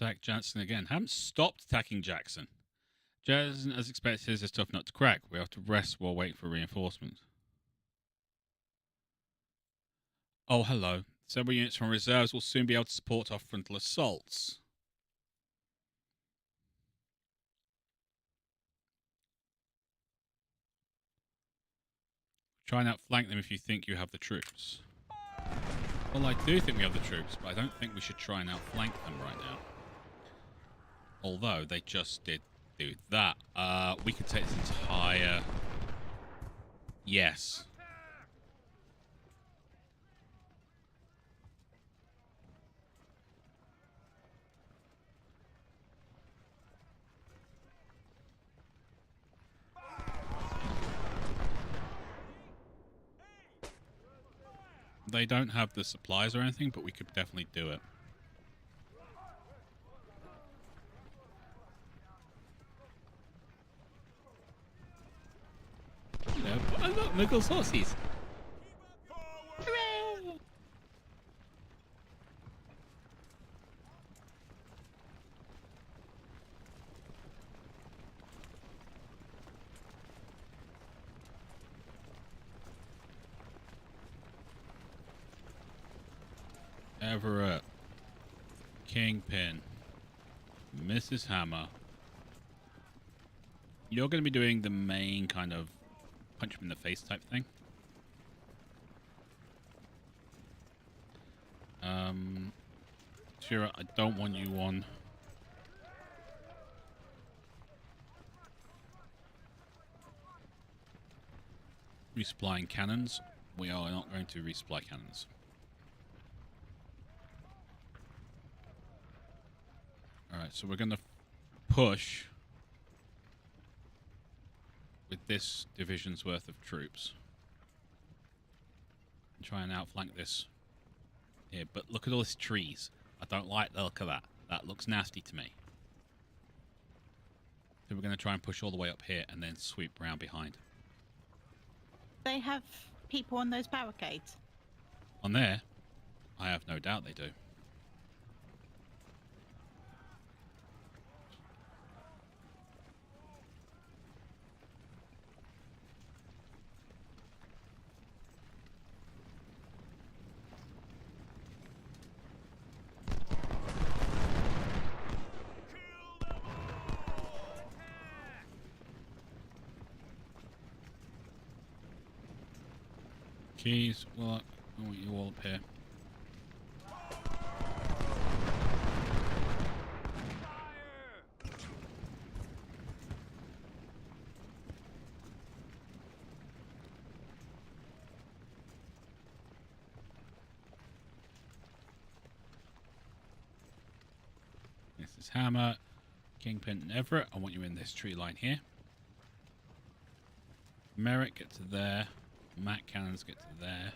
Attack Jackson again. Haven't stopped attacking Jackson. Jackson, as expected, is tough not to crack. We have to rest while waiting for reinforcements. Oh, hello. Several units from reserves will soon be able to support our frontal assaults. Try and outflank them if you think you have the troops. Well, I do think we have the troops, but I don't think we should try and outflank them right now. Although they just did do that. We could take this entire... Yes. They don't have the supplies or anything, but we could definitely do it. I look, Muggles horses. Hooray! Everett. Kingpin. Mrs. Hammer. You're going to be doing the main kind of punch him in the face type thing. Shira, I don't want you on. Resupplying cannons. We are not going to resupply cannons. Alright, so we're going to push with this division's worth of troops. And try and outflank this here. But look at all these trees. I don't like the look of that. That looks nasty to me. So we're going to try and push all the way up here and then sweep round behind. They have people on those barricades. On there, I have no doubt they do. Keys, well, I want you all up here. This is Hammer, Kingpin and Everett. I want you in this tree line here. Merrick, get to there. Matt Cannons, get to there.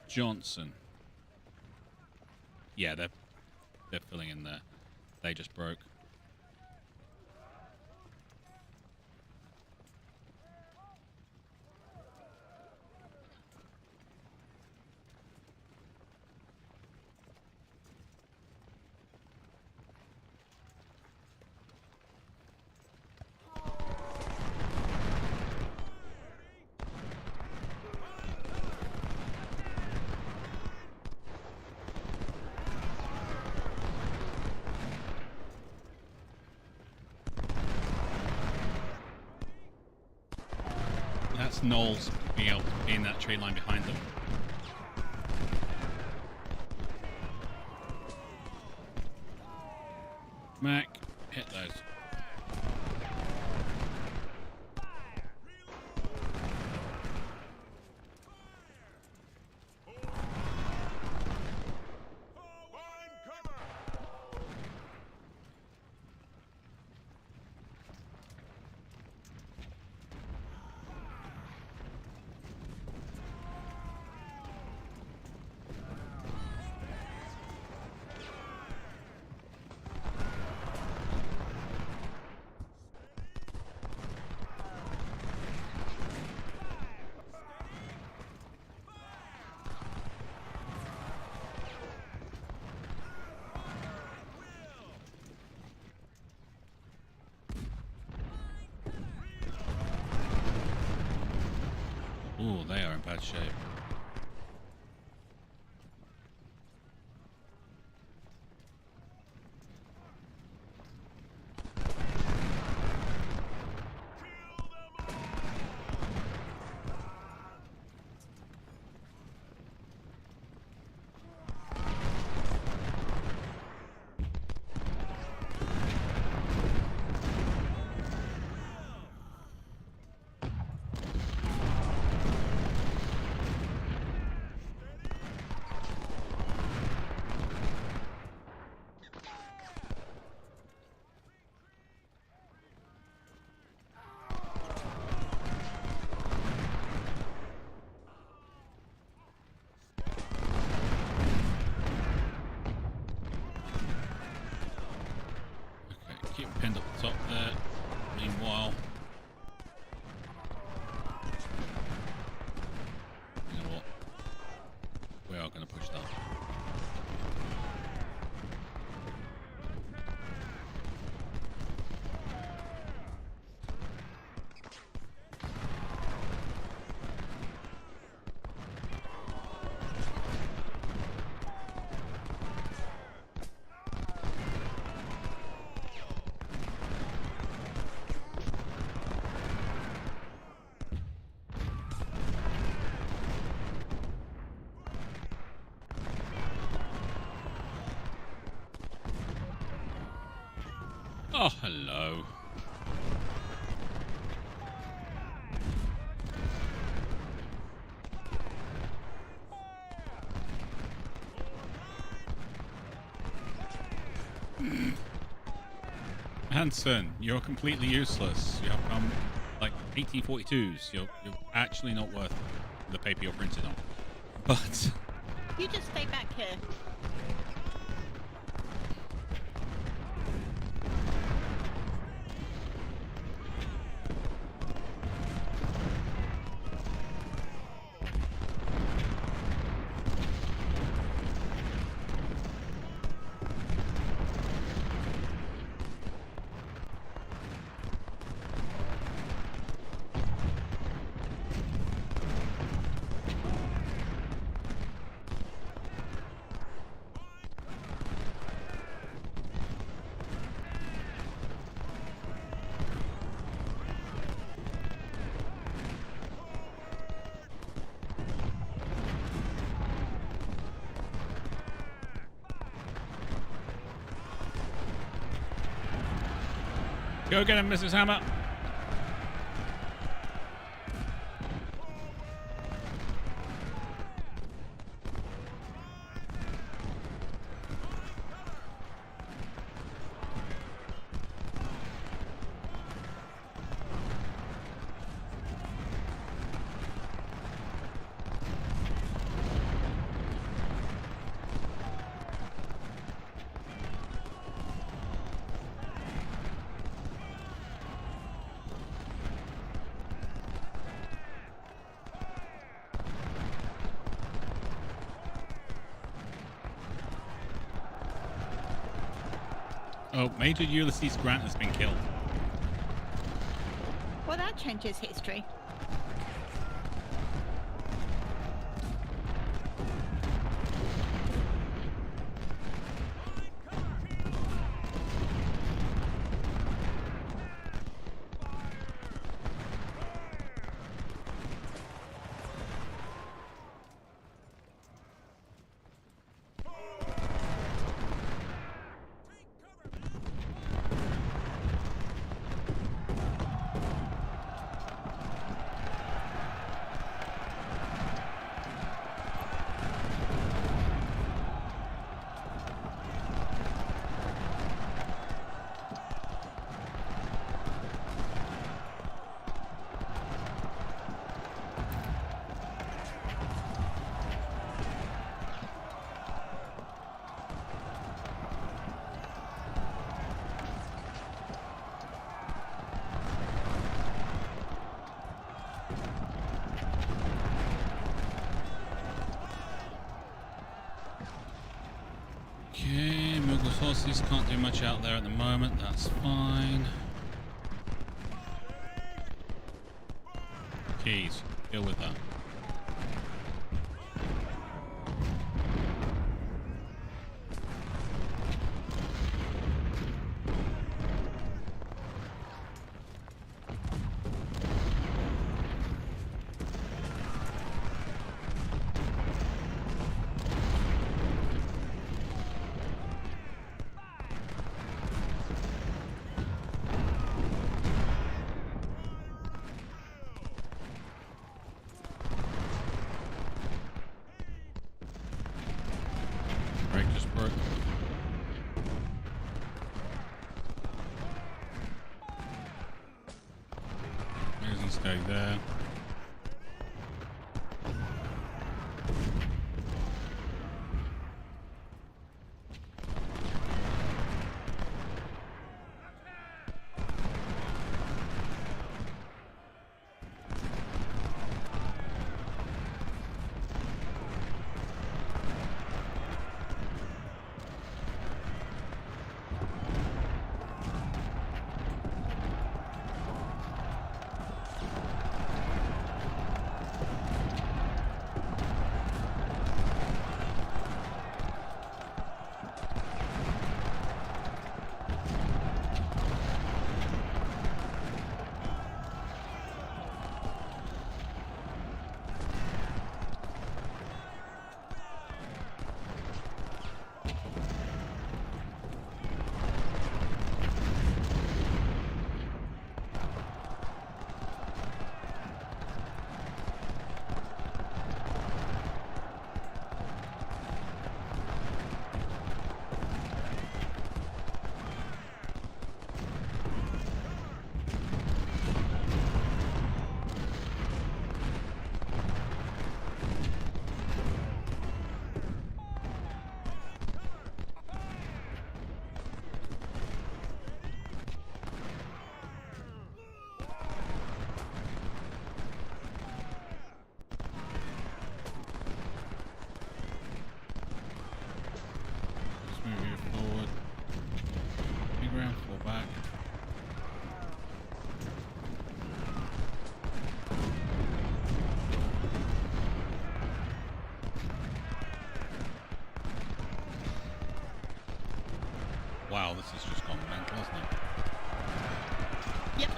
Johnson. Yeah, they're filling in there. They just broke. That's Knowles being able to be in that tree line behind them. Mac, hit those. Ooh, they are in bad shape. keep him pinned up the top there. Meanwhile, you know what? We are going to push that. Oh, hello. Hanson, you're completely useless. You have come like 1842s. You're actually not worth the paper you're printed on. But You just stay back here. go get him, Mrs. Hammer. Oh, Major Ulysses Grant has been killed. Well, that changes history. Okay, Mughal forces can't do much out there at the moment, that's fine. Keys, deal with that. Brake just broke. Doesn't stay there. Fall back. Wow, this has just gone mental, hasn't it? Yep.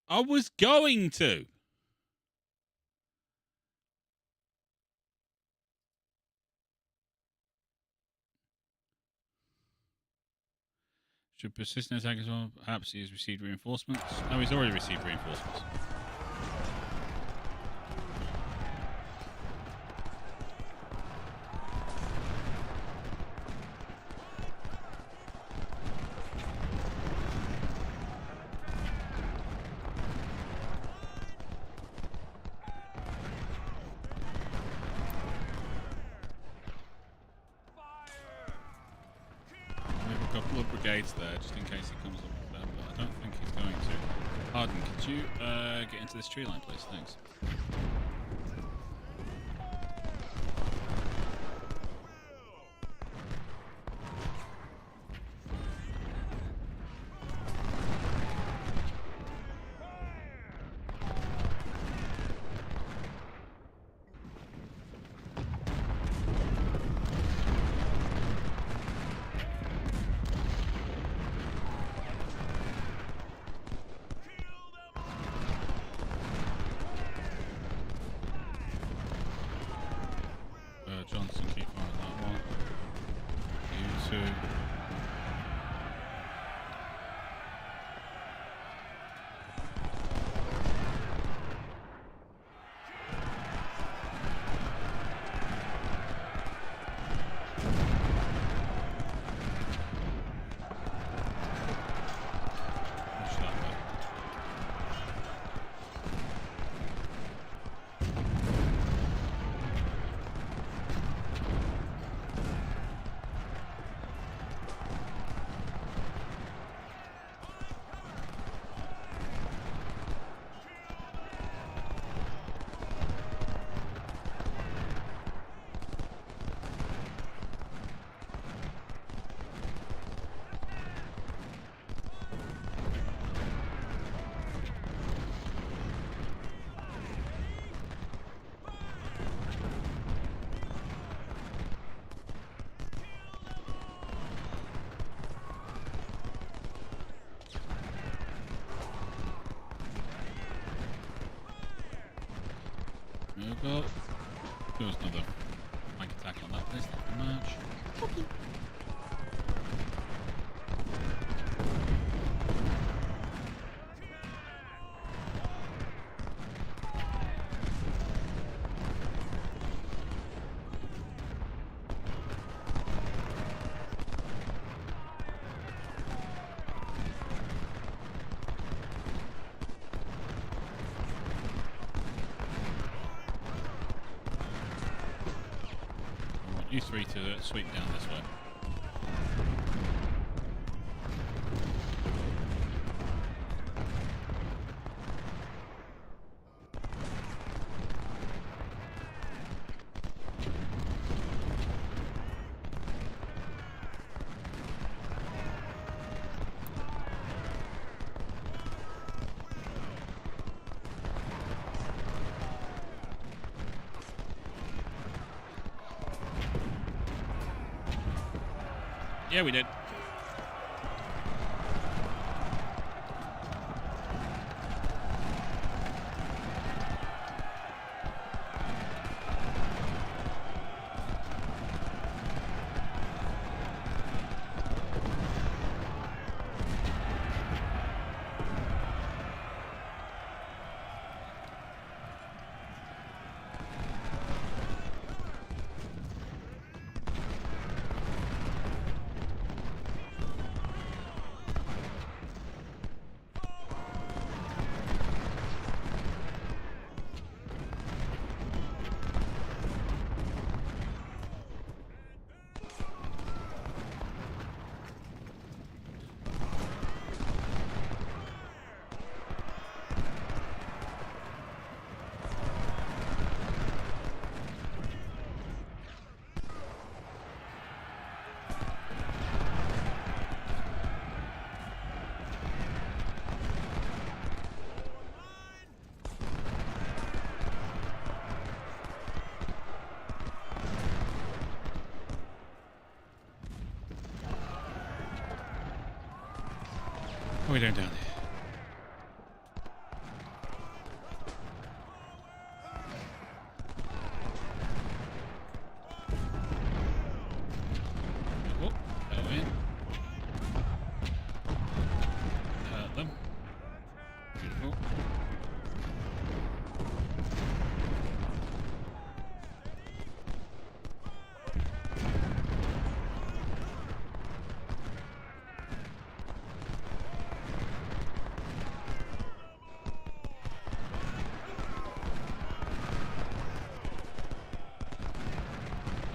I was going to. Should persistent attack as well? Perhaps he has received reinforcements. No, he's already received reinforcements. Couple of brigades there, just in case he comes up with them, but I don't think he's going to. Harden, could you get into this tree line, please? Thanks. Johnson, keep firing that one. You two. Push that way. Move up. There was another flank attack on that place. Thank you very much. Okay. I want you three to sweep down this way. Yeah, we did. What are we doing down here? Oh, go in. Hurt them. Beautiful.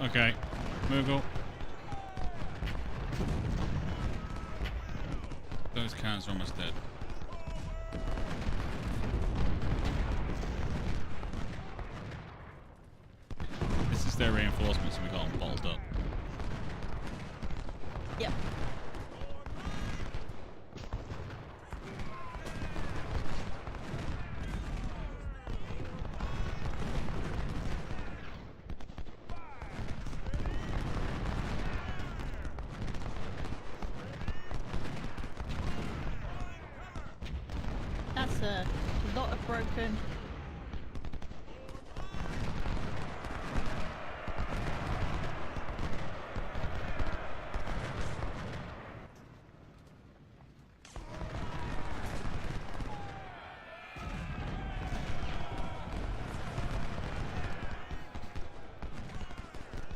Okay, Moogle. Those cannons are almost dead. This is their reinforcements, and we got them bottled up. Yep. That's a lot of broken.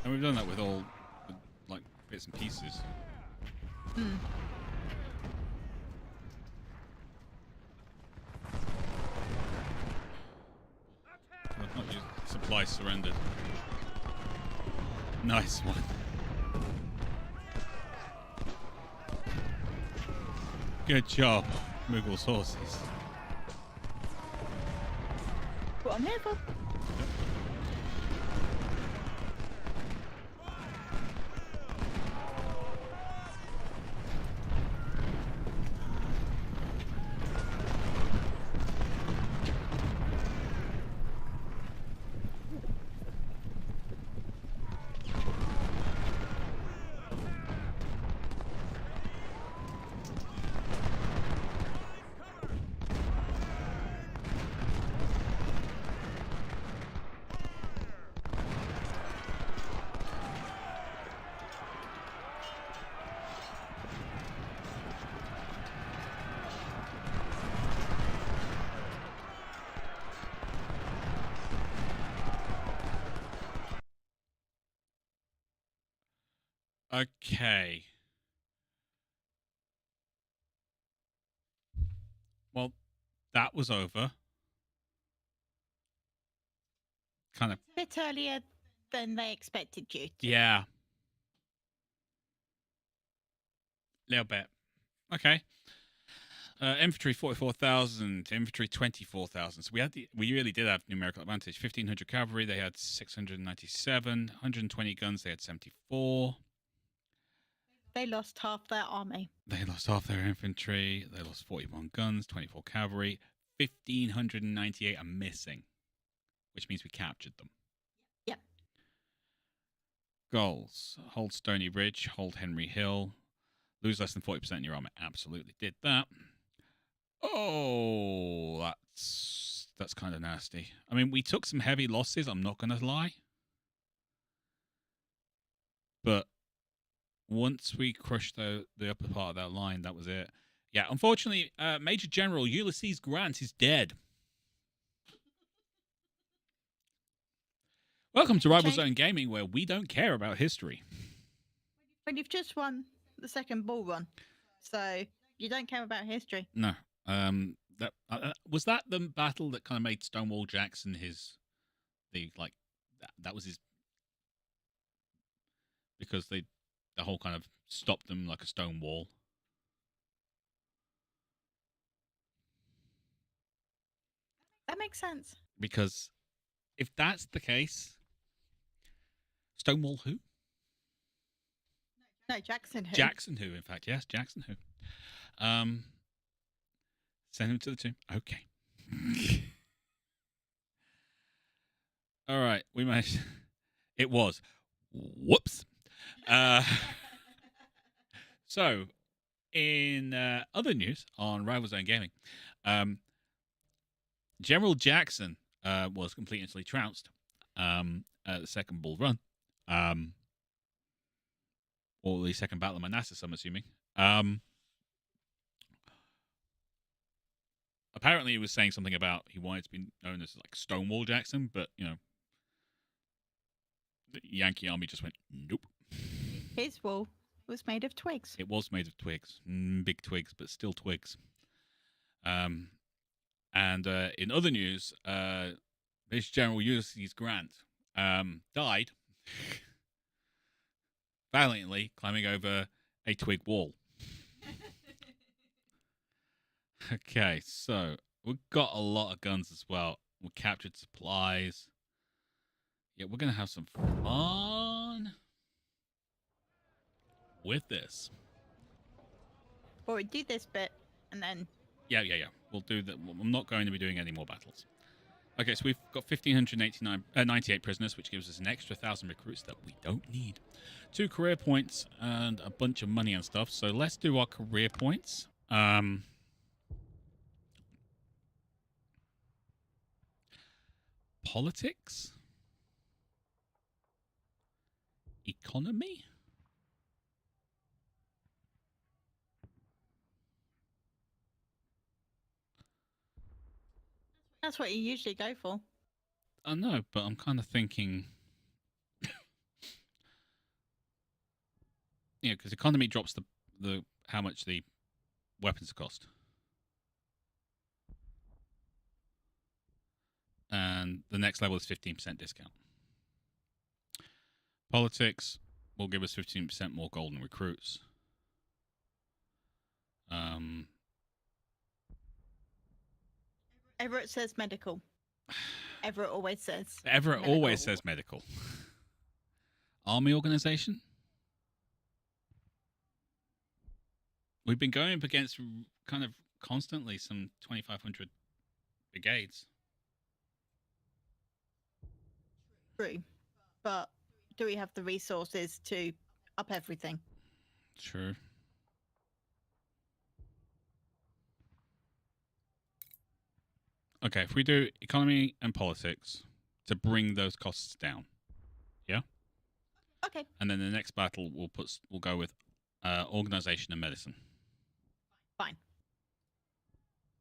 And we've done that with all the, like, bits and pieces. Hmm. Not used. Supplies surrendered. Nice one. Good job, Moogle's horses. What I'm here for. Okay. Well, that was over. Kind of. A bit earlier than they expected you to. Yeah. Little bit. Okay. Infantry 44,000, infantry 24,000. So we really did have numerical advantage. 1,500 cavalry, they had 697. 120 guns, they had 74. They lost half their army. They lost half their infantry. They lost 41 guns, 24 cavalry. 1,598 are missing, which means we captured them. Yep. Goals: hold Stony Ridge, hold Henry Hill, lose less than 40% in your army. Absolutely did that. Oh, that's kind of nasty. I mean, we took some heavy losses, I'm not going to lie. But once we crushed the upper part of that line, that was it. Yeah, unfortunately, Major General Ulysses Grant is dead. Welcome to Rival Zone Gaming, where we don't care about history. But you've just won the second bull run, so you don't care about history. No. That was that the battle that kind of made Stonewall Jackson that was his, because the whole kind of stopped them like a stone wall. That makes sense. Because if that's the case, Stonewall who? No, Jackson who? Jackson who, in fact, yes, Jackson who. Send him to the tomb. Okay. All right, we managed. It was. Whoops. So, In other news on Rival Zone Gaming, General Jackson was completely trounced at the second Bull Run, or the second Battle of Manassas, I'm assuming. Apparently, he was saying something about he wanted to be known as like Stonewall Jackson, but the Yankee Army just went nope. His wall was made of twigs. It was made of twigs, big twigs, but still twigs. And in other news, Major General Ulysses Grant died valiantly climbing over a twig wall. Okay, so we've got a lot of guns as well. We captured supplies. Yeah, we're going to have some fun with this. Or we do this bit and then. Yeah. We'll do that. I'm not going to be doing any more battles. Okay, so we've got 1,598 prisoners, which gives us an extra 1,000 recruits that we don't need. 2 career points and a bunch of money and stuff. So let's do our career points. Politics? Economy? That's what you usually go for. I know, but I'm kind of thinking... because economy drops the how much the weapons cost. And the next level is 15% discount. Politics will give us 15% more golden recruits. Everett says medical. Everett always says. Everett medical. always says medical. Army organization? We've been going up against kind of constantly some 2,500 brigades. True. But do we have the resources to up everything? True. Okay, if we do economy and politics to bring those costs down, yeah. Okay. And then the next battle we'll go with organization and medicine. Fine.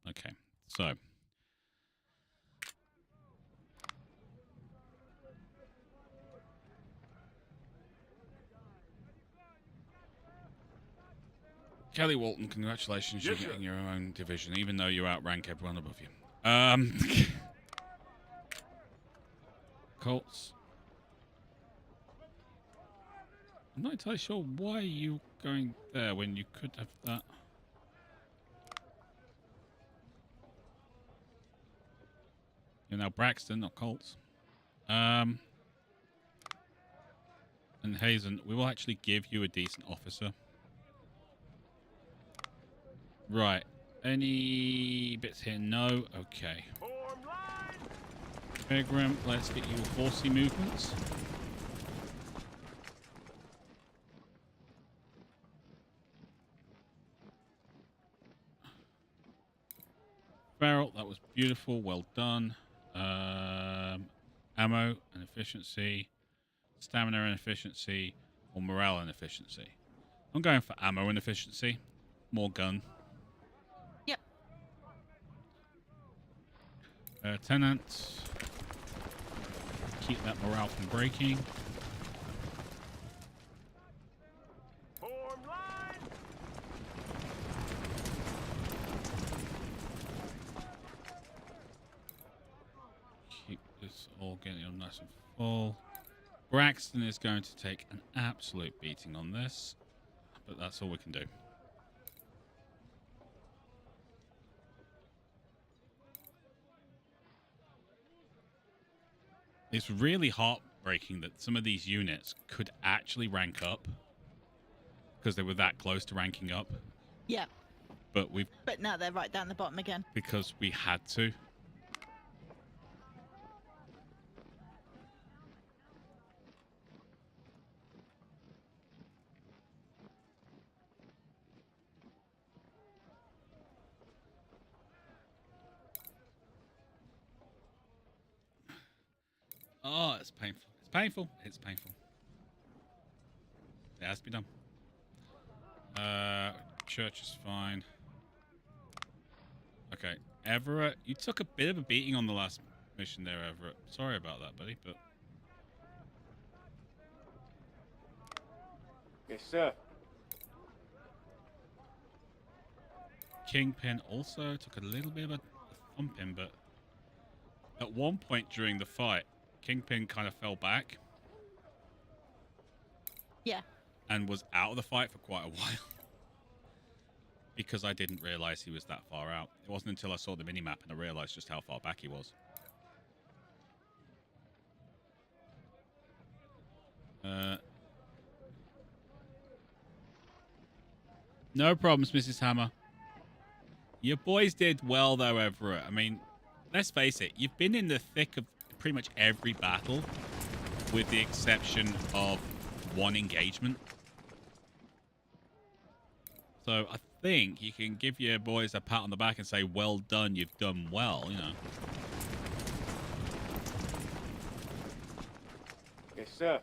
Okay, so Kelly Walton, congratulations, Yes, you're getting sir. your own division, even though you outrank everyone above you. Colts. I'm not entirely sure why you going there when you could have that. You're now Braxton, not Colts. And Hazen, we will actually give you a decent officer. Right. Any bits here? No. Okay. Form line. Pegram, let's get you horsey movements. Barrel, that was beautiful. Well done. Ammo and efficiency. Stamina and efficiency. Or morale and efficiency. I'm going for ammo and efficiency. More gun. Yep. Tenant. Keep that morale from breaking. Form line. Keep this all getting nice and full. Braxton is going to take an absolute beating on this, but that's all we can do. It's really heartbreaking that some of these units could actually rank up because they were that close to ranking up, Yep. but now they're right down the bottom again. because we had to. Oh, it's painful. It's painful. It's painful. It has to be done. Church is fine. Okay, Everett, you took a bit of a beating on the last mission there, Everett. Sorry about that, buddy, but... Yes, sir. Kingpin also took a little bit of a thumping, but at one point during the fight, Kingpin kind of fell back. Yeah. And was out of the fight for quite a while. Because I didn't realise he was that far out. It wasn't until I saw the minimap and I realised just how far back he was. No problems, Mrs. Hammer. Your boys did well, though, Everett. I mean, let's face it. You've been in the thick of pretty much every battle, with the exception of one engagement. So I think you can give your boys a pat on the back and say, well done, you've done well, you know. Yes, sir.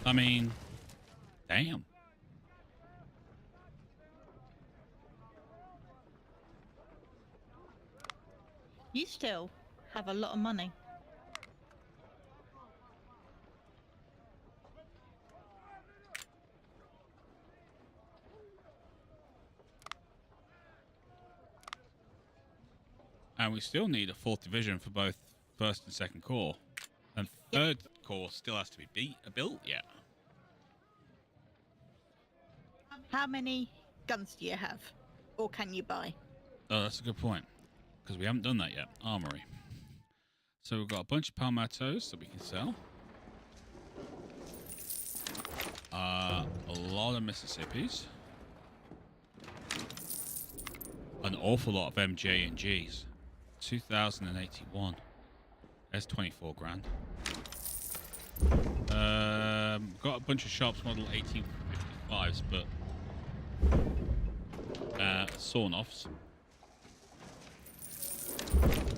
I mean, damn. You still have a lot of money. And we still need a 4th division for both 1st and 2nd Corps. And 3rd Corps still has to be built yet. How many guns do you have? Or can you buy? Oh, that's a good point. Because we haven't done that yet. Armory. So we've got a bunch of palmettos that we can sell. A lot of Mississippis. An awful lot of MJ and Gs. 2,081. There's 24 grand. Got a bunch of Sharps model 1855s, but sawn-offs.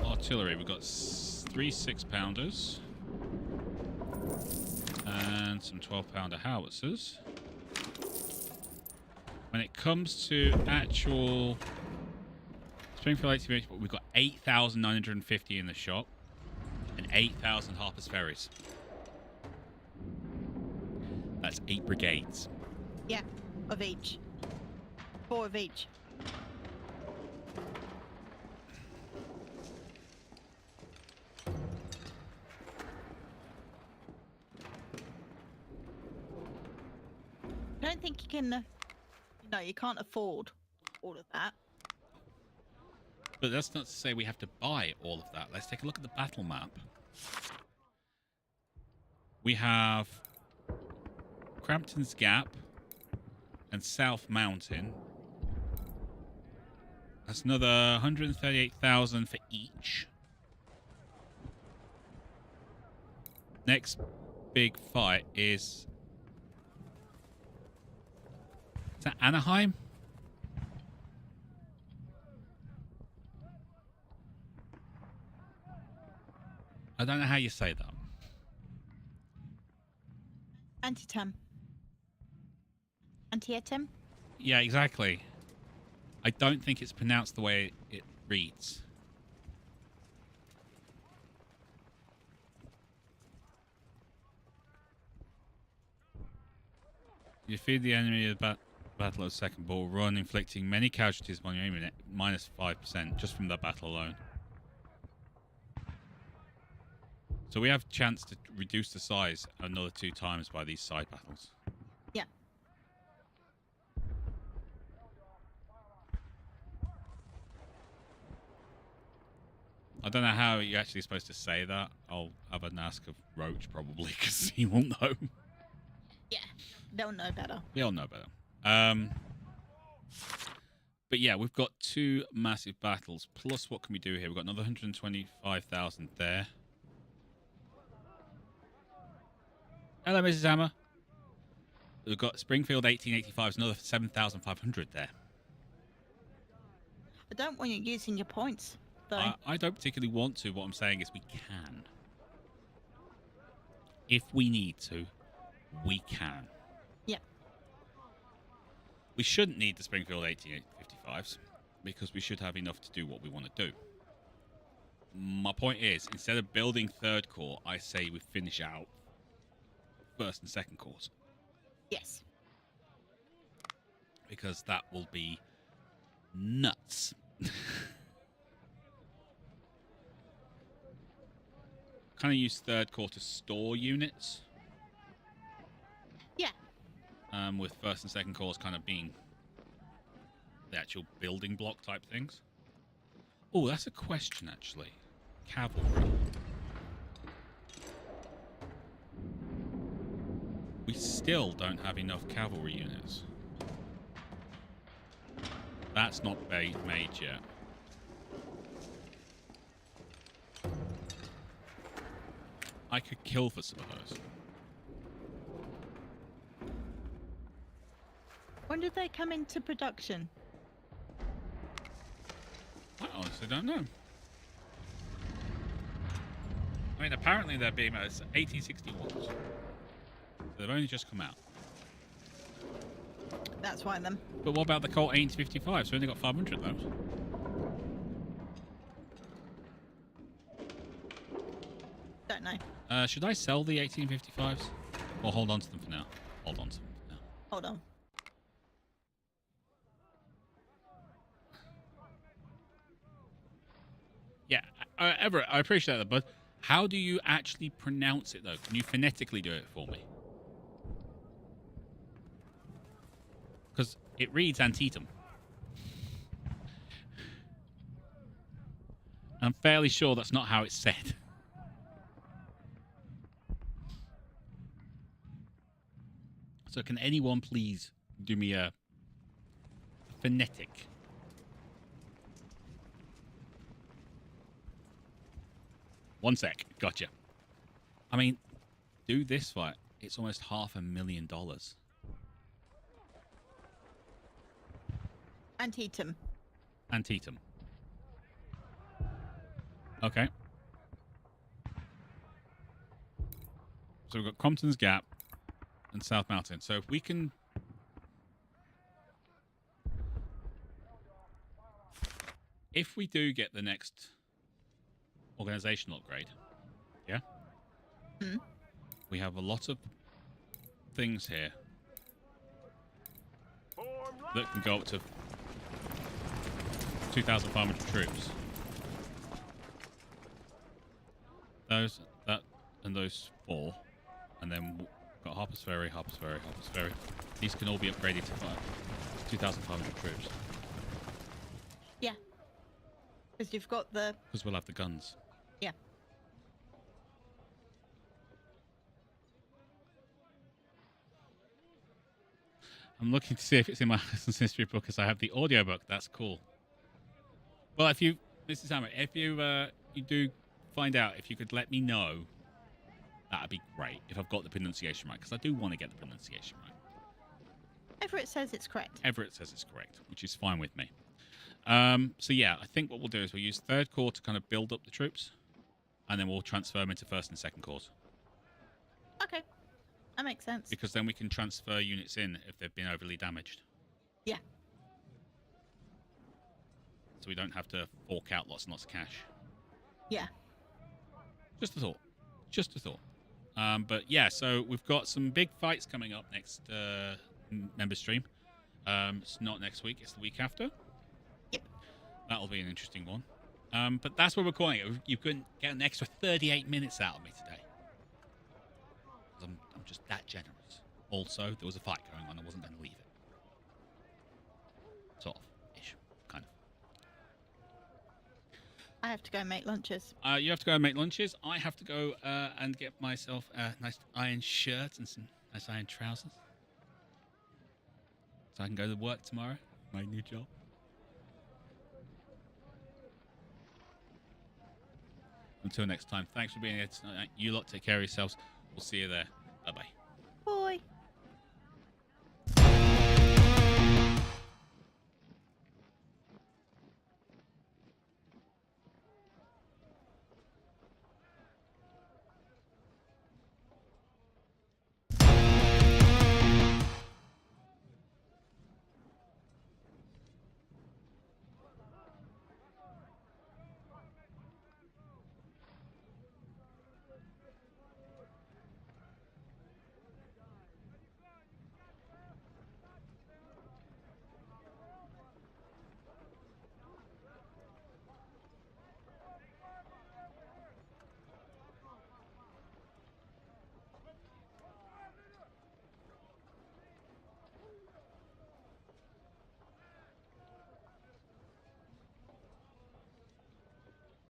Artillery, we've got 3 6-pounders and some 12-pounder howitzers. When it comes to actual Springfield 18, we've got 8,950 in the shop and 8,000 Harper's Ferries. That's 8 brigades. Yeah, of each. 4 of each. I don't think you can... no, you can't afford all of that. But that's not to say we have to buy all of that. Let's take a look at the battle map. We have Crampton's Gap and South Mountain. That's another 138,000 for each. Next big fight is that Anaheim? I don't know how you say that. Antietam. Antietam? Yeah, exactly. I don't think it's pronounced the way it reads. You feed the enemy at the battle of Second Ball Run, inflicting many casualties on your enemy, minus 5% just from that battle alone. So we have a chance to reduce the size another 2 times by these side battles. Yeah. I don't know how you're actually supposed to say that. I'll have an ask of Roach probably because he won't know. Yeah, they'll know better. We all know better. But yeah, we've got 2 massive battles. Plus, what can we do here? We've got another 125,000 there. Hello, Mrs. Hammer. We've got Springfield 1885's another 7,500 there. I don't want you using your points, though. I don't particularly want to. What I'm saying is we can. If we need to, we can. Yeah. We shouldn't need the Springfield 1855s because we should have enough to do what we want to do. My point is, instead of building third corps, I say we finish out first and second corps. Yes. Because that will be nuts. Kind of use third corps to store units. Yeah. With first and second corps kind of being the actual building block type things. Oh, that's a question, actually. Cavalry. We still don't have enough cavalry units. That's not made yet. I could kill for some of those. When did they come into production? I honestly don't know. I mean, apparently they're being made. It's 1861s. So they've only just come out. That's why then. But what about the Colt 1855? So we only got 500 of those. Don't know. Should I sell the 1855s? Or hold on to them for now? Hold on to them for now. Hold on. Yeah, Everett, I appreciate that, but how do you actually pronounce it, though? Can you phonetically do it for me? Because it reads Antietam. I'm fairly sure that's not how it's said. So can anyone please do me a phonetic? One sec. Gotcha. I mean, do this fight. It's almost $500,000. Antietam. Antietam. Okay. So we've got Compton's Gap and South Mountain. So if we can... If we do get the next organizational upgrade, yeah? We have a lot of things here that can go up to 2,500 troops. Those, that, and those four. And then we've got Harper's Ferry, Harper's Ferry, Harper's Ferry. These can all be upgraded to 2,500 troops. Yeah. Because you've got the... Because we'll have the guns. Yeah. I'm looking to see if it's in my Lessons History book because I have the audiobook. That's cool. Well, if you... Mrs. Hammer, if you do find out, if you could let me know, that'd be great. If I've got the pronunciation right. Because I do want to get the pronunciation right. Everett says it's correct. Everett says it's correct, which is fine with me. So yeah, I think what we'll do is we'll use third corps to kind of build up the troops, and then we'll transfer them into first and second corps. Okay. That makes sense. Because then we can transfer units in if they've been overly damaged. Yeah. So we don't have to fork out lots and lots of cash. Yeah. Just a thought. Just a thought. But yeah, so we've got some big fights coming up next member stream. It's not next week, it's the week after. Yep. That'll be an interesting one. But that's what we're calling it. You couldn't get an extra 38 minutes out of me today. I'm just that generous. Also, there was a fight going on. I wasn't going to leave it. Sort of. Ish. Kind of. I have to go make lunches. You have to go and make lunches. I have to go and get myself a nice iron shirt and some nice iron trousers. So I can go to work tomorrow. My new job. Until next time, thanks for being here tonight. You lot take care of yourselves. We'll see you there. Bye-bye.